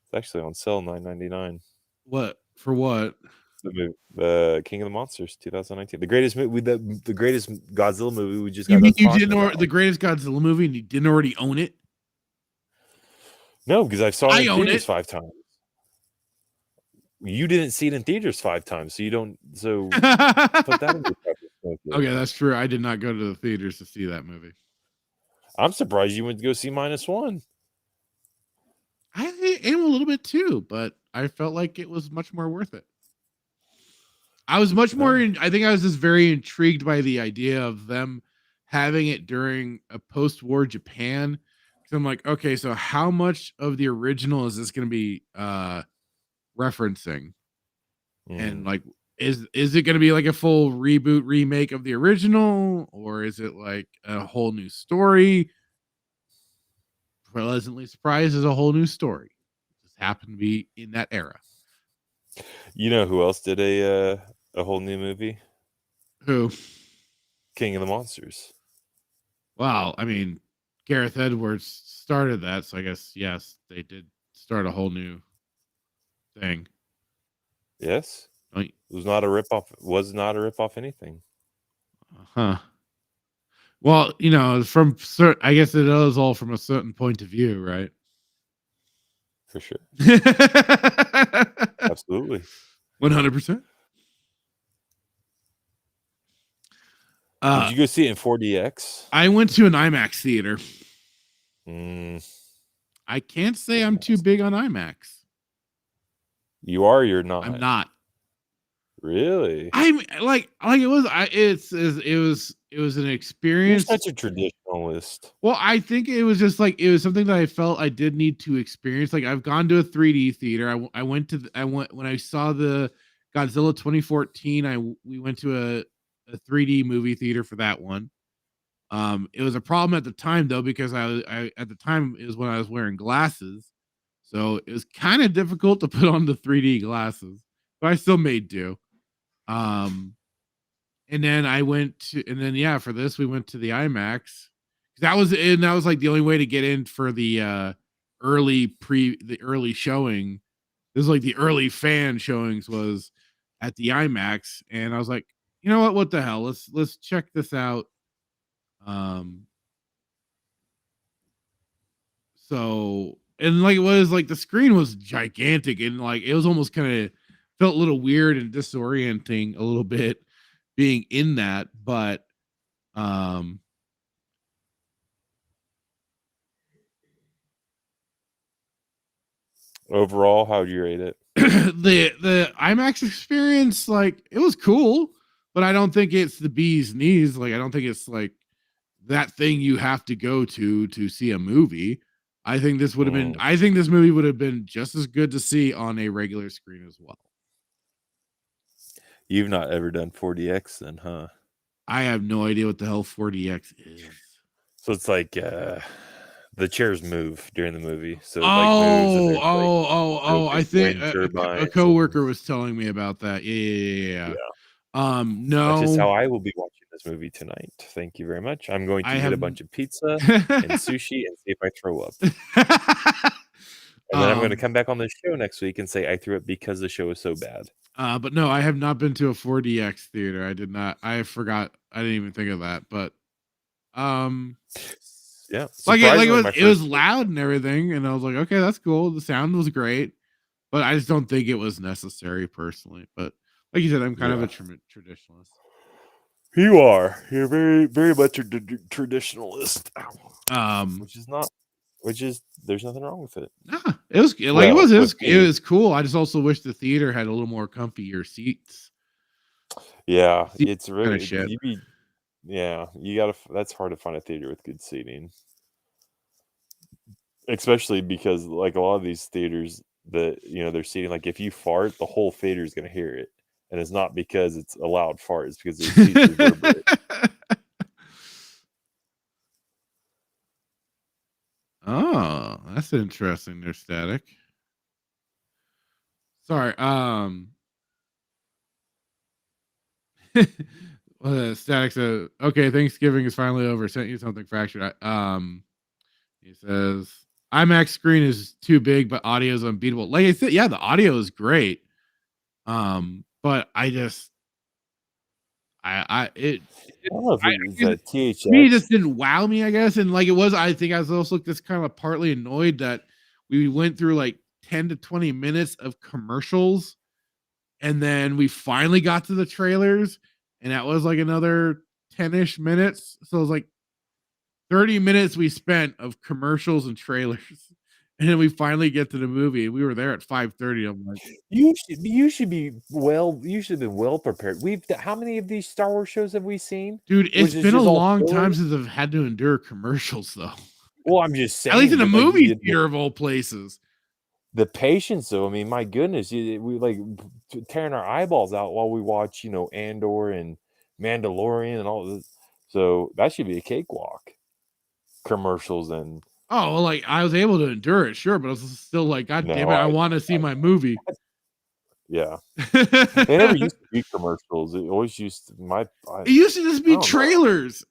Speaker 2: It's actually on sale, $9.99.
Speaker 1: What for? What?
Speaker 2: The King of the Monsters 2019, the greatest movie, the greatest Godzilla movie we just got.
Speaker 1: You mean you didn't the greatest Godzilla movie and you didn't already own it?
Speaker 2: No, because I saw it in theaters 5 times. You didn't see it in theaters 5 times, so you don't. So put that in your perspective.
Speaker 1: Okay, that's true. I did not go to the theaters to see that movie.
Speaker 2: I'm surprised you went to go see -1.
Speaker 1: I am a little bit too, but I felt like it was much more worth it. I was much more. I think I was just very intrigued by the idea of them having it during a post-war Japan. I'm like, okay, so how much of the original is this going to be referencing? And like, is it going to be like a full reboot remake of the original, or is it like a whole new story? Pleasantly surprised is a whole new story. It just happened to be in that era.
Speaker 2: You know who else did a whole new movie?
Speaker 1: Who?
Speaker 2: King of the Monsters.
Speaker 1: Wow, I mean, Gareth Edwards started that, so I guess yes, they did start a whole new thing.
Speaker 2: Yes, it was not a ripoff. Was not a ripoff anything.
Speaker 1: Huh. Well, you know, I guess it is all from a certain point of view, right?
Speaker 2: For sure. Absolutely.
Speaker 1: 100%.
Speaker 2: Did you go see it in 4DX?
Speaker 1: I went to an IMAX theater. I can't say I'm too big on IMAX.
Speaker 2: You are. You're not.
Speaker 1: I'm not.
Speaker 2: Really?
Speaker 1: I'm like it was. It was an experience.
Speaker 2: You're such a traditionalist.
Speaker 1: Well, I think it was just like it was something that I felt I did need to experience. Like I've gone to a 3D theater. I went when I saw the Godzilla 2014. We went to a 3D movie theater for that one. It was a problem at the time though because I at the time it was when I was wearing glasses, so it was kind of difficult to put on the 3D glasses, but I still made do. And then for this we went to the IMAX. That was like the only way to get in for the early showing. This is like the early fan showings was at the IMAX, and I was like, you know what the hell? Let's check this out. So and like it was like the screen was gigantic and like it was almost kind of felt a little weird and disorienting a little bit being in that, but
Speaker 2: Overall, how would you rate it?
Speaker 1: the IMAX experience, like, it was cool, but I don't think it's the bee's knees. Like, I don't think it's like that thing you have to go to see a movie. I think this would have been. I think this movie would have been just as good to see on a regular screen as well.
Speaker 2: You've not ever done 4DX then, huh?
Speaker 1: I have no idea what the hell 4DX is.
Speaker 2: So it's like the chairs move during the movie. So
Speaker 1: I think a coworker was telling me about that. Yeah. No.
Speaker 2: That's just how I will be watching this movie tonight. Thank you very much. I'm going to get a bunch of pizza and sushi and see if I throw up. And then I'm going to come back on the show next week and say I threw up because the show is so bad.
Speaker 1: But no, I have not been to a 4DX theater. I did not. I forgot. I didn't even think of that. But
Speaker 2: yeah,
Speaker 1: like it was loud and everything, and I was like, okay, that's cool. The sound was great, but I just don't think it was necessary personally. But like you said, I'm kind of a traditionalist.
Speaker 2: You are. You're very, very much a traditionalist. Which is there's nothing wrong with it.
Speaker 1: Nah, it was cool. I just also wish the theater had a little more comfier seats.
Speaker 2: Yeah, it's really you gotta. That's hard to find a theater with good seating, especially because like a lot of these theaters that they're seating. Like if you fart, the whole theater is gonna hear it, and it's not because it's a loud fart; it's because their seats reverberate.
Speaker 1: Oh, that's interesting. They're static. Sorry. Static says, okay, Thanksgiving is finally over. Sent you something fractured. He says IMAX screen is too big, but audio is unbeatable. Like I said, yeah, the audio is great. But I just it just didn't wow me, I guess. And like it was, I think I was also just kind of partly annoyed that we went through like 10 to 20 minutes of commercials, and then we finally got to the trailers, and that was like another 10-ish minutes. So it was like 30 minutes we spent of commercials and trailers. And then we finally get to the movie. We were there at 5:30. I'm like,
Speaker 2: you should be you should have been well prepared. How many of these Star Wars shows have we seen?
Speaker 1: Dude, it's been a long time since I've had to endure commercials, though.
Speaker 2: Well, I'm just saying,
Speaker 1: at least in a movie theater of all places.
Speaker 2: The patience, though. I mean, my goodness, we like tearing our eyeballs out while we watch, Andor and Mandalorian and all this. So that should be a cakewalk. Commercials and
Speaker 1: like I was able to endure it, sure, but I was still like, God damn it, I want to see my movie.
Speaker 2: Yeah, they never used to be commercials. It always used to
Speaker 1: it used to just be trailers.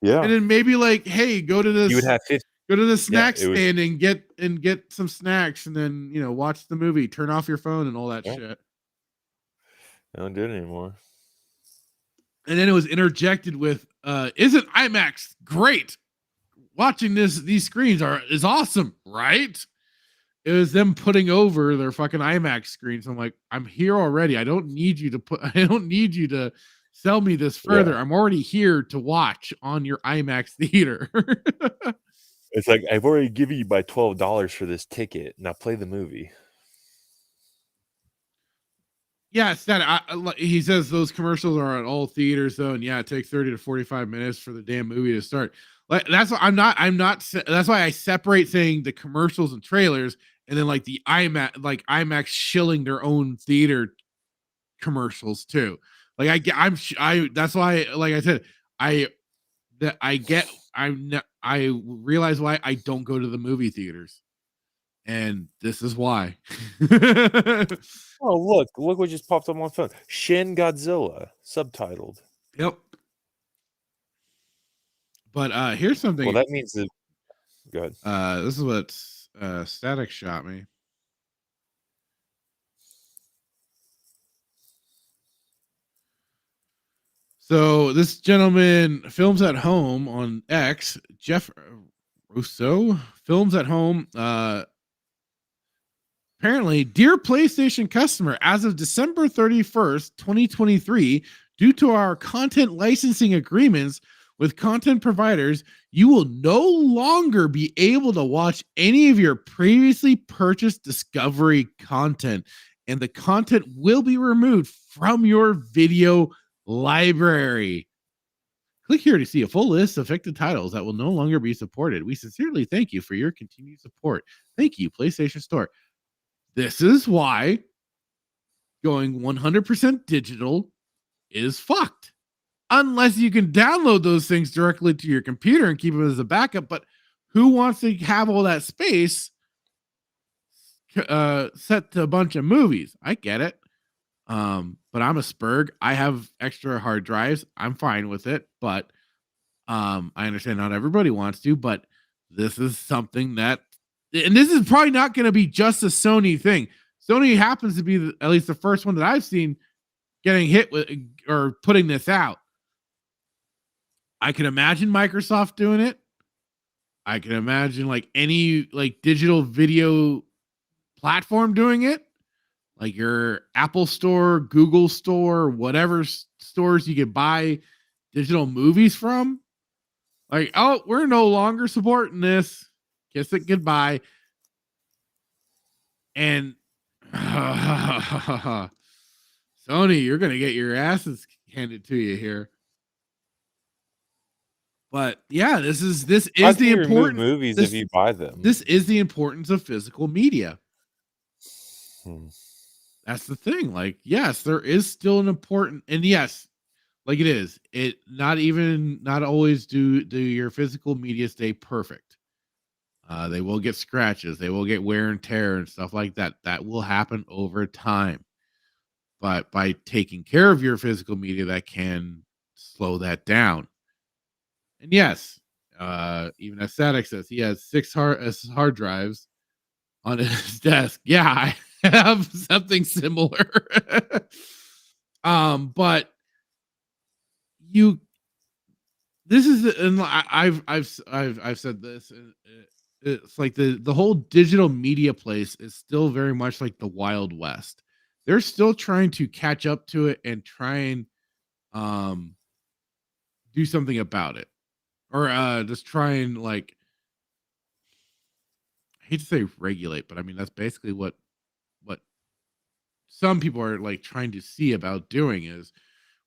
Speaker 2: Yeah,
Speaker 1: and then maybe like, hey, go to this.
Speaker 2: You would have
Speaker 1: go to the snack stand and get some snacks, and then watch the movie. Turn off your phone and all that shit.
Speaker 2: I don't do it anymore.
Speaker 1: And then it was interjected with, "Isn't IMAX great? Watching these screens is awesome, right?" It was them putting over their fucking IMAX screens. I'm like, I'm here already. I don't need you to sell me this further. Yeah. I'm already here to watch on your IMAX theater.
Speaker 2: It's like, I've already given you my $12 for this ticket. Now play the movie.
Speaker 1: Yeah, it's that. He says those commercials are at all theaters though, and yeah, it takes 30 to 45 minutes for the damn movie to start. Like that's what I'm not. That's why I separate saying the commercials and trailers, and then like the IMAX shilling their own theater commercials too. Like that's why, like I said, I realize why I don't go to the movie theaters, and this is why.
Speaker 2: Oh, look what just popped up on my phone. Shin Godzilla, subtitled.
Speaker 1: Yep. But here's something.
Speaker 2: Well, that means that. Go ahead.
Speaker 1: This is what Static shot me. So this gentleman films at home on X. Jeff Rousseau films at home. Apparently, dear PlayStation customer, as of December 31st, 2023, due to our content licensing agreements with content providers, you will no longer be able to watch any of your previously purchased Discovery content, and the content will be removed from your video library. Click here to see a full list of affected titles that will no longer be supported. We sincerely thank you for your continued support. Thank you, PlayStation Store. This is why going 100% digital is fucked. Unless you can download those things directly to your computer and keep them as a backup. But who wants to have all that space set to a bunch of movies? I get it. But I'm a Spurg. I have extra hard drives. I'm fine with it. But I understand not everybody wants to. But this is something that, and this is probably not going to be just a Sony thing. Sony happens to be at least the first one that I've seen getting hit with or putting this out. I can imagine Microsoft doing it. I can imagine like any like digital video platform doing it, like your Apple Store, Google Store, whatever stores you can buy digital movies from. Like, oh, we're no longer supporting this. Kiss it goodbye. And Sony, you're gonna get your asses handed to you here. But yeah, this is the important
Speaker 2: movies if you buy them.
Speaker 1: This is the importance of physical media. That's the thing. Like, yes, there is still an important, and yes, like it is. It not always do your physical media stay perfect. They will get scratches. They will get wear and tear and stuff like that. That will happen over time. But by taking care of your physical media, that can slow that down. And yes, even as Static says, he has 6 hard drives on his desk. Yeah, I have something similar. But this is, and I've said this. It's like the whole digital media place is still very much like the Wild West. They're still trying to catch up to it and try and do something about it. Or just try and like, I hate to say regulate, but I mean that's basically what some people are like trying to see about doing is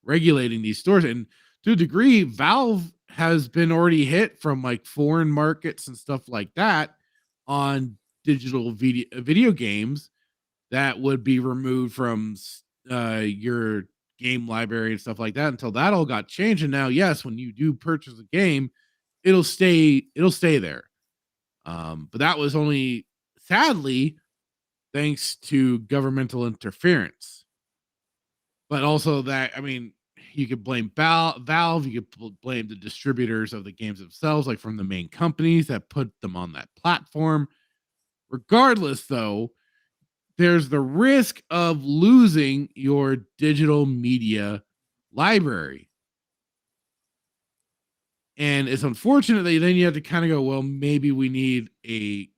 Speaker 1: regulating these stores. And to a degree, Valve has been already hit from like foreign markets and stuff like that on digital video games that would be removed from your game library and stuff like that until that all got changed. And now, yes, when you do purchase a game, it'll stay there. But that was only, sadly, thanks to governmental interference. But also that, I mean, you could blame Valve, you could blame the distributors of the games themselves, like from the main companies that put them on that platform. Regardless, though, there's the risk of losing your digital media library. And it's unfortunate that then you have to kind of go, well, maybe we need a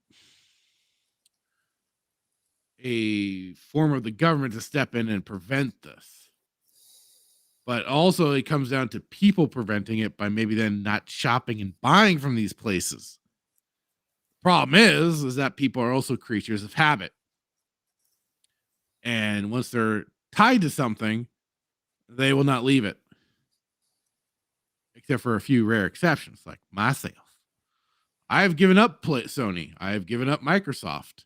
Speaker 1: form of the government to step in and prevent this. But also it comes down to people preventing it by maybe then not shopping and buying from these places. Problem is that people are also creatures of habit. And once they're tied to something, they will not leave it. Except for a few rare exceptions, like myself. I have given up Sony. I have given up Microsoft,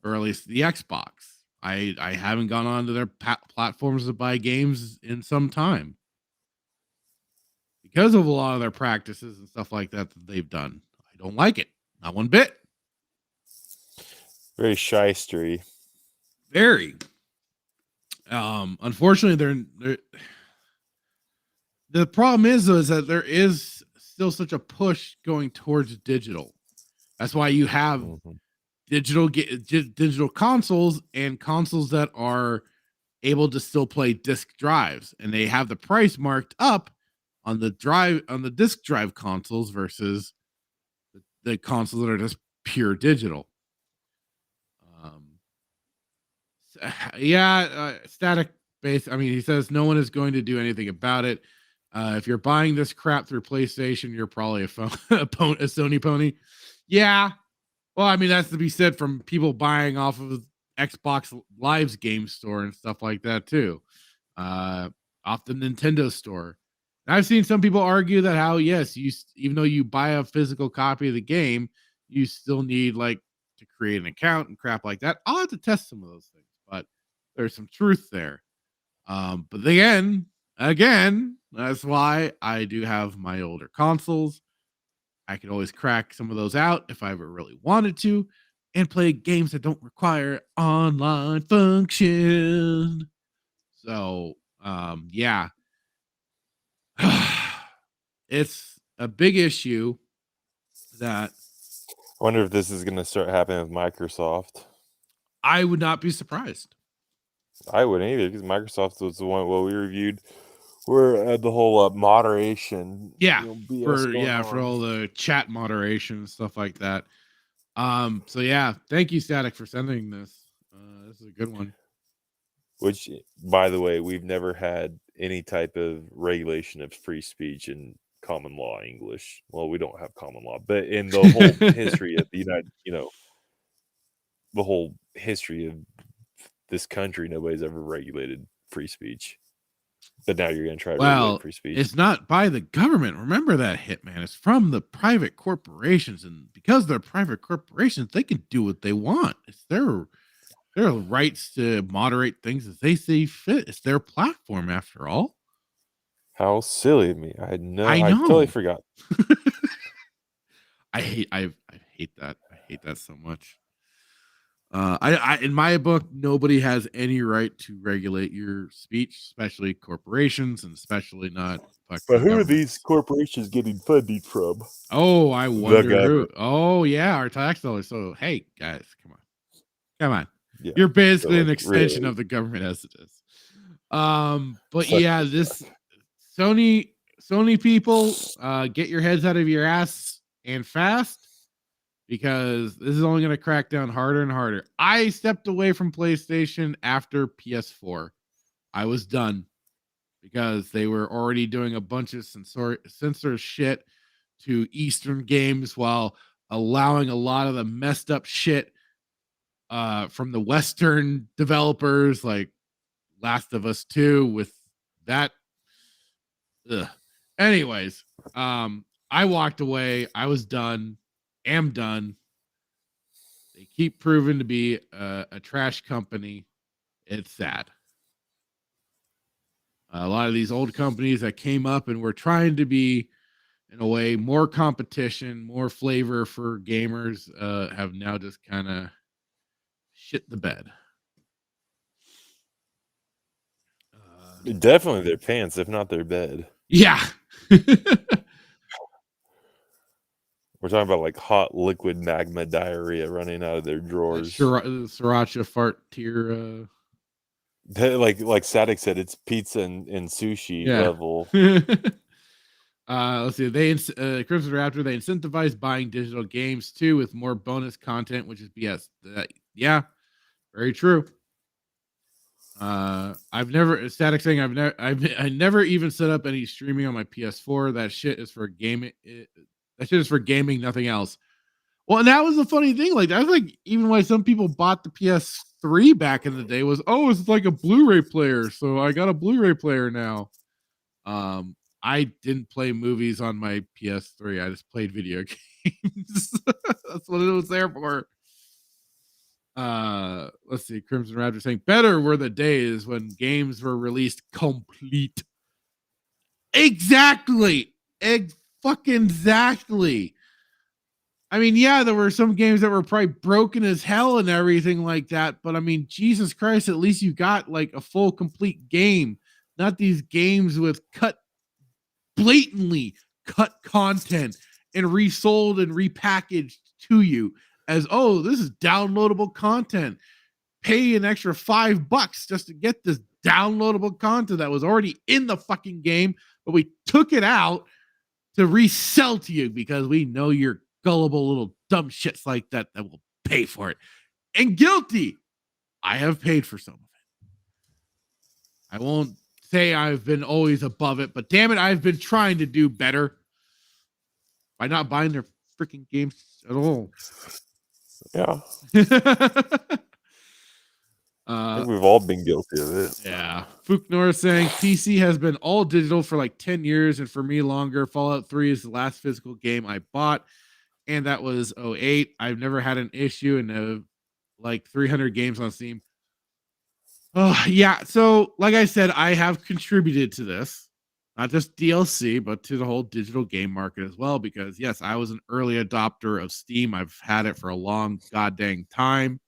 Speaker 1: or at least the Xbox. I haven't gone on to their platforms to buy games in some time because of a lot of their practices and stuff like that they've done. I don't like it, not one bit.
Speaker 2: Very shystery.
Speaker 1: Very. Unfortunately, they're the problem is that there is still such a push going towards digital. That's why you have digital consoles and consoles that are able to still play disc drives, and they have the price marked up on the disc drive consoles versus the consoles that are just pure digital. Yeah, static base. I mean, he says no one is going to do anything about it. If you're buying this crap through PlayStation, you're probably a Sony pony. Yeah. Well, I mean, that's to be said from people buying off of Xbox Live's game store and stuff like that too. Off the Nintendo store. And I've seen some people argue that how yes, even though you buy a physical copy of the game, you still need like to create an account and crap like that. I'll have to test some of those things, but there's some truth there. But again, that's why I do have my older consoles. I could always crack some of those out if I ever really wanted to, and play games that don't require online function. So, yeah, it's a big issue that
Speaker 2: I wonder if this is going to start happening with Microsoft.
Speaker 1: I would not be surprised.
Speaker 2: I wouldn't either, because Microsoft was the one what we reviewed where the whole moderation.
Speaker 1: Yeah,
Speaker 2: BS
Speaker 1: for all the chat moderation and stuff like that. So yeah, thank you, Static, for sending this. This is a good one.
Speaker 2: Which, by the way, we've never had any type of regulation of free speech in common law English. Well, we don't have common law, but in the whole history of the United, the whole history of this country, nobody's ever regulated free speech. But now you're going to try to regulate free speech.
Speaker 1: It's not by the government. Remember that, Hitman. It's from the private corporations, and because they're private corporations, they can do what they want. It's their rights to moderate things as they see fit. It's their platform, after all.
Speaker 2: How silly of me! I know.
Speaker 1: I
Speaker 2: totally forgot.
Speaker 1: I hate that. I hate that so much. I in my book, nobody has any right to regulate your speech, especially corporations, and especially not.
Speaker 2: But who are these corporations getting funding from?
Speaker 1: Oh, I wonder who. Oh, yeah, our tax dollars. So, hey, guys, come on. Yeah, you're basically an extension of the government as it is. But yeah, this Sony people, get your heads out of your ass and fast, because this is only going to crack down harder and harder. I stepped away from PlayStation after PS4. I was done because they were already doing a bunch of censor shit to Eastern games while allowing a lot of the messed up shit from the Western developers, like Last of Us 2 with that. Ugh. Anyways, I walked away. I was done. Am done. They keep proving to be a trash company. It's sad. A lot of these old companies that came up and were trying to be, in a way, more competition, more flavor for gamers, have now just kind of shit the bed.
Speaker 2: Definitely their pants, if not their bed.
Speaker 1: Yeah.
Speaker 2: We're talking about like hot liquid magma diarrhea running out of their drawers.
Speaker 1: Sriracha fart tier.
Speaker 2: Like Static said, it's pizza and sushi level.
Speaker 1: Let's see. Crimson Raptor, they incentivize buying digital games too with more bonus content, which is BS. Yeah, very true. I've never Static saying I never even set up any streaming on my PS4. That shit is for gaming. That shit is for gaming, nothing else. Well, and that was the funny thing. Like, that was like even why some people bought the PS3 back in the day was, oh, it's like a Blu-ray player. So I got a Blu-ray player now. I didn't play movies on my PS3. I just played video games. That's what it was there for. Let's see. Crimson Raptor saying, better were the days when games were released complete. Exactly. Fucking exactly. I mean, yeah, there were some games that were probably broken as hell and everything like that, but I mean, Jesus Christ, at least you got like a full complete game, not these games with blatantly cut content and resold and repackaged to you as, oh, this is downloadable content. Pay an extra $5 just to get this downloadable content that was already in the fucking game, but we took it out to resell to you because we know you're gullible little dumb shits like that will pay for it. And guilty. I have paid for some of it. I won't say I've been always above it, but damn it, I've been trying to do better by not buying their freaking games at all.
Speaker 2: Yeah. I think we've all been guilty of it.
Speaker 1: Yeah. Fooknor saying PC has been all digital for like 10 years, and for me longer. Fallout 3 is the last physical game I bought, and that was 08. I've never had an issue, and like 300 games on Steam. Oh, yeah. So, like I said, I have contributed to this, not just DLC, but to the whole digital game market as well, because yes, I was an early adopter of Steam. I've had it for a long goddamn time.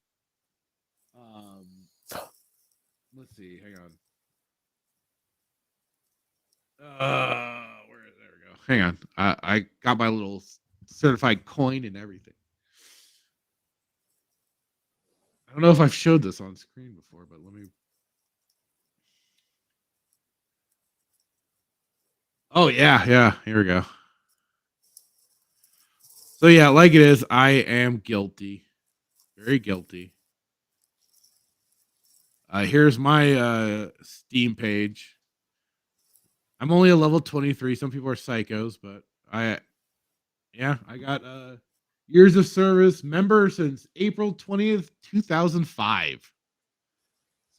Speaker 1: Let's see. Hang on. There we go. Hang on. I got my little certified coin and everything. I don't know if I've showed this on screen before, but let me. Oh yeah. Here we go. So yeah, like it is, I am guilty. Very guilty. Here's my Steam page. I'm only a level 23. Some people are psychos, but I got years of service, member since April 20th, 2005.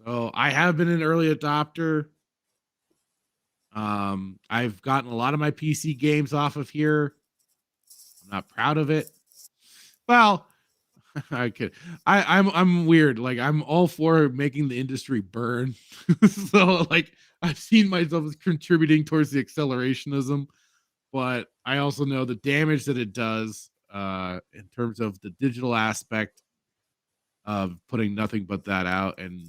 Speaker 1: So I have been an early adopter. I've gotten a lot of my PC games off of here. I'm not proud of it. Well, I could. I'm weird. Like I'm all for making the industry burn. So like I've seen myself as contributing towards the accelerationism, but I also know the damage that it does in terms of the digital aspect of putting nothing but that out and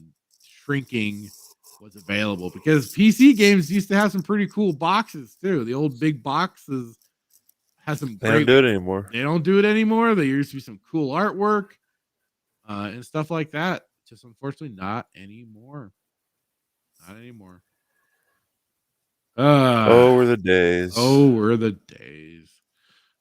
Speaker 1: shrinking what's available, because PC games used to have some pretty cool boxes too. The old big boxes has some
Speaker 2: They
Speaker 1: great.
Speaker 2: don't do it anymore.
Speaker 1: They don't do it anymore. There used to be some cool artwork and stuff like that. Just unfortunately not anymore. Not anymore.
Speaker 2: Oh, were the days.
Speaker 1: Oh, were the days.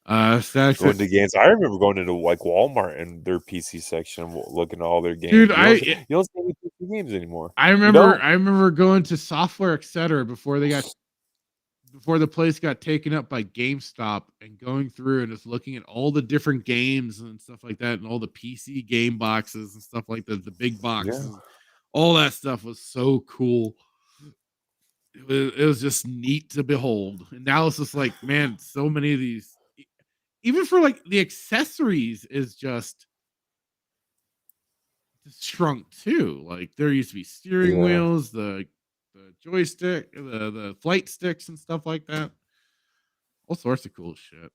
Speaker 2: Going to games. I remember going into like Walmart and their PC section, looking at all their games.
Speaker 1: Dude,
Speaker 2: you don't see any PC games anymore.
Speaker 1: I remember going to Software Etc. before the place got taken up by GameStop, and going through and just looking at all the different games and stuff like that, and all the PC game boxes and stuff like that, the big boxes. Yeah. All that stuff was so cool. It was just neat to behold. And now it's just like, man, so many of these, even for like the accessories, is just shrunk too. Like there used to be steering wheels, the joystick, the flight sticks and stuff like that. All sorts of cool shit.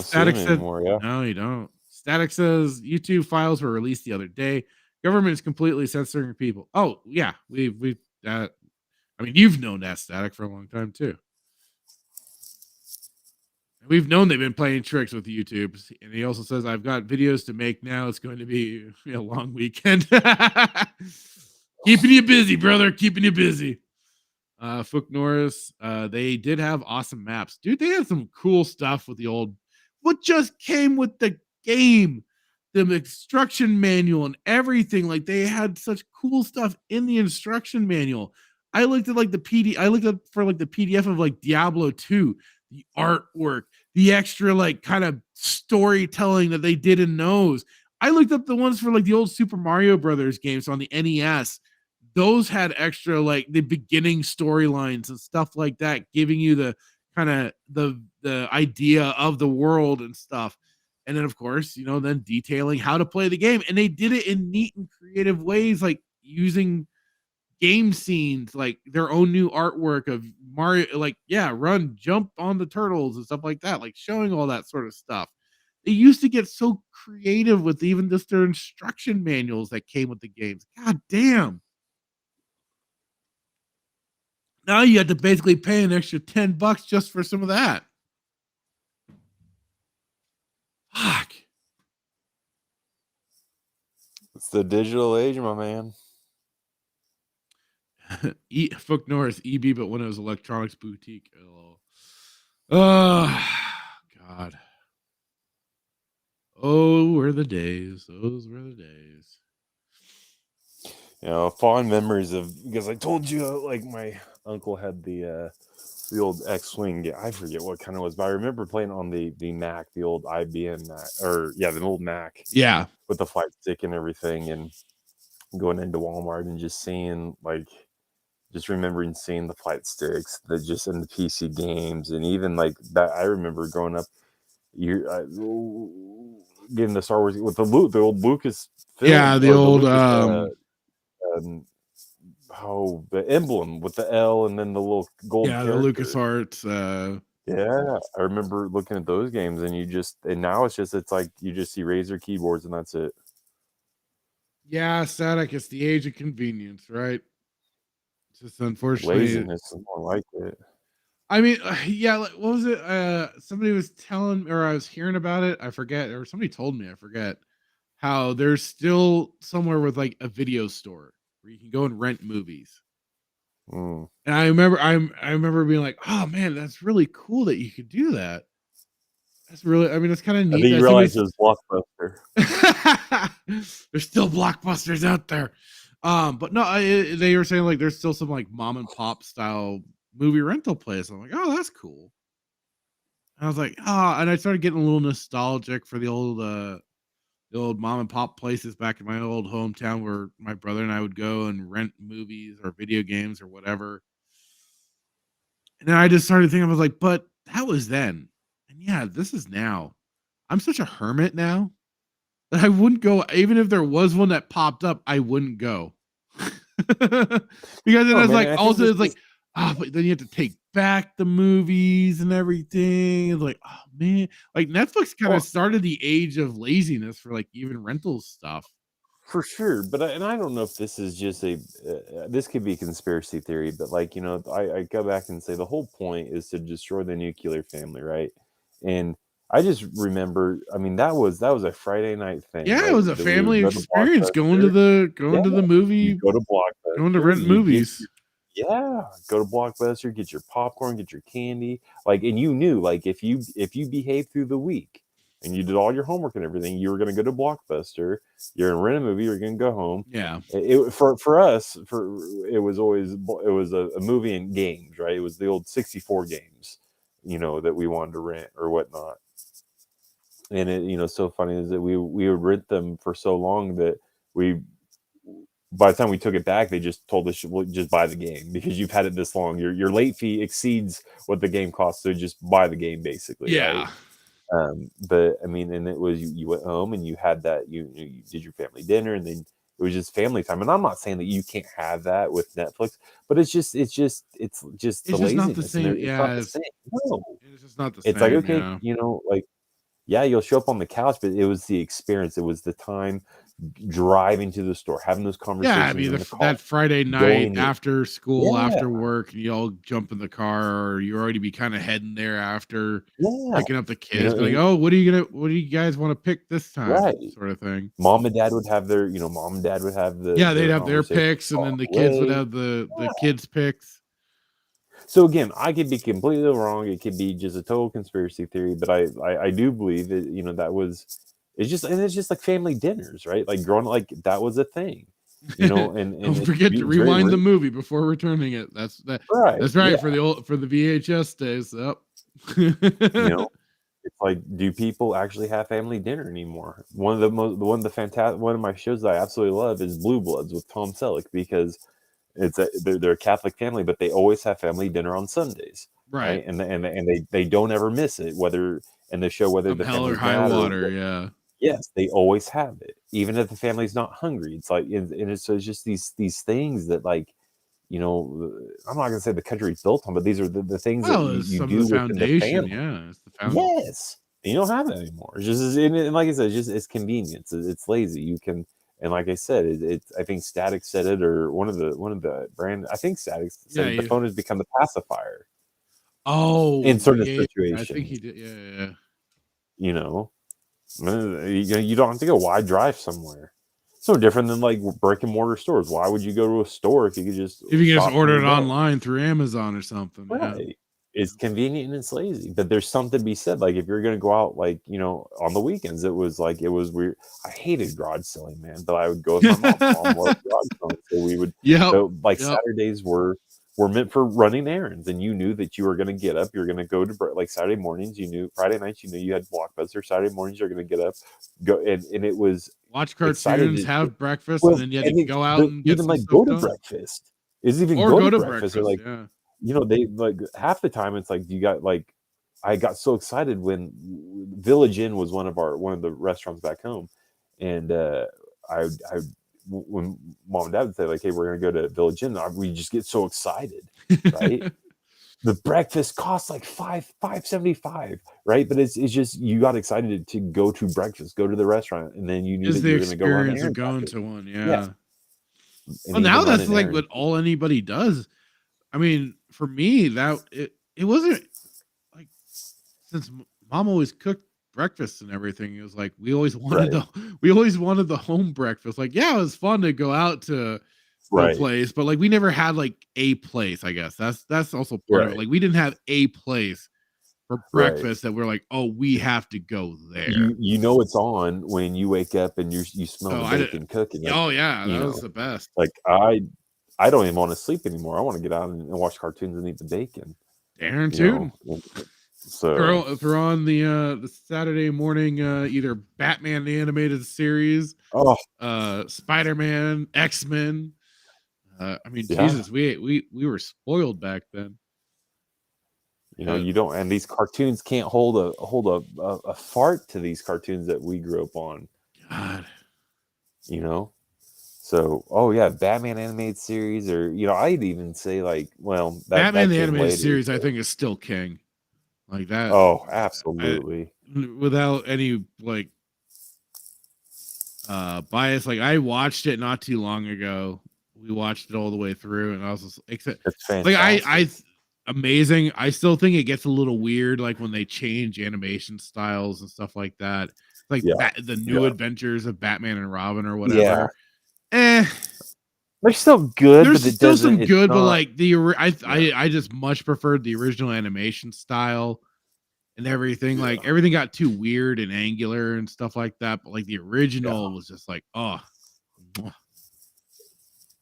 Speaker 1: Static said, no, you don't. Static says YouTube files were released the other day. Government is completely censoring people. Oh yeah, we I mean, you've known that, Static, for a long time too. And we've known they've been playing tricks with YouTube. And he also says, I've got videos to make now. It's going to be a long weekend. Keeping you busy, brother. Keeping you busy. Fook Norris, they did have awesome maps. Dude, they had some cool stuff with the old, what just came with the game, the instruction manual and everything. Like they had such cool stuff in the instruction manual. I looked at like I looked up for like the PDF of like Diablo 2, the artwork, the extra like kind of storytelling that they did in those. I looked up the ones for like the old Super Mario Brothers games on the NES. Those had extra like the beginning storylines and stuff like that, giving you the kind of the idea of the world and stuff. And then of course, then detailing how to play the game. And they did it in neat and creative ways, like using game scenes, like their own new artwork of Mario, like run, jump on the turtles and stuff like that, like showing all that sort of stuff. They used to get so creative with even just their instruction manuals that came with the games. God damn. Now you have to basically pay an extra $10 just for some of that. Fuck.
Speaker 2: It's the digital age, my man.
Speaker 1: Fook Norris, EB, but Windows Electronics Boutique. Oh, God. Oh, were the days. Those were the days.
Speaker 2: fond memories of, because I told you, like, my uncle had the old X-Wing. I forget what kind it was, but I remember playing on the Mac, the old IBM Mac, the old Mac.
Speaker 1: Yeah.
Speaker 2: With the flight stick and everything, and going into Walmart and just seeing, like, just remembering seeing the flight sticks, that just in the PC games, and even like that. I remember growing up, getting the Star Wars with the old Lucas film,
Speaker 1: Yeah, the
Speaker 2: or
Speaker 1: old
Speaker 2: Lucas, um, the emblem with the L and then the little gold
Speaker 1: the
Speaker 2: character.
Speaker 1: LucasArts.
Speaker 2: Yeah, I remember looking at those games, and now it's like you just see Razer keyboards and that's it.
Speaker 1: Yeah, static. It's the age of convenience, right? It's just unfortunately
Speaker 2: Laziness is more like it.
Speaker 1: I mean, yeah, like, what was it? Somebody was telling, or I was hearing about it. I forget, or somebody told me, I forget, how there's still somewhere with like a video store where you can go and rent movies.
Speaker 2: Mm.
Speaker 1: And I remember being like, oh man, that's really cool that you could do that. That's really, I mean, it's kind of
Speaker 2: I
Speaker 1: neat.
Speaker 2: think you
Speaker 1: I
Speaker 2: realize
Speaker 1: think
Speaker 2: it was Blockbuster.
Speaker 1: there's still blockbusters out there. But no, they were saying like there's still some like mom and pop style movie rental place. I'm like, oh, that's cool. And I was like, and I started getting a little nostalgic for the old mom and pop places back in my old hometown where my brother and I would go and rent movies or video games or whatever. And then I just started thinking, I was like, but that was then. And yeah, this is now. I'm such a hermit now that I wouldn't go, even if there was one that popped up, I wouldn't go. Because then it's like, also, it's like, but then you have to take back the movies and everything. It's like, oh man, like Netflix kind of started the age of laziness for like even rental stuff.
Speaker 2: For sure, but I don't know if this is just this could be a conspiracy theory, but like, I go back and say the whole point is to destroy the nuclear family, right? And I just remember, I mean, that was a Friday night thing,
Speaker 1: Yeah, it
Speaker 2: right?
Speaker 1: was a
Speaker 2: That we would
Speaker 1: family
Speaker 2: go to
Speaker 1: experience going to
Speaker 2: Blockbuster.
Speaker 1: the movie,
Speaker 2: You go to Blockbuster,
Speaker 1: going to rent
Speaker 2: you
Speaker 1: movies.
Speaker 2: go to Blockbuster, get your popcorn, get your candy, like, and you knew, like, if you behaved through the week and you did all your homework and everything, you were going to go to Blockbuster. You're going to rent a movie. You're going to go home.
Speaker 1: Yeah.
Speaker 2: For us, it was a movie and games, right? It was the old 64 games, that we wanted to rent or whatnot. And so funny is that we would rent them for so long that by the time we took it back, they just told us, well, just buy the game because you've had it this long. Your late fee exceeds what the game costs, so just buy the game, basically.
Speaker 1: Yeah.
Speaker 2: Right? But I mean, and it was you went home and you had that you did your family dinner, and then it was just family time. And I'm not saying that you can't have that with Netflix, but it's just the laziness.
Speaker 1: Not the same.
Speaker 2: It's not the same. No,
Speaker 1: it's just not the same.
Speaker 2: It's like, okay, like, yeah, you'll show up on the couch, but it was the experience. It was the time driving to the store, having those conversations.
Speaker 1: Yeah, I mean, that Friday night after school, after work, and you all jump in the car, or you already be kind of heading there after picking up the kids. Like, oh, what do you guys want to pick this time?
Speaker 2: Right.
Speaker 1: Sort of thing.
Speaker 2: Mom and dad would have their, mom and dad would have the.
Speaker 1: Yeah, they'd have their picks, and then the kids would have the kids' picks.
Speaker 2: So again, I could be completely wrong. It could be just a total conspiracy theory, but I do believe that, that was. It's just like family dinners, right? Like growing, like that was a thing, And
Speaker 1: don't forget to rewind the movie before returning it. That's right. That's right, for the VHS days. Yep.
Speaker 2: It's like, do people actually have family dinner anymore? One of my shows that I absolutely love is Blue Bloods with Tom Selleck, because they're a Catholic family, but they always have family dinner on Sundays, right? And they don't ever miss it, whether in the show, whether the
Speaker 1: hell or high water, yeah.
Speaker 2: Yes, they always have it, even if the family's not hungry. It's like, and it's just these things that, like, I'm not going to say the country's built on, but these are the things that you do within the family.
Speaker 1: Yeah, it's the foundation.
Speaker 2: Yes, and you don't have it anymore. It's just, and like I said, it's convenience. It's lazy. You can, and like I said, I think Static said it, or one of the brand. I think Static said the phone has become the pacifier.
Speaker 1: Oh,
Speaker 2: in certain situations,
Speaker 1: I think he did. Yeah.
Speaker 2: You don't have to go. Why drive somewhere? It's no different than like brick and mortar stores. Why would you go to a store if you could just
Speaker 1: order it online through Amazon or something?
Speaker 2: Right. It's convenient and it's lazy, but there's something to be said. Like if you're gonna go out, like on the weekends, it was weird. I hated garage selling, man, but I would go with my mom. Mom loved garage selling, so we would.
Speaker 1: Yep.
Speaker 2: So like
Speaker 1: Yep.
Speaker 2: Saturdays were meant for running errands, and you knew that you were gonna get up. You're gonna go to like Saturday mornings. You knew Friday nights. You knew you had Blockbuster. Saturday mornings you're gonna get up, go and it was
Speaker 1: Watch
Speaker 2: excited
Speaker 1: cartoons,
Speaker 2: to,
Speaker 1: have breakfast,
Speaker 2: well,
Speaker 1: and then you had to go out
Speaker 2: but
Speaker 1: and get
Speaker 2: even
Speaker 1: some
Speaker 2: like
Speaker 1: stuff
Speaker 2: go to
Speaker 1: done.
Speaker 2: breakfast. Is even
Speaker 1: Or
Speaker 2: go to breakfast or like
Speaker 1: yeah.
Speaker 2: they like half the time it's like you got like I got so excited when Village Inn was one of the restaurants back home, and I when mom and dad would say like, hey, we're gonna go to Village Inn, we just get so excited, right? The breakfast costs like $5.75, right? But it's just you got excited to go to breakfast, go to the restaurant, and then you knew
Speaker 1: Is
Speaker 2: that
Speaker 1: the
Speaker 2: you were gonna go run
Speaker 1: experience of
Speaker 2: errands
Speaker 1: going
Speaker 2: after.
Speaker 1: to one,
Speaker 2: Yeah.
Speaker 1: yeah.
Speaker 2: And
Speaker 1: Well, now
Speaker 2: even
Speaker 1: that's
Speaker 2: running
Speaker 1: like
Speaker 2: errands.
Speaker 1: what all anybody does. I mean, for me, that it wasn't like since mom always cooked breakfast and everything. It was like we always wanted the home breakfast. Like, yeah, it was fun to go out to the
Speaker 2: Right.
Speaker 1: place, but like we never had like a place. I guess that's also part of it.
Speaker 2: Right.
Speaker 1: Like we didn't have a place for
Speaker 2: Right.
Speaker 1: breakfast that we're like, oh, we have to go there.
Speaker 2: You know it's on when you wake up and you smell
Speaker 1: Oh,
Speaker 2: the bacon cooking. Like,
Speaker 1: oh yeah,
Speaker 2: you
Speaker 1: that was
Speaker 2: know,
Speaker 1: the best.
Speaker 2: like I don't even want to sleep anymore. I want to get out and watch cartoons and eat the bacon.
Speaker 1: Darn
Speaker 2: You
Speaker 1: tootin'.
Speaker 2: know, so
Speaker 1: Throw on the Saturday morning either Batman the animated series, Spider-Man, X-Men. I mean,
Speaker 2: yeah.
Speaker 1: Jesus, we were spoiled back then.
Speaker 2: You know, you don't, and these cartoons can't hold a fart to these cartoons that we grew up on.
Speaker 1: God.
Speaker 2: You know, so yeah, Batman animated series, or I'd even say like, well,
Speaker 1: Batman the
Speaker 2: came
Speaker 1: animated
Speaker 2: later,
Speaker 1: series, I think, is still king. Like that.
Speaker 2: Oh, absolutely.
Speaker 1: Without any like bias. Like I watched it not too long ago. We watched it all the way through, and I was just
Speaker 2: It's
Speaker 1: like,
Speaker 2: fantastic.
Speaker 1: amazing. I still think it gets a little weird, like when they change animation styles and stuff like that. Like the new adventures of Batman and Robin or whatever.
Speaker 2: They're still good.
Speaker 1: There's
Speaker 2: but it
Speaker 1: still
Speaker 2: doesn't.
Speaker 1: some good,
Speaker 2: Not,
Speaker 1: but like I just much preferred the original animation style and everything. Like everything got too weird and angular and stuff like that. But like the original was just like,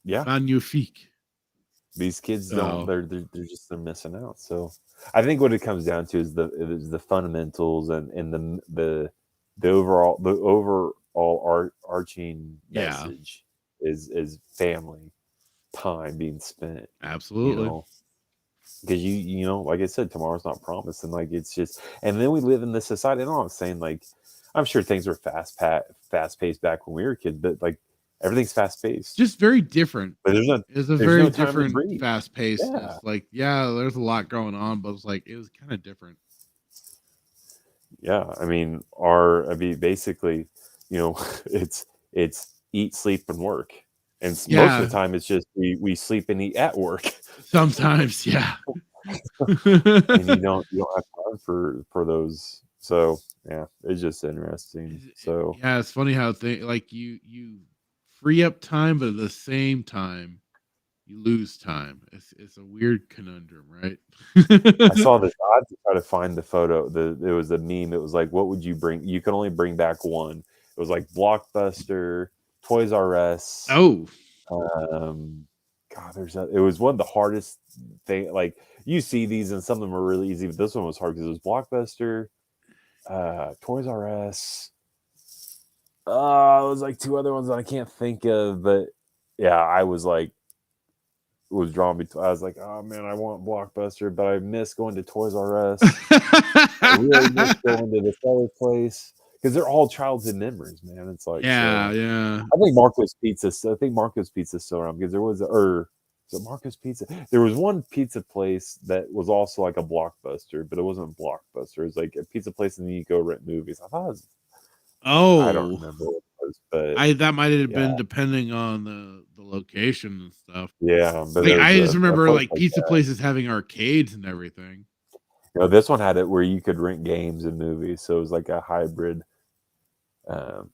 Speaker 1: magnifique.
Speaker 2: These kids don't. They're missing out. So I think what it comes down to is the fundamentals and the overall arching message is family time being spent.
Speaker 1: Absolutely.
Speaker 2: Because you know, like I said, tomorrow's not promised, and like it's just, and then we live in this society. I know I'm saying, like, I'm sure things were fast paced back when we were kids, but like everything's fast paced,
Speaker 1: just very different.
Speaker 2: But
Speaker 1: it's a very different fast paced. Like, there's a lot going on, but it's like it was kind of different.
Speaker 2: Yeah, I mean, basically, it's eat, sleep, and work. And most of the time, it's just we sleep and eat at work.
Speaker 1: Sometimes, yeah.
Speaker 2: And you don't have time for those. So yeah, it's just interesting. So
Speaker 1: yeah, it's funny how like you free up time, but at the same time, you lose time. It's a weird conundrum, right?
Speaker 2: I saw this. I had to try to find the photo. It was a meme. It was like, what would you bring? You can only bring back one. It was like Blockbuster, Toys R Us.
Speaker 1: Oh,
Speaker 2: God, it was one of the hardest thing. Like you see these, and some of them are really easy, but this one was hard because it was Blockbuster, Toys R Us. It was like two other ones that I can't think of, but yeah, I was like, was drawn between. I was like, oh man, I want Blockbuster, but I miss going to Toys R Us. I really miss going to this other place because they're all childhood memories, man. It's like,
Speaker 1: yeah.
Speaker 2: I think Marco's Pizza is still around because there was Marco's Pizza. There was one pizza place that was also like a Blockbuster, but it wasn't Blockbuster. It was like a pizza place, and then you go rent movies. I thought it was. I don't remember what it was, but
Speaker 1: that might have been depending on the location and stuff.
Speaker 2: Yeah, but
Speaker 1: like, I just remember like pizza places having arcades and everything.
Speaker 2: This one had it where you could rent games and movies, so it was like a hybrid. And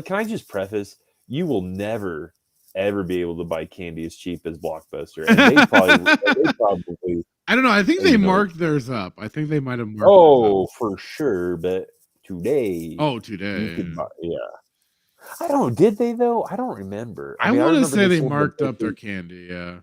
Speaker 2: can I just preface? You will never ever be able to buy candy as cheap as Blockbuster, and they probably.
Speaker 1: I don't know. I think they marked theirs up. I think they might have marked theirs up.
Speaker 2: Oh, for sure. But today,
Speaker 1: today,
Speaker 2: you could buy, yeah. I don't know. Did they though? I don't remember.
Speaker 1: I want to say they marked up their candy. Yeah.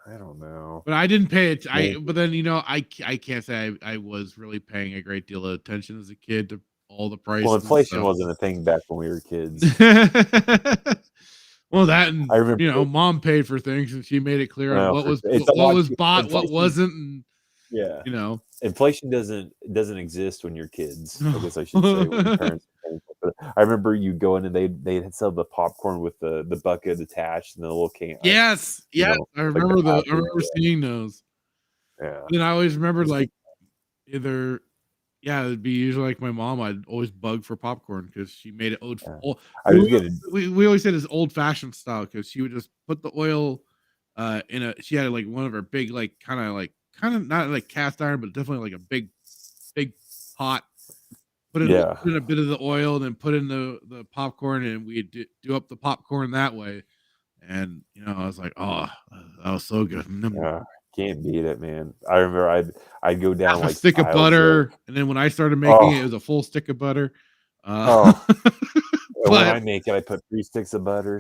Speaker 2: I don't know.
Speaker 1: But I didn't pay it. But then I can't say I was really paying a great deal of attention as a kid to all the prices.
Speaker 2: Well, inflation wasn't a thing back when we were kids.
Speaker 1: Well, that and
Speaker 2: I remember,
Speaker 1: mom paid for things and she made it clear on what was bought, what wasn't, and
Speaker 2: yeah, inflation doesn't exist when you're kids. I guess I should say when your parents. But I remember you go in and they'd sell the popcorn with the bucket attached and the little can.
Speaker 1: Yes, I remember seeing those.
Speaker 2: Yeah,
Speaker 1: and I always remembered either. Yeah, it'd be usually like my mom. I'd always bug for popcorn because she made it old. We always said it's old fashioned style because she would just put the oil in a. She had one of her big kind of not like cast iron, but definitely like a big pot. Put in a bit of the oil, and then put in the popcorn, and we do up the popcorn that way. And I was like, oh, that was so good.
Speaker 2: Yeah. Can't beat it, man. I remember I'd go down
Speaker 1: a stick of butter, and then when I started making it was a full stick of butter.
Speaker 2: When I make it, I put 3 sticks of butter.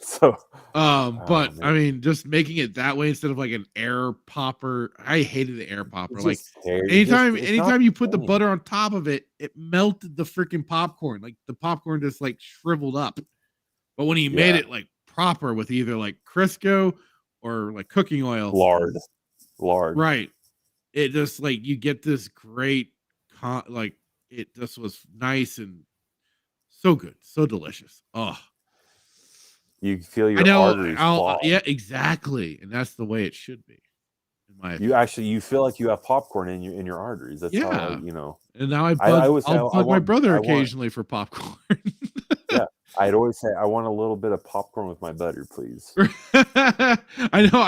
Speaker 2: So.
Speaker 1: But I mean, just making it that way instead of like an air popper. I hated the air popper. Anytime you put the butter on top of it, it melted the freaking popcorn. Like the popcorn just shriveled up. But when he made it proper with either Crisco or cooking oil,
Speaker 2: lard,
Speaker 1: right? It just you get this great, it just was nice and so good, so delicious. Oh,
Speaker 2: you feel your arteries.
Speaker 1: Yeah, exactly, and that's the way it should be. In my
Speaker 2: opinion. You feel like you have popcorn in your arteries. That's how
Speaker 1: And now I'll bug my brother occasionally for popcorn.
Speaker 2: Yeah. I'd always say, I want a little bit of popcorn with my butter, please.
Speaker 1: I know.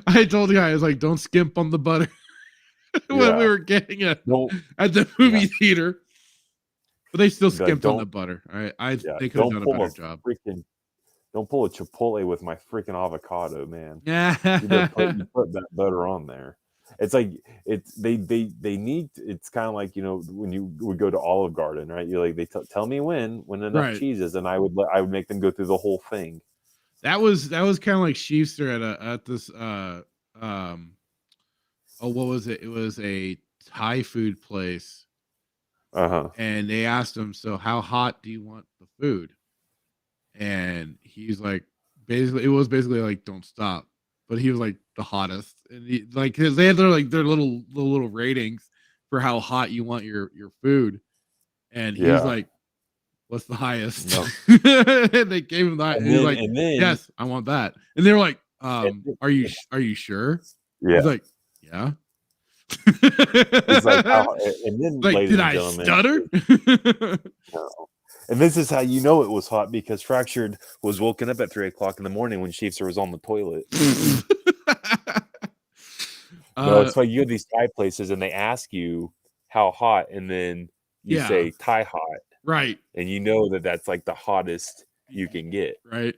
Speaker 1: I told the guy, I was like, don't skimp on the butter when we were getting it at the movie theater. But they still skimped on the butter. They could have done a better job.
Speaker 2: Don't pull a Chipotle with my freaking avocado, man.
Speaker 1: Yeah.
Speaker 2: You put that butter on there. It's like they need. It's kind of like when you would go to Olive Garden, right? You're like they tell me when enough cheeses, and I would make them go through the whole thing.
Speaker 1: That was kind of like Sheefster at this what was it? It was a Thai food place. And they asked him, so how hot do you want the food? And he's like, it was basically like, don't stop. But he was like the hottest, and they had their little ratings for how hot you want your food, and he was like, "What's the highest?" No. And they gave him that, and he was like, "Yes, I want that." And they were like, "Are you sure?"
Speaker 2: Yeah.
Speaker 1: He's like, "Yeah."
Speaker 2: It's like, and then
Speaker 1: did I stutter?
Speaker 2: No. And this is how you know it was hot, because Fractured was woken up at 3 o'clock in the morning when Sheefster was on the toilet. No, it's like you go to these Thai places and they ask you how hot, and then you say Thai hot,
Speaker 1: right?
Speaker 2: And you know that's like the hottest you can get,
Speaker 1: right?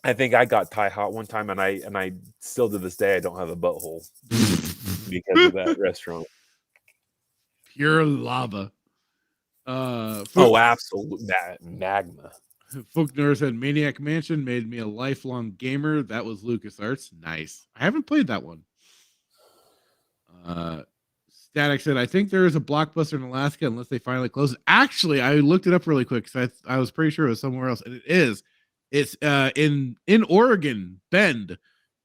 Speaker 2: I think I got Thai hot one time, and I still to this day I don't have a butthole because of that restaurant.
Speaker 1: Pure lava.
Speaker 2: Absolute magma.
Speaker 1: Faulkner said Maniac Mansion made me a lifelong gamer. That was LucasArts. Nice. I haven't played that one. Static said, I think there is a Blockbuster in Alaska unless they finally close it. Actually, I looked it up really quick because I was pretty sure it was somewhere else, and it is. It's in Oregon. Bend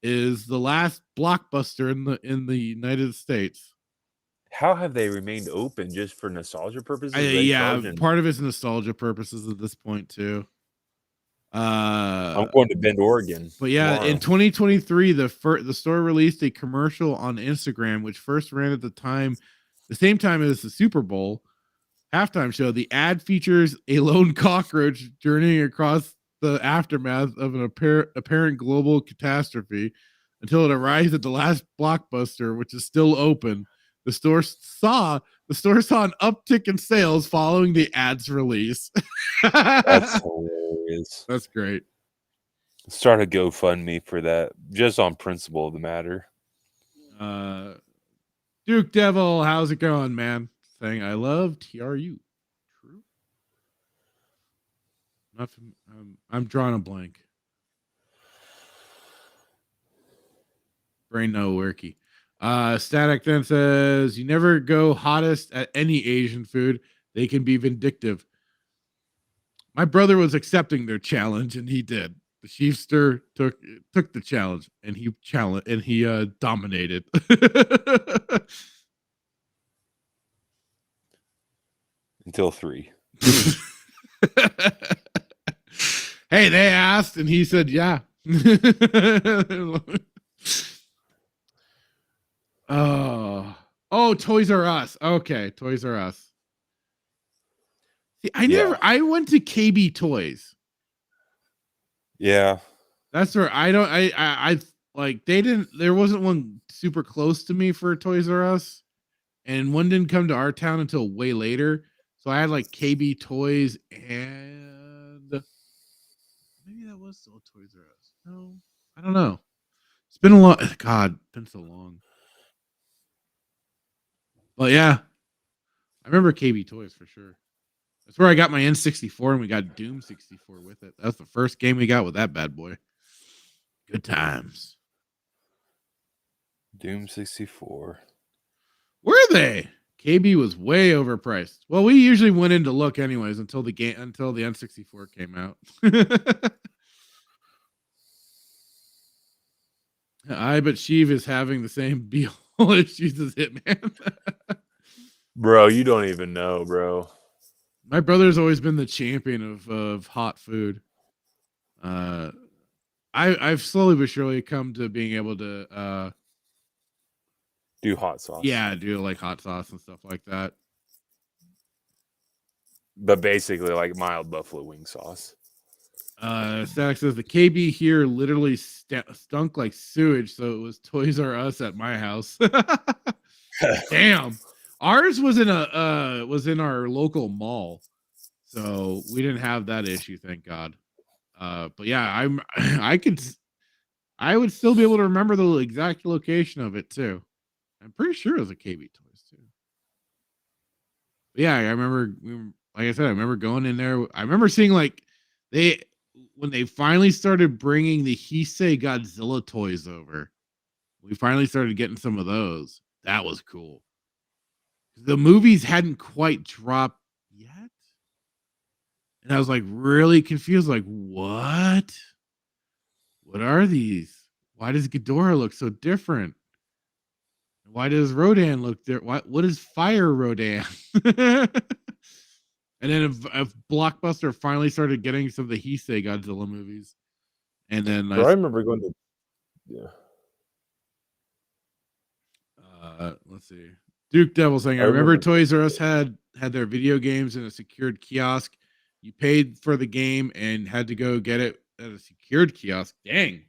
Speaker 1: is the last Blockbuster in the United States.
Speaker 2: How have they remained open? Just for nostalgia purposes?
Speaker 1: Part of it's nostalgia purposes at this point too.
Speaker 2: I'm going to Bend, Oregon.
Speaker 1: But yeah, tomorrow. In 2023, the store released a commercial on Instagram, which first ran at the same time as the Super Bowl halftime show. The ad features a lone cockroach journeying across the aftermath of an apparent global catastrophe until it arrives at the last Blockbuster, which is still open. The store saw an uptick in sales following the ad's release.
Speaker 2: That's hilarious.
Speaker 1: That's great.
Speaker 2: Start a GoFundMe for that, just on principle of the matter.
Speaker 1: Duke Devil, how's it going, man? Saying I love TRU. True. Nothing. I'm drawing a blank. Brain no worky. Static then says you never go hottest at any Asian food. They can be vindictive. My brother was accepting their challenge, and he did. The Chiefster took the challenge, and he dominated.
Speaker 2: Until 3.
Speaker 1: Hey, they asked, and he said, "Yeah." Oh, Toys R Us. Okay, Toys R Us. See, I went to KB Toys.
Speaker 2: Yeah.
Speaker 1: That's where I like there wasn't one super close to me for Toys R Us, and one didn't come to our town until way later. So I had like KB Toys, and maybe that was still Toys R Us. No, I don't know. It's been a long, God, it's been so long. But yeah, I remember KB Toys for sure. That's where I got my N64, and we got Doom 64 with it. That's the first game we got with that bad boy. Good times.
Speaker 2: Doom 64.
Speaker 1: Were they? KB was way overpriced. Well, we usually went in to look anyways until the N64 came out. I bet Sheev is having the same Beal issues as Hitman.
Speaker 2: Bro, you don't even know, bro.
Speaker 1: My brother's always been the champion of hot food. I've slowly but surely come to being able to
Speaker 2: do hot sauce.
Speaker 1: Yeah, do like hot sauce and stuff like that.
Speaker 2: But basically like mild buffalo wing sauce.
Speaker 1: Stack says the KB here literally stunk like sewage, so it was Toys R Us at my house. Damn. Ours was in our local mall, so we didn't have that issue, thank God. But yeah, I would still be able to remember the exact location of it too. I'm pretty sure it was a KB Toys too. But yeah, I remember, like I said, I remember going in there. I remember seeing like when they finally started bringing the Heisei Godzilla toys over. We finally started getting some of those. That was cool. The movies hadn't quite dropped yet. And I was like really confused. Like, what? What are these? Why does Ghidorah look so different? Why does Rodan look there? What is Fire Rodan? And then if Blockbuster finally started getting some of the Heisei Godzilla movies. And then
Speaker 2: I remember going to
Speaker 1: let's see. Duke Devil saying, I remember Toys R Us had their video games in a secured kiosk. You paid for the game and had to go get it at a secured kiosk. Dang.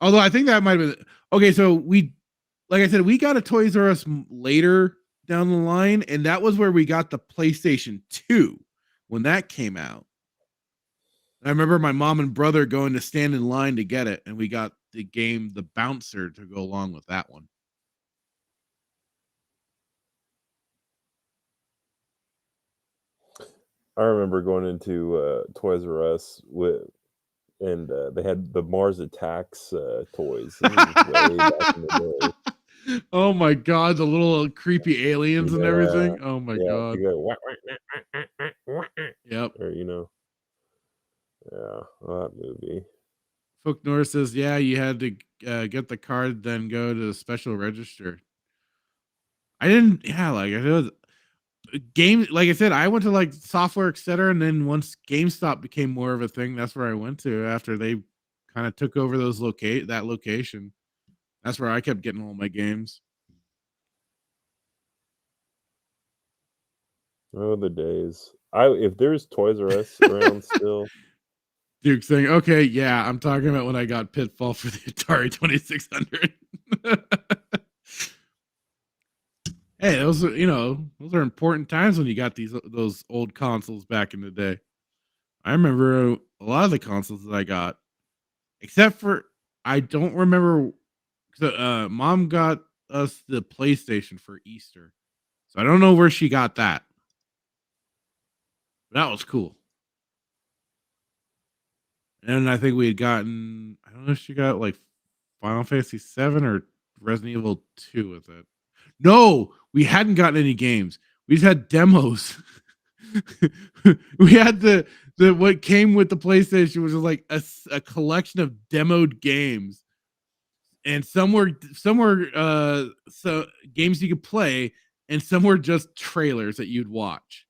Speaker 1: Although I think that might have been okay. So like I said, we got a Toys R Us later down the line, and that was where we got the PlayStation 2 when that came out. And I remember my mom and brother going to stand in line to get it, and we got the game The Bouncer to go along with that one.
Speaker 2: I remember going into Toys R Us and they had the Mars Attacks toys. Way back in the day.
Speaker 1: Oh my God, the little creepy aliens and everything. Oh my God. Yep.
Speaker 2: Or, that movie.
Speaker 1: Folk Norris says, yeah, you had to get the card, then go to the special register. I didn't, like it was game. Like I said, I went to like Software Etc. And then once GameStop became more of a thing, that's where I went to after they kind of took over that location. That's where I kept getting all my games.
Speaker 2: Oh, the days. If there's Toys R Us around still.
Speaker 1: Duke saying, okay, yeah, I'm talking about when I got Pitfall for the Atari 2600. Hey, those are important times when you got those old consoles back in the day. I remember a lot of the consoles that I got, except for I don't remember. Mom got us the PlayStation for Easter, so I don't know where she got that. But that was cool. And I think we had gotten, I don't know if she got like Final Fantasy 7 or Resident Evil 2 with it. No, we hadn't gotten any games. We just had demos. We had the what came with the PlayStation was like a collection of demoed games. And some were so games you could play, and some were just trailers that you'd watch.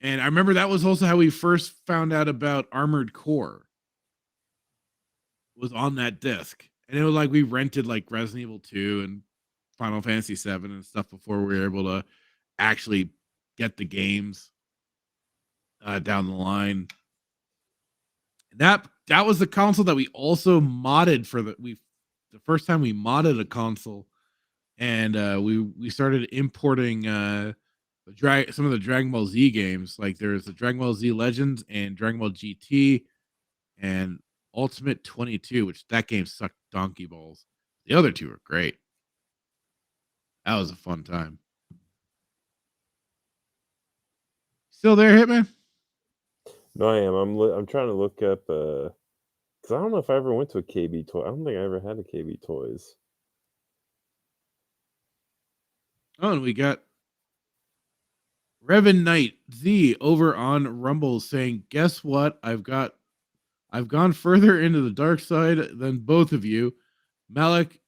Speaker 1: And I remember that was also how we first found out about Armored Core. Was on that disc, and it was like we rented like Resident Evil 2 and Final Fantasy 7 and stuff before we were able to actually get the games down the line. That was the console that we also modded for the first time we modded a console, and we started importing some of the Dragon Ball Z games. Like there's the Dragon Ball Z Legends and Dragon Ball GT and Ultimate 22, which that game sucked donkey balls. The other two are great. That was a fun time. Still there, Hitman?
Speaker 2: No, I am. I'm trying to look up because I don't know if I ever went to a KB toy. I don't think I ever had a KB Toys.
Speaker 1: Oh, and we got Revan Knight Z over on Rumble saying, "Guess what? I've gone further into the dark side than both of you. Malik,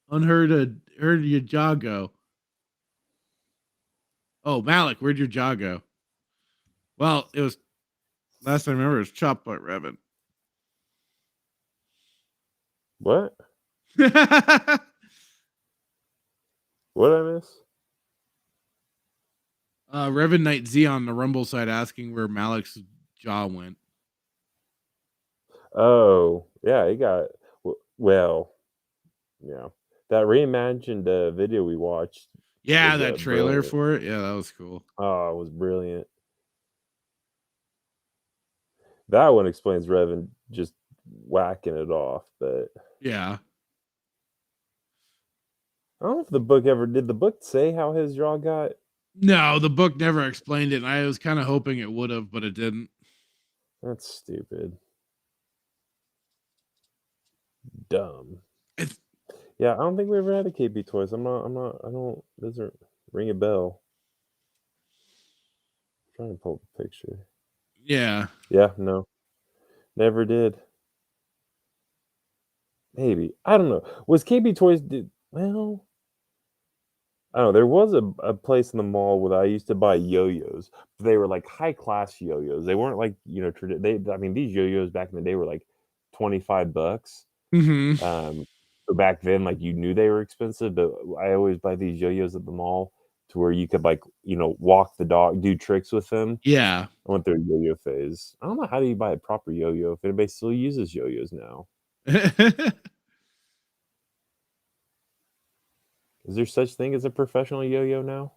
Speaker 1: heard your jaw go. Oh, Malik, where'd your jaw go? Well, it was last I remember it was chopped by Revan.
Speaker 2: What? What did I miss?
Speaker 1: Revan Knight Z on the Rumble side asking where Malik's jaw went.
Speaker 2: Oh, yeah, he got well. Yeah, that reimagined video we watched.
Speaker 1: Yeah, that
Speaker 2: was,
Speaker 1: trailer
Speaker 2: brilliant.
Speaker 1: for it. Yeah, that was cool.
Speaker 2: Oh, it was brilliant. That one explains Revan just whacking it off, but
Speaker 1: Yeah.
Speaker 2: I don't know if the book ever did. The book say how his jaw got?
Speaker 1: No, the book never explained it. And I was kind of hoping it would have, but it didn't.
Speaker 2: That's stupid. Dumb. Yeah, I don't think we ever had a KB Toys. I don't, doesn't ring a bell. I'm trying to pull up a picture.
Speaker 1: Yeah.
Speaker 2: Yeah, no. Never did. Maybe. I don't know. Was KB Toys, well, I don't know. There was a place in the mall where I used to buy yo-yos. They were like high-class yo-yos. They weren't like, I mean, these yo-yos back in the day were like $25.
Speaker 1: Mm-hmm.
Speaker 2: So back then, like you knew they were expensive, but I always buy these yo-yos at the mall to where you could like, walk the dog, do tricks with them.
Speaker 1: Yeah.
Speaker 2: I went through a yo-yo phase. I don't know how do you buy a proper yo-yo if anybody still uses yo-yos now. Is there such thing as a professional yo-yo now?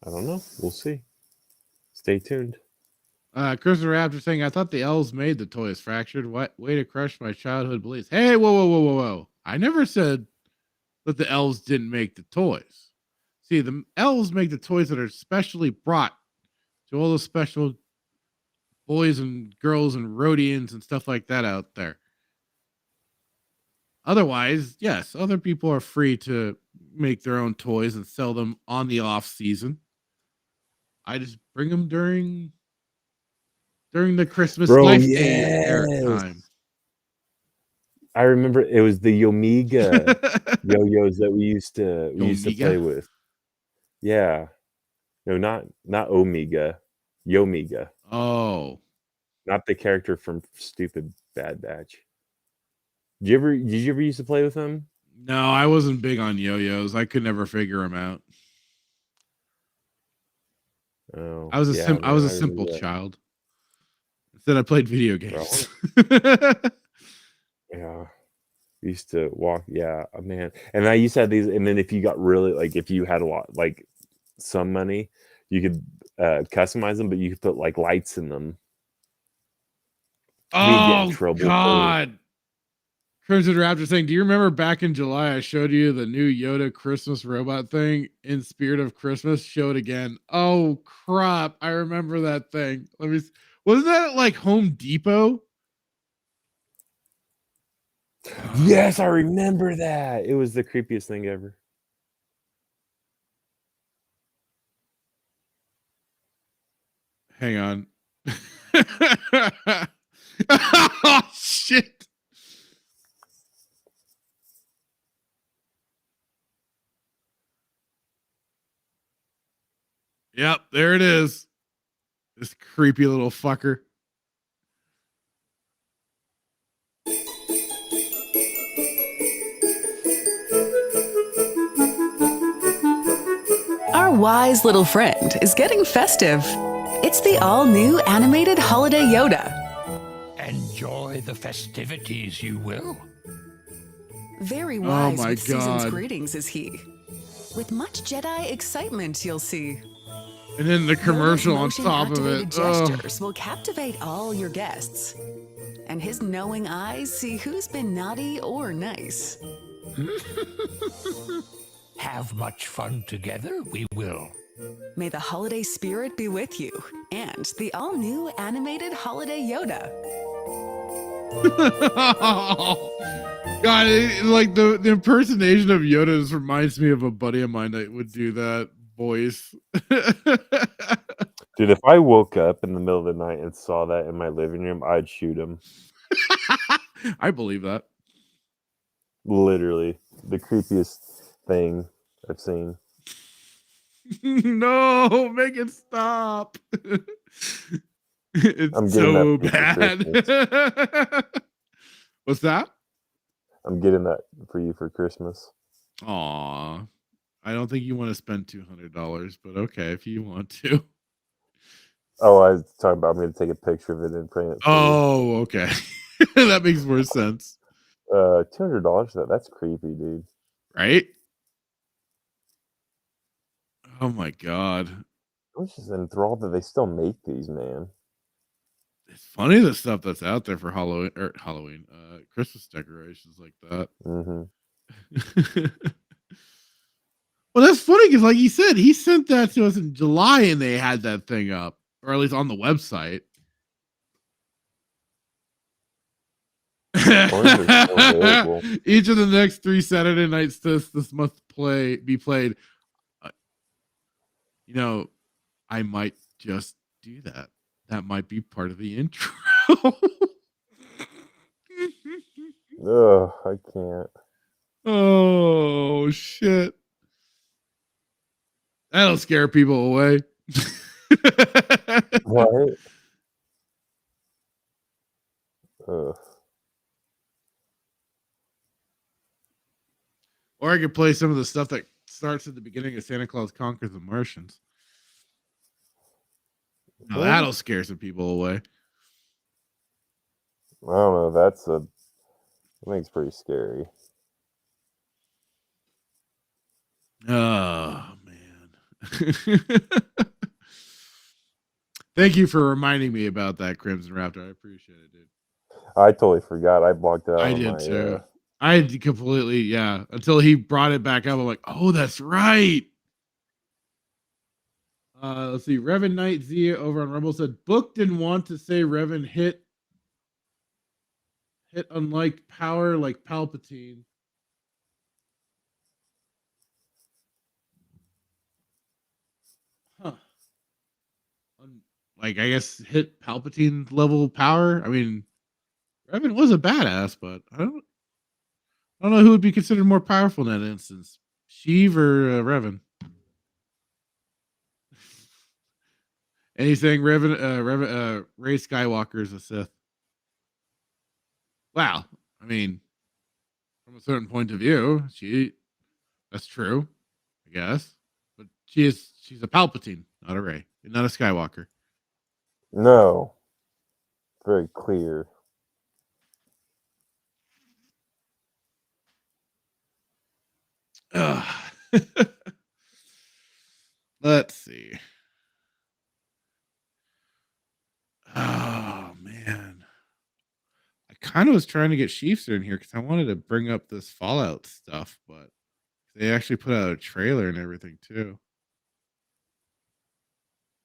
Speaker 2: I don't know. We'll see. Stay tuned.
Speaker 1: Christopher Raptor saying, I thought the elves made the toys. Fractured. What way to crush my childhood beliefs. Hey, whoa. I never said that the elves didn't make the toys. See, the elves make the toys that are specially brought to all the special boys and girls and Rhodians and stuff like that out there. Otherwise, yes, other people are free to make their own toys and sell them on the off season. I just bring them during the Christmas Life Day time.
Speaker 2: I remember it was the Yomiga yo-yos that we used to play with. Yeah. No, not Omega. Yomiga.
Speaker 1: Oh.
Speaker 2: Not the character from Stupid Bad Batch. Did you ever used to play with them?
Speaker 1: No, I wasn't big on yo-yos. I could never figure them out.
Speaker 2: Oh,
Speaker 1: I was a simple child. Instead, I played video games.
Speaker 2: Yeah. We used to walk. Yeah, man. And I used to have these. And then if you got really like, if you had a lot, like some money, you could customize them, but you could put like lights in them. We'd get in
Speaker 1: Oh
Speaker 2: trouble.
Speaker 1: God. Crimson Raptor saying, do you remember back in July I showed you the new Yoda Christmas robot thing in spirit of Christmas? Show it again. Oh crap. I remember that thing. Wasn't that like Home Depot?
Speaker 2: Yes, I remember that. It was the creepiest thing ever.
Speaker 1: Hang on. Oh shit. Yep, there it is. This creepy little fucker.
Speaker 5: Our wise little friend is getting festive. It's the all-new animated holiday Yoda.
Speaker 6: Enjoy the festivities, you will.
Speaker 5: Very wise
Speaker 1: my
Speaker 5: with season's
Speaker 1: God.
Speaker 5: greetings is he. With much Jedi excitement, you'll see.
Speaker 1: And then the commercial on
Speaker 5: Yoda's
Speaker 1: top of it.
Speaker 5: motion-activated gestures will captivate all your guests. And his knowing eyes see who's been naughty or nice.
Speaker 6: Have much fun together, we will.
Speaker 5: May the holiday spirit be with you and the all-new animated holiday Yoda.
Speaker 1: God, like the impersonation of Yoda just reminds me of a buddy of mine that would do that voice.
Speaker 2: Dude, if I woke up in the middle of the night and saw that in my living room, I'd shoot him.
Speaker 1: I believe that.
Speaker 2: Literally, the creepiest thing I've seen.
Speaker 1: No, make it stop. It's
Speaker 2: I'm getting
Speaker 1: so
Speaker 2: that
Speaker 1: bad. What's that?
Speaker 2: I'm getting that for you for Christmas.
Speaker 1: Aw. I don't think you want to spend $200, but okay, if you want to.
Speaker 2: Oh, I was talking about me to take a picture of it and print it.
Speaker 1: Oh, okay. That makes more sense.
Speaker 2: $200. That's creepy, dude.
Speaker 1: Right? Oh my God.
Speaker 2: I was just enthralled that they still make these, man.
Speaker 1: It's funny the stuff that's out there for Halloween, Christmas decorations like that.
Speaker 2: Mm-hmm.
Speaker 1: Well, that's funny because, like you said, he sent that to us in July, and they had that thing up, or at least on the website. Each of the next 3 Saturday nights this must be played. You know, I might just do that. That might be part of the intro.
Speaker 2: Ugh, I can't.
Speaker 1: Oh shit. That'll scare people away.
Speaker 2: What? Ugh.
Speaker 1: Or I could play some of the stuff that starts at the beginning of Santa Claus Conquers the Martians. Now that'll scare some people away.
Speaker 2: I don't know. I think it's pretty scary.
Speaker 1: Oh man. Thank you for reminding me about that, Crimson Raptor. I appreciate it, dude.
Speaker 2: I totally forgot. I blocked it out.
Speaker 1: I did too. I had completely, yeah. Until he brought it back up, I'm like, oh, that's right. Let's see. Revan Knight Zia over on Rumble said, Book didn't want to say Revan hit unlike power like Palpatine. Huh. Like, I guess hit Palpatine level power. I mean, Revan was a badass, but I don't know who would be considered more powerful in that instance, Sheev or Revan. And he's saying Ray Skywalker is a Sith. Wow. I mean, from a certain point of view, that's true, I guess. But she's a Palpatine, not a Rey, not a Skywalker.
Speaker 2: No. Very clear.
Speaker 1: Let's see. Oh man, I kind of was trying to get Sheafster in here because I wanted to bring up this Fallout stuff, but they actually put out a trailer and everything too.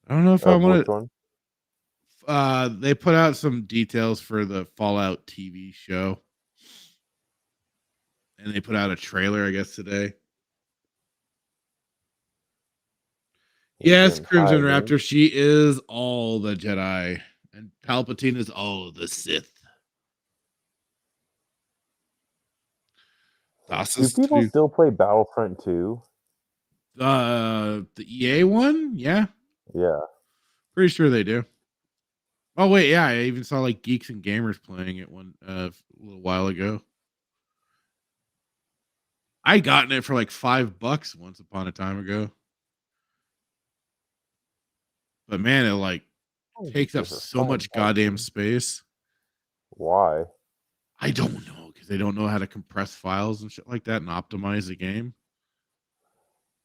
Speaker 1: I don't know if I want
Speaker 2: Which
Speaker 1: to.
Speaker 2: one?
Speaker 1: They put out some details for the Fallout TV show, and they put out a trailer, I guess, today. Yes,
Speaker 2: in
Speaker 1: Crimson
Speaker 2: hiding.
Speaker 1: Raptor. She is all the Jedi, and Palpatine is all the Sith. Das
Speaker 2: Do
Speaker 1: ist
Speaker 2: people
Speaker 1: true.
Speaker 2: still play Battlefront 2?
Speaker 1: The EA one, yeah,
Speaker 2: Yeah.
Speaker 1: pretty sure they do. Oh wait, yeah, I even saw like Geeks and Gamers playing it one a little while ago. I gotten it for like $5 once upon a time ago, but man, it like takes up
Speaker 2: For
Speaker 1: so much
Speaker 2: $5,
Speaker 1: goddamn
Speaker 2: man.
Speaker 1: space.
Speaker 2: Why?
Speaker 1: I don't know because they don't know how to compress files and shit like that and optimize the game.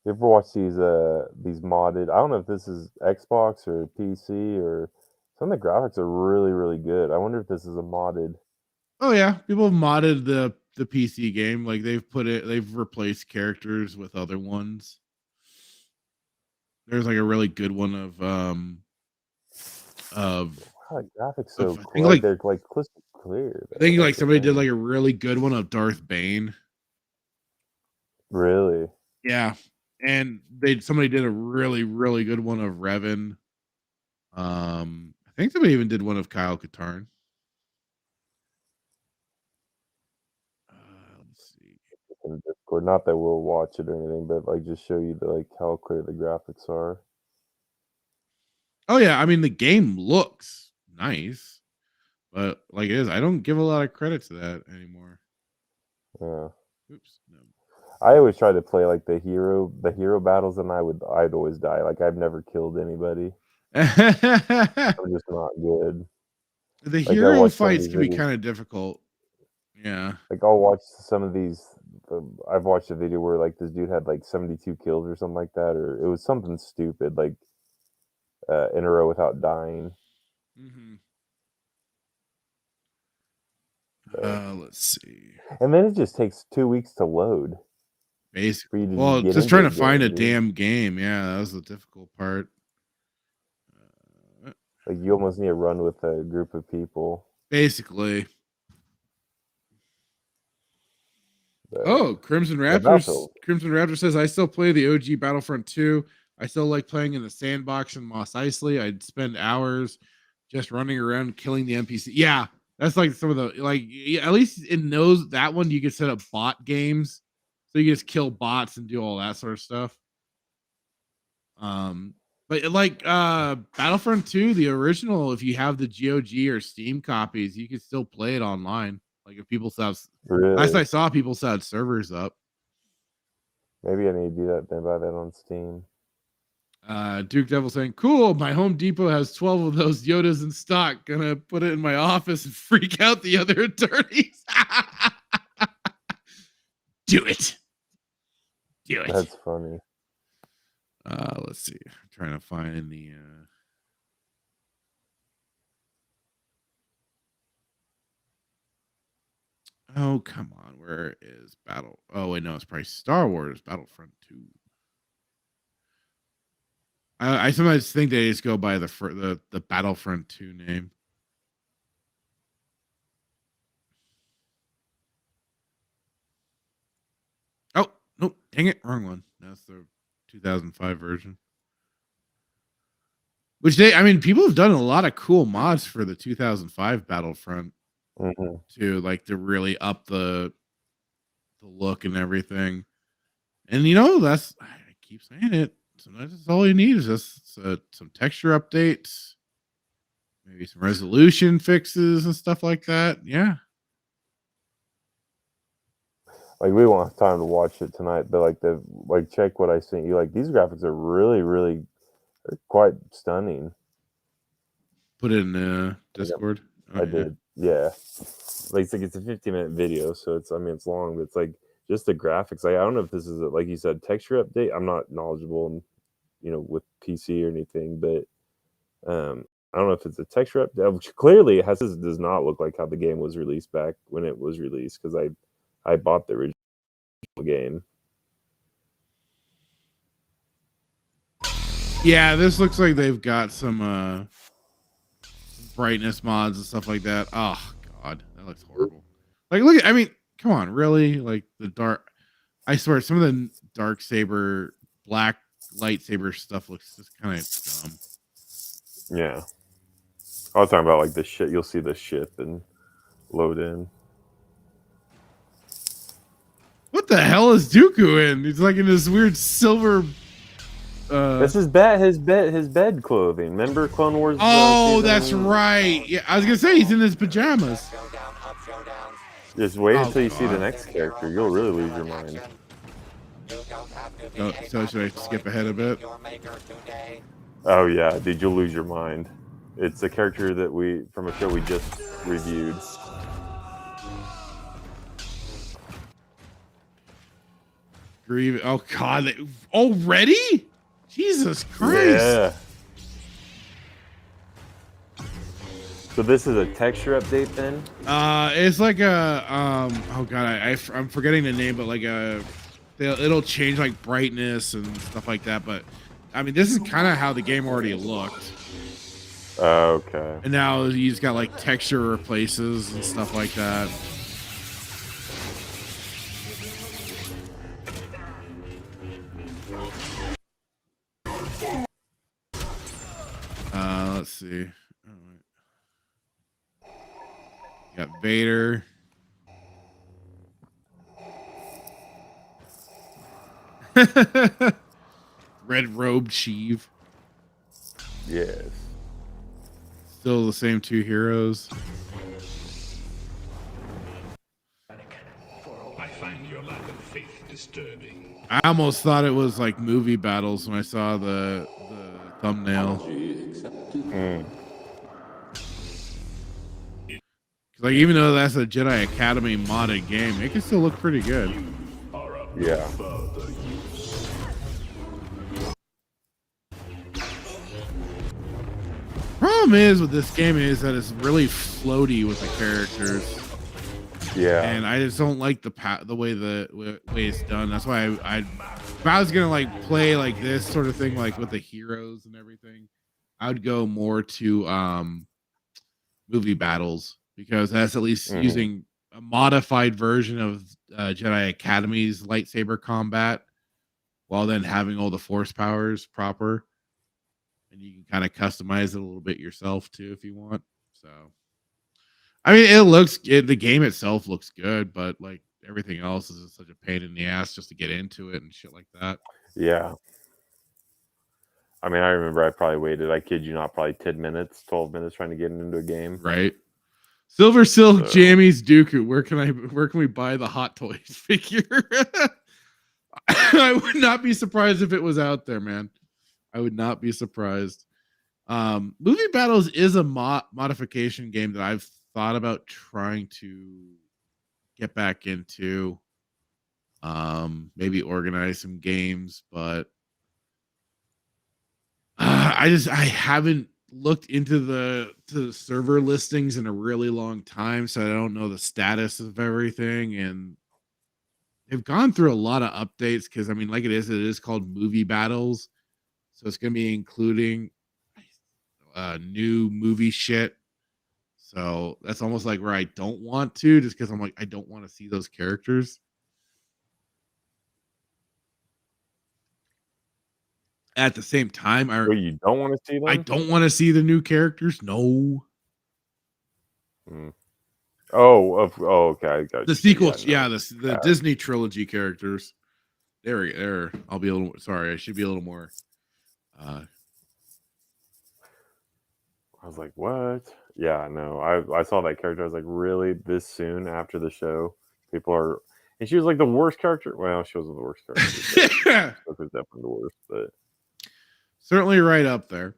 Speaker 2: You ever watch these modded? I don't know if this is Xbox or PC or some of the graphics are really, really good. I wonder if this is a modded.
Speaker 1: Oh yeah, people have modded the PC game. Like they've replaced characters with other ones. There's like a really good one of
Speaker 2: Wow, the graphics so
Speaker 1: I
Speaker 2: cool.
Speaker 1: think
Speaker 2: Like they're like crystal clear.
Speaker 1: I think like
Speaker 2: That's the
Speaker 1: somebody did
Speaker 2: thing.
Speaker 1: like a really good one of Darth Bane.
Speaker 2: Really?
Speaker 1: Yeah. And somebody did a really, really good one of Revan. I think somebody even did one of Kyle Katarn. Let's see.
Speaker 2: In Discord. Not that we'll watch it or anything, but like just show you like how clear the graphics are.
Speaker 1: Oh yeah, I mean the game looks nice, but like it is, I don't give a lot of credit to that anymore.
Speaker 2: Yeah.
Speaker 1: Oops. No.
Speaker 2: I always try to play like the hero battles, and I'd always die. Like I've never killed anybody. I'm just not good.
Speaker 1: The
Speaker 2: Like I
Speaker 1: hero
Speaker 2: watch some of
Speaker 1: fights
Speaker 2: these
Speaker 1: can be
Speaker 2: videos.
Speaker 1: kind of difficult. Yeah.
Speaker 2: Like I'll watch some of these. I've watched a video where like this dude had like 72 kills or something like that, or it was something stupid like in a row without dying.
Speaker 1: Mm-hmm. Let's see.
Speaker 2: And then it just takes 2 weeks to load.
Speaker 1: Basically,
Speaker 2: For you to
Speaker 1: well,
Speaker 2: get
Speaker 1: just
Speaker 2: into
Speaker 1: trying
Speaker 2: the
Speaker 1: to find a
Speaker 2: game, dude.
Speaker 1: damn game. Yeah, that was the difficult part.
Speaker 2: Like you almost need to run with a group of people.
Speaker 1: Basically.
Speaker 2: But,
Speaker 1: Oh, Crimson
Speaker 2: yeah,
Speaker 1: Raptors. Crimson Raptor says, I still play the OG Battlefront 2. I still like playing in the sandbox in Mos Eisley. I'd spend hours just running around killing the NPC. Yeah, that's like some of the like at least in that one you can set up bot games. So you can just kill bots and do all that sort of stuff. But like Battlefront 2, the original, if you have the GOG or Steam copies, you can still play it online. Like if people still have
Speaker 2: really,
Speaker 1: last I saw, people still had servers up.
Speaker 2: maybe I need to do that. Then buy that on Steam.
Speaker 1: Duke Devil saying, cool, my Home Depot has 12 of those Yodas in stock. Gonna put it in my office and freak out the other attorneys. Do it. Do it.
Speaker 2: That's funny.
Speaker 1: Let's see. I'm trying to find the oh, come on. Where is Battle? Oh, wait, no, it's probably Star Wars Battlefront 2. I sometimes think they just go by the Battlefront 2 name. Oh, nope. Dang it. Wrong one. That's the 2005 version. Which people have done a lot of cool mods for the 2005 Battlefront to like to really up the look and everything. And I keep saying it. Sometimes that's all you need is just some texture updates, maybe some resolution fixes and stuff like that. Yeah.
Speaker 2: Like we won't have time to watch it tonight, but like check what I sent you. Like these graphics are really, really quite stunning.
Speaker 1: Put it in Discord.
Speaker 2: I did. Yeah. Like it's a 15-minute video, so it's long, but it's like just the graphics. I don't know if this is like you said, texture update. I'm not knowledgeable, with PC or anything, but I don't know if it's a texture update. Which clearly, does not look like how the game was released back when it was released, because I bought the original game.
Speaker 1: Yeah, this looks like they've got some brightness mods and stuff like that. Oh god, that looks horrible. Like, look at, I mean, come on, really? Like the dark, I swear, some of the dark saber, black lightsaber stuff looks just kind of dumb.
Speaker 2: Yeah, I was talking about like the ship. You'll see the ship and load in.
Speaker 1: What the hell is Dooku in? He's like in this weird silver.
Speaker 2: This is his bed clothing. Remember Clone Wars?
Speaker 1: Oh, that's right. Yeah, I was gonna say he's in his pajamas.
Speaker 2: Just wait until you see the next character. You'll really lose your mind.
Speaker 1: So should I skip ahead a bit?
Speaker 2: Oh yeah, dude, you'll lose your mind. It's a character that from a show we just reviewed.
Speaker 1: Grieve. Oh god, already? Jesus Christ.
Speaker 2: Yeah. So this is a texture update then?
Speaker 1: It's like a oh god, I'm forgetting the name, but like it'll change like brightness and stuff like that. But I mean, this is kind of how the game already looked.
Speaker 2: Okay.
Speaker 1: And now he's got like texture replaces and stuff like that. Let's see. All right. You got Vader. Red robed Sheev.
Speaker 2: Yes.
Speaker 1: Still the same two heroes.
Speaker 6: I find your lack of faith disturbing.
Speaker 1: I almost thought it was like movie battles when I saw the thumbnail. Like, even though that's a Jedi Academy modded game, it can still look pretty good.
Speaker 2: Yeah.
Speaker 1: Problem is with this game is that it's really floaty with the characters.
Speaker 2: Yeah.
Speaker 1: And I just don't like the way it's done. That's why if I was gonna like play like this sort of thing, like with the heroes and everything, I would go more to movie battles, because that's at least using a modified version of Jedi Academy's lightsaber combat, while then having all the force powers proper, and you can kind of customize it a little bit yourself too if you want. So I mean, the game itself looks good, but like everything else is just such a pain in the ass just to get into it and shit like that.
Speaker 2: Yeah. I mean, I remember I probably waited, I kid you not, probably 10 minutes, 12 minutes trying to get into a game.
Speaker 1: Right. Silver Silk Jammies Dooku. Where can we buy the Hot Toys figure? I would not be surprised if it was out there, man. I would not be surprised. Movie Battles is a modification game that I've thought about trying to get back into. Maybe organize some games, but I haven't looked into the server listings in a really long time, so I don't know the status of everything. And they've gone through a lot of updates, because I mean, like it is called Movie Battles, so it's going to be including new movie shit. So that's almost like where I don't want to, just because I'm like, I don't want to see those characters. At the same time,
Speaker 2: you don't want to see them?
Speaker 1: I don't want to see the new characters. No.
Speaker 2: Oh, okay. I got
Speaker 1: the
Speaker 2: you.
Speaker 1: sequels, the Disney trilogy characters. There. I'll be a little sorry. I should be a little more.
Speaker 2: I was like, what? Yeah, no. I saw that character. I was like, really? This soon after the show? People are, and she was like the worst character. Well, she wasn't the worst character. She was definitely the worst, but
Speaker 1: certainly right up there.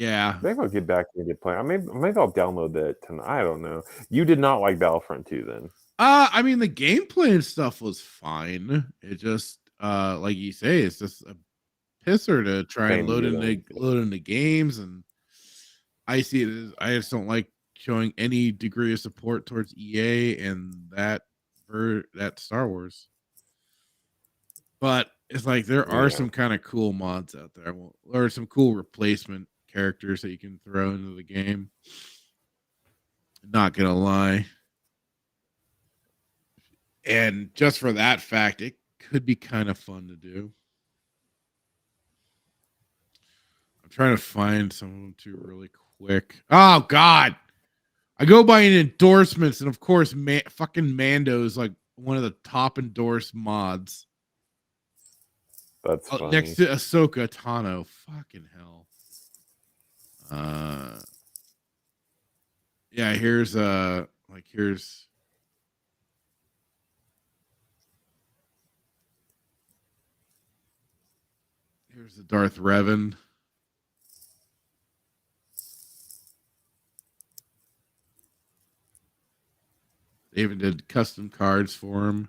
Speaker 1: Yeah.
Speaker 2: Maybe I'll get back and get playing. Maybe I'll download that tonight. I don't know. You did not like Battlefront 2 then?
Speaker 1: I mean, the gameplay and stuff was fine. It just, like you say, it's just a pisser to try and
Speaker 2: Pain to
Speaker 1: load
Speaker 2: get
Speaker 1: into games, and I see it as I just don't like showing any degree of support towards EA and that Star Wars. But it's like there are
Speaker 2: Yeah.
Speaker 1: some kind of cool mods out there, or some cool replacement characters that you can throw into the game. Not gonna lie. And just for that fact, it could be kind of fun to do. I'm trying to find some of them too really quick. Oh God, I go by in endorsements, and of course, fucking Mando is like one of the top endorsed mods.
Speaker 2: That's funny.
Speaker 1: Next to Ahsoka Tano. Fucking hell. Yeah, here's here's the Darth Revan. They even did custom cards for him.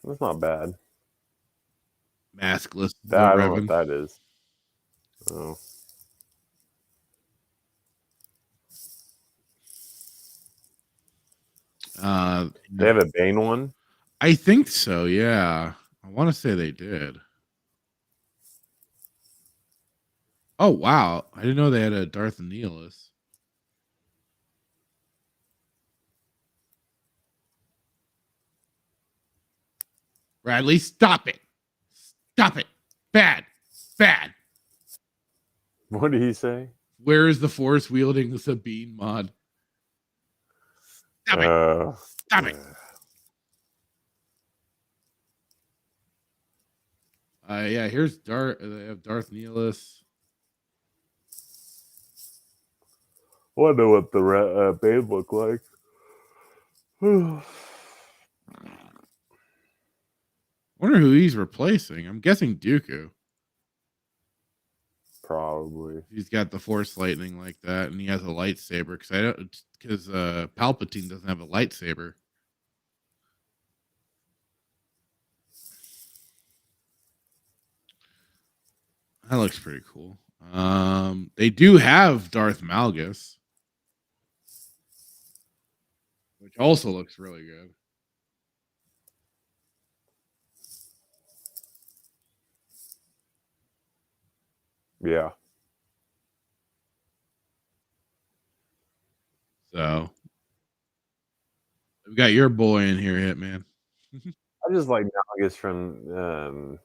Speaker 2: That's not bad.
Speaker 1: Maskless.
Speaker 2: I don't know what that is. Oh. They have a Bane one?
Speaker 1: I think so, yeah. I want to say they did. Oh, wow. I didn't know they had a Darth Nihilus. Bradley, stop it. Stop it. Bad. Bad.
Speaker 2: What did he say?
Speaker 1: Where is the Force wielding the Sabine mod? Stop it. Stop it. Yeah, here's Darth. They have Darth Nihilus.
Speaker 2: I wonder what the Bane look like.
Speaker 1: Wonder who he's replacing. I'm guessing Dooku.
Speaker 2: Probably.
Speaker 1: He's got the Force lightning like that, and he has a lightsaber. Because Palpatine doesn't have a lightsaber. That looks pretty cool. They do have Darth Malgus, which also looks really good.
Speaker 2: Yeah.
Speaker 1: So we got your boy in here, Hitman.
Speaker 2: I just like Malgus from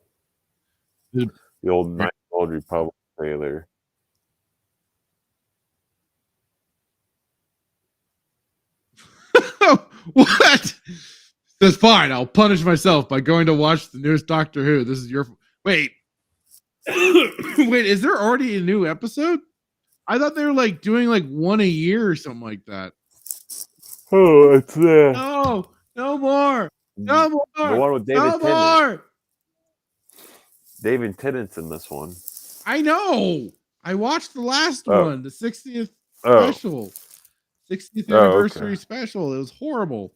Speaker 1: The
Speaker 2: old Knights of the Old Republic trailer.
Speaker 1: What? Says fine. I'll punish myself by going to watch the newest Doctor Who. This is your wait. Wait, is there already a new episode? I thought they were like doing like one a year or something like that.
Speaker 2: Oh, it's there.
Speaker 1: No, no more. No more.
Speaker 2: The one with David
Speaker 1: no
Speaker 2: Tennant.
Speaker 1: more.
Speaker 2: David Tennant's in this one.
Speaker 1: I know. I watched the last one, the 60th special. 60th anniversary special. It was horrible.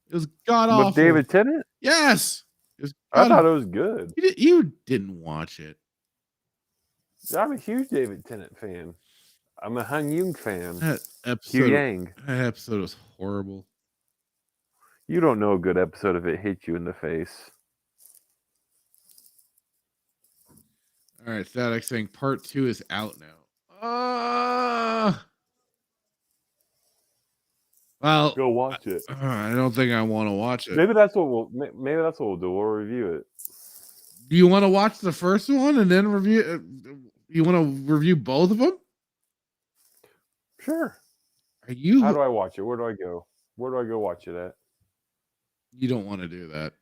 Speaker 1: It was god awful.
Speaker 2: With David Tennant?
Speaker 1: Yes.
Speaker 2: I thought it was good.
Speaker 1: You didn't watch it.
Speaker 2: I'm a huge David Tennant fan. I'm a Han Yung fan.
Speaker 1: That
Speaker 2: Hugh Yang.
Speaker 1: That episode was horrible.
Speaker 2: You don't know a good episode if it hits you in the face.
Speaker 1: All right, Static saying part 2 is out now. Well,
Speaker 2: go watch it.
Speaker 1: I don't think I want to watch it.
Speaker 2: Maybe that's what we'll do. We'll review it.
Speaker 1: Do you want to watch the first one and then review? You want to review both of them?
Speaker 2: Sure.
Speaker 1: Are you?
Speaker 2: How do I watch it? Where do I go? Where do I go watch it at?
Speaker 1: You don't want to do that.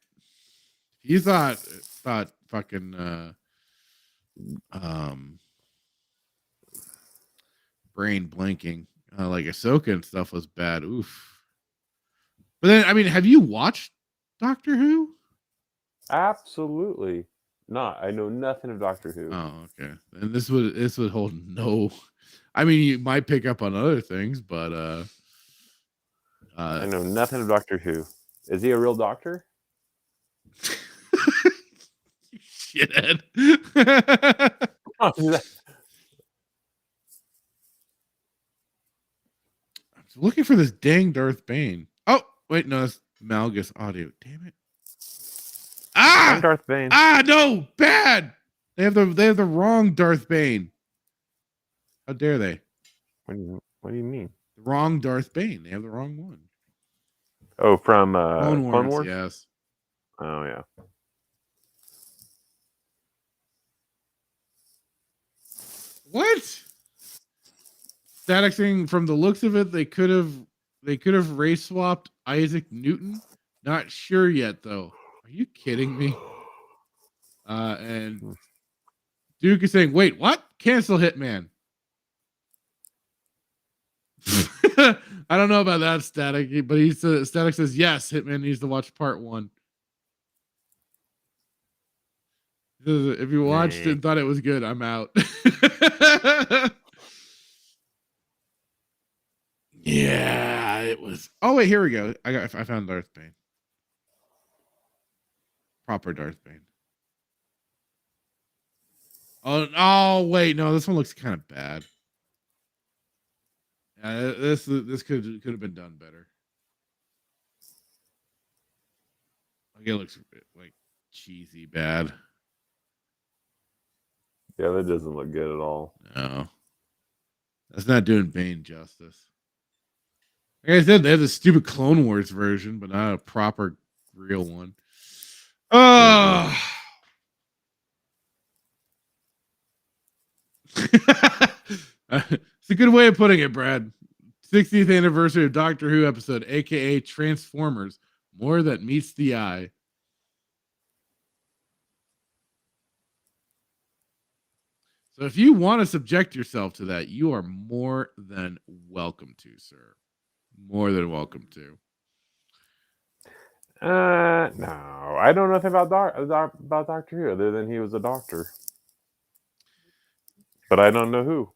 Speaker 1: You thought fucking brain blinking like Ahsoka and stuff was bad. Oof. But then, I mean, have you watched Doctor Who?
Speaker 2: Absolutely not. I know nothing of Doctor Who.
Speaker 1: Oh, okay. And this would hold no. I mean, you might pick up on other things, but
Speaker 2: I know nothing of Doctor Who. Is he a real doctor?
Speaker 1: shithead.
Speaker 2: Oh,
Speaker 1: I'm looking for this dang Darth Bane. Oh, wait, no, it's Malgus audio. Damn it.
Speaker 2: I'm
Speaker 1: Ah!
Speaker 2: Darth Bane.
Speaker 1: No, bad. They have the wrong Darth Bane. How dare they?
Speaker 2: What do you mean?
Speaker 1: The wrong Darth Bane. They have the wrong one.
Speaker 2: Oh, from
Speaker 1: Clone
Speaker 2: Clone
Speaker 1: Wars,
Speaker 2: Wars?
Speaker 1: yes.
Speaker 2: Oh, yeah.
Speaker 1: What? Static saying from the looks of it, they could have race swapped Isaac Newton. Not sure yet though. Are you kidding me? And Duke is saying, wait, what? Cancel Hitman. I don't know about that, Static, but Static says yes, Hitman needs to watch part 1. If you watched it and thought it was good, I'm out. Yeah, it was. Oh wait, here we go. I found Darth Bane. Proper Darth Bane. Oh wait, no, this one looks kind of bad. This could have been done better. Like it looks like cheesy bad.
Speaker 2: Yeah, that doesn't look good at all.
Speaker 1: No, that's not doing Bane justice. Like I said, they have the stupid Clone Wars version, but not a proper real one. Oh. It's a good way of putting it, Brad. 60th anniversary of Doctor Who episode, aka Transformers. More that meets the eye. So if you want to subject yourself to that, you are more than welcome to, sir. More than welcome to.
Speaker 2: No, I don't know nothing about Doctor Who other than he was a doctor, but I don't know who.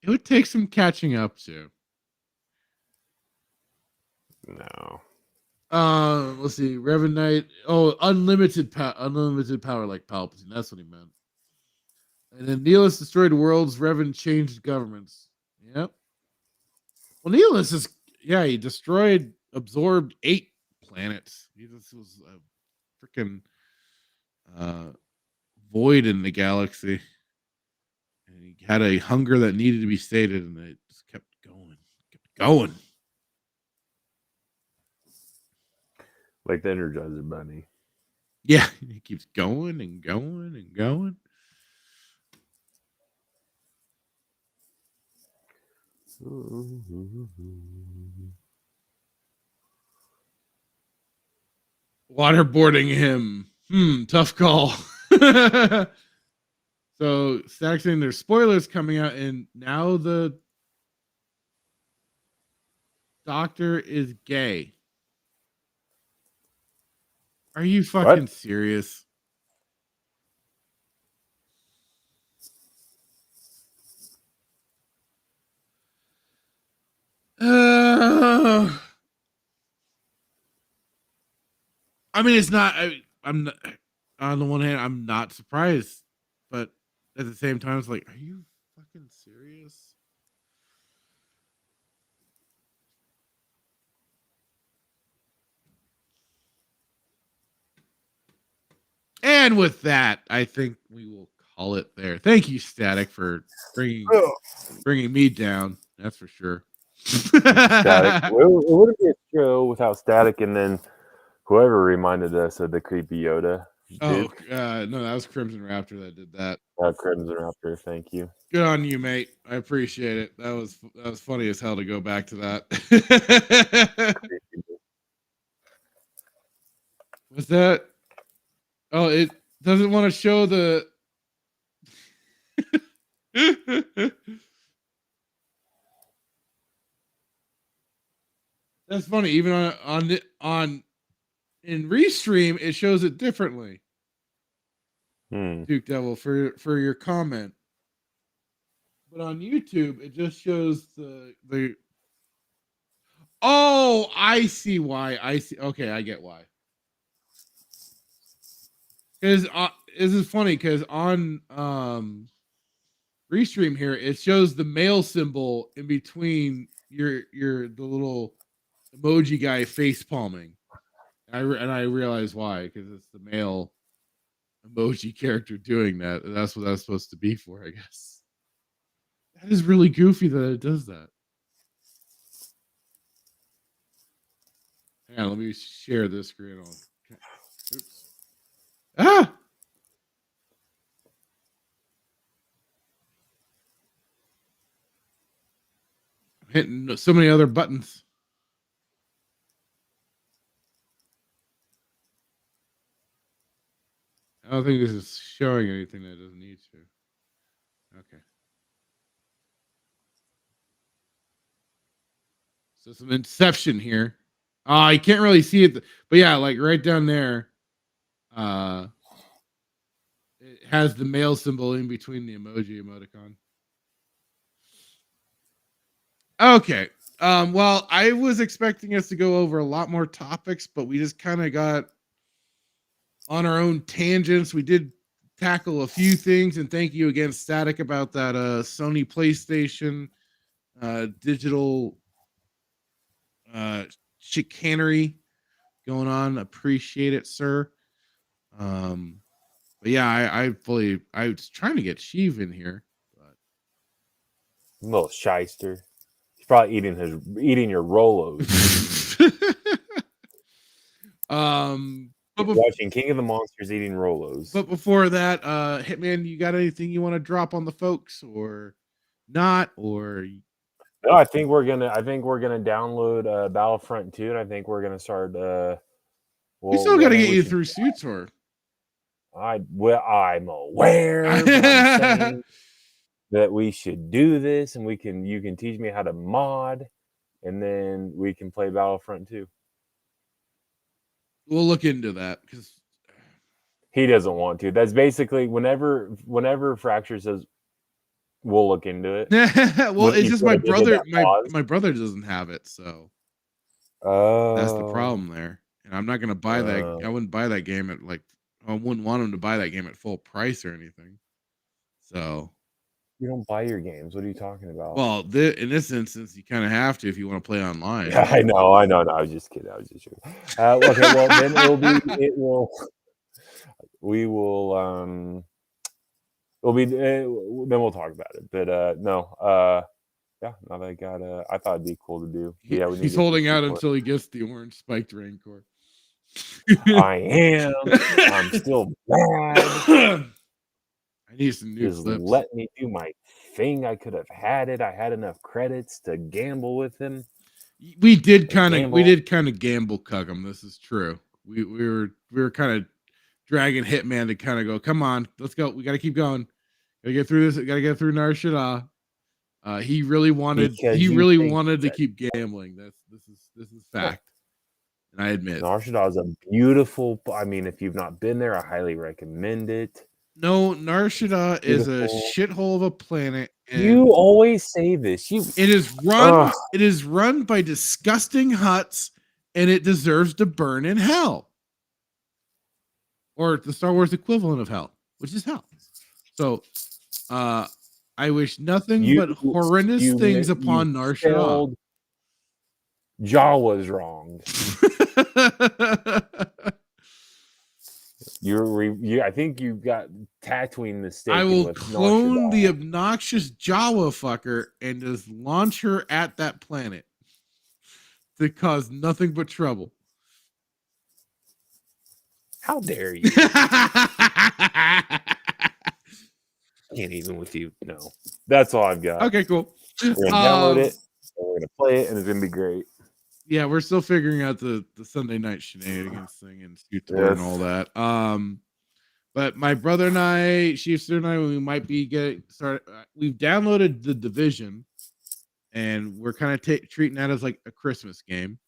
Speaker 1: It would take some catching up to.
Speaker 2: No.
Speaker 1: Let's see. Reverend Knight. Oh, unlimited power like Palpatine. That's what he meant. And then Nicolas destroyed worlds. Revan changed governments. Yep. Well, Nicolas is he absorbed 8 planets. This was a freaking void in the galaxy. And he had a hunger that needed to be sated, and it just kept going.
Speaker 2: Like the Energizer Bunny.
Speaker 1: Yeah, he keeps going and going and going. Waterboarding him. Tough call. So Stack saying there's spoilers coming out, and now the Doctor is gay. Are you fucking serious? I mean, it's not. I'm not, on the one hand, I'm not surprised, but at the same time, it's like, are you fucking serious? And with that, I think we will call it there. Thank you, Static, for bringing me down. That's for sure.
Speaker 2: Static. It wouldn't be a show without Static, and then whoever reminded us of the creepy Yoda.
Speaker 1: Duke. No, that was Crimson Raptor that did that.
Speaker 2: Crimson Raptor, thank you.
Speaker 1: Good on you, mate. I appreciate it. That was funny as hell to go back to that. What's that? Oh, it doesn't want to show the. That's funny. Even on in Restream, it shows it differently. Duke Devil, for your comment. But on YouTube, it just shows the. Oh, I see why. I see. Okay, I get why. Because this is funny because on Restream here, it shows the male symbol in between the little emoji guy face palming. I realize why, because it's the male emoji character doing that. And that's what that's supposed to be for, I guess. That is really goofy that it does that. Hang on, let me share this screen on. Oops. Ah! I'm hitting so many other buttons. I don't think this is showing anything that it doesn't need to. Okay. So some Inception here. I can't really see it, but yeah, like right down there, it has the male symbol in between the emoticon. Okay. Well, I was expecting us to go over a lot more topics, but we just kind of got on our own tangents. We did tackle a few things, and thank you again, Static, about that Sony PlayStation digital chicanery going on. Appreciate it, sir. But yeah, I was trying to get Sheev in here, but
Speaker 2: little shyster. He's probably eating your Rolos. Watching King of the Monsters eating Rolos.
Speaker 1: But before that, Hitman, you got anything you want to drop on the folks or not? Or
Speaker 2: no, I think we're gonna download Battlefront 2, and I think we're gonna start.
Speaker 1: We still got to get you through Suitor.
Speaker 2: I'm aware, but I'm saying that we should do this, and you can teach me how to mod, and then we can play Battlefront 2.
Speaker 1: We'll look into that because
Speaker 2: he doesn't want to. That's basically whenever Fracture says we'll look into it.
Speaker 1: Well, it's just my brother. My brother doesn't have it, so that's the problem there. And I'm not gonna buy that. I wouldn't buy that game at I wouldn't want him to buy that game at full price or anything. So
Speaker 2: you don't buy your games. What are you talking about?
Speaker 1: Well, in this instance, you kind of have to if you want to play online.
Speaker 2: Yeah, I know. No, I was just kidding. Okay, well then then we'll talk about it. But no, yeah, now that I thought it'd be cool to do. Yeah,
Speaker 1: he's holding out until he gets the orange spiked Rancor.
Speaker 2: I am. I'm still bad.
Speaker 1: I need some new clips.
Speaker 2: Let me do my thing. I could have had it. I had enough credits to gamble with him.
Speaker 1: We did kind of gamble cuck him. This is true. We were kind of dragging Hitman to kind of go, come on, let's go. We got to keep going. Got to get through this. Got to get through Nar Shaddaa. He really wanted to keep gambling. This is fact. And I admit,
Speaker 2: Nar Shaddaa is a beautiful. I mean, if you've not been there, I highly recommend it.
Speaker 1: No, Nar Shaddaa is a shithole of a planet.
Speaker 2: And you always say this.
Speaker 1: It is run by disgusting huts, and it deserves to burn in hell, or the Star Wars equivalent of hell, which is hell. So, I wish nothing but horrendous things upon Nar Shaddaa.
Speaker 2: Jawa's wrong. I think you got Tatooine mistaken.
Speaker 1: I will clone the obnoxious Jawa fucker and just launch her at that planet to cause nothing but trouble.
Speaker 2: How dare you? Can't even with you. No, that's all I've got.
Speaker 1: Okay, cool.
Speaker 2: We're gonna download it. And we're gonna play it, and it's gonna be great.
Speaker 1: Yeah, we're still figuring out the Sunday night shenanigans thing and Suitor and all that. But my brother and I, Sheepster and I, we might be getting started. We've downloaded The Division, and we're kind of treating that as like a Christmas game.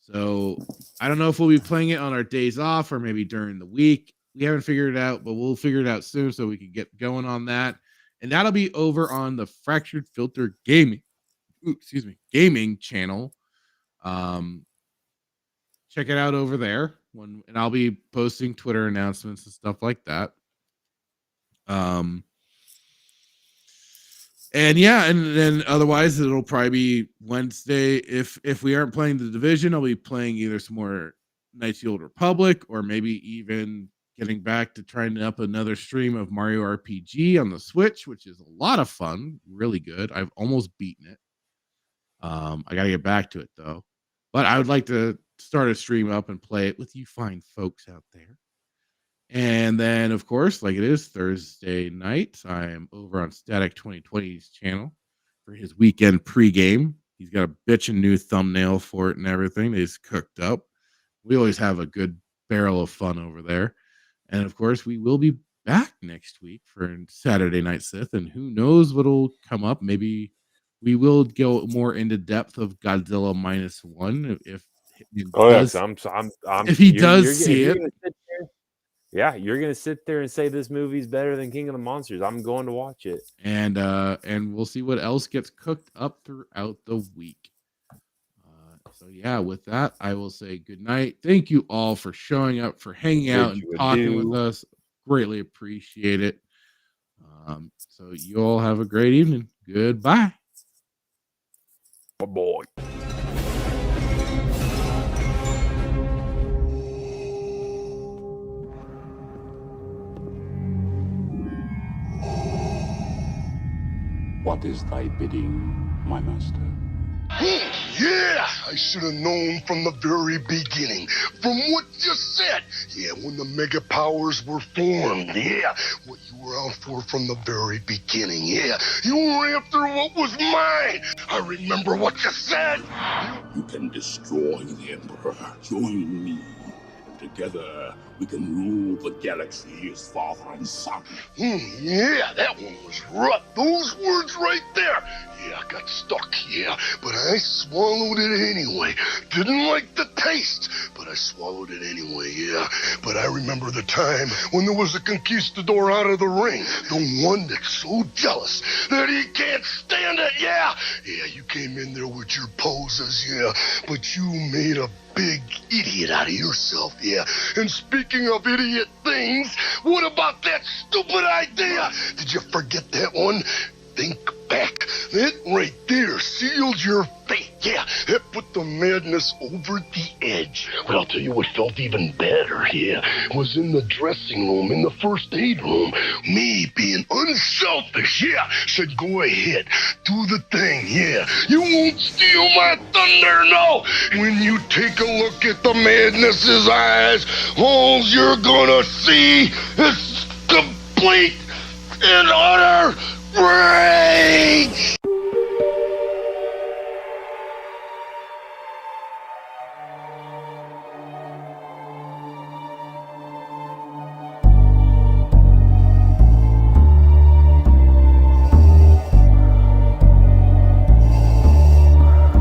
Speaker 1: So I don't know if we'll be playing it on our days off or maybe during the week. We haven't figured it out, but we'll figure it out soon so we can get going on that. And that'll be over on the Fractured Filter gaming channel. Check it out over there and I'll be posting Twitter announcements and stuff like that. And yeah, and then otherwise it'll probably be Wednesday. If we aren't playing the Division, I'll be playing either some more Knights of the Old Republic or maybe even getting back to trying up another stream of Mario RPG on the Switch, which is a lot of fun, really good. I've almost beaten it. I got to get back to it though. But I would like to start a stream up and play it with you fine folks out there. And then, of course, like it is Thursday night, I am over on Static 2020's channel for his weekend pregame. He's got a bitchin' new thumbnail for it and everything. It's cooked up. We always have a good barrel of fun over there. And of course, we will be back next week for Saturday Night Sith. And who knows what'll come up. Maybe we will go more into depth of Godzilla -1 if he does see it.
Speaker 2: Yeah, you're gonna sit there and say this movie's better than King of the Monsters. I'm going to watch it,
Speaker 1: and we'll see what else gets cooked up throughout the week. So yeah, with that, I will say good night. Thank you all for showing up, for hanging out and talking with us. Greatly appreciate it. So you all have a great evening. Goodbye.
Speaker 2: Bye-bye.
Speaker 6: What is thy bidding, my master?
Speaker 7: Yeah, I should have known from the very beginning. From what you said. Yeah, when the mega powers were formed. Yeah, what you were out for from the very beginning. Yeah, you were after what was mine. I remember what you said.
Speaker 6: You can destroy the Emperor. Join me. Together, we can rule the galaxy as father and son.
Speaker 7: Yeah, that one was rough. Those words right there. Yeah, I got stuck, yeah, but I swallowed it anyway. Didn't like the taste, but I swallowed it anyway, yeah. But I remember the time when there was a conquistador out of the ring. The one that's so jealous that he can't stand it, yeah. Yeah, you came in there with your poses, yeah, but you made a big idiot out of yourself, yeah. And speaking of idiot things, what about that stupid idea? Did you forget that one? Think back. That right there sealed your fate. Yeah, that put the madness over the edge. But I'll tell you what felt even better, yeah, was in the dressing room, in the first aid room. Me being unselfish, yeah, said go ahead, do the thing, yeah. You won't steal my thunder, no. When you take a look at the madness's eyes, all you're gonna see is complete and utter rage!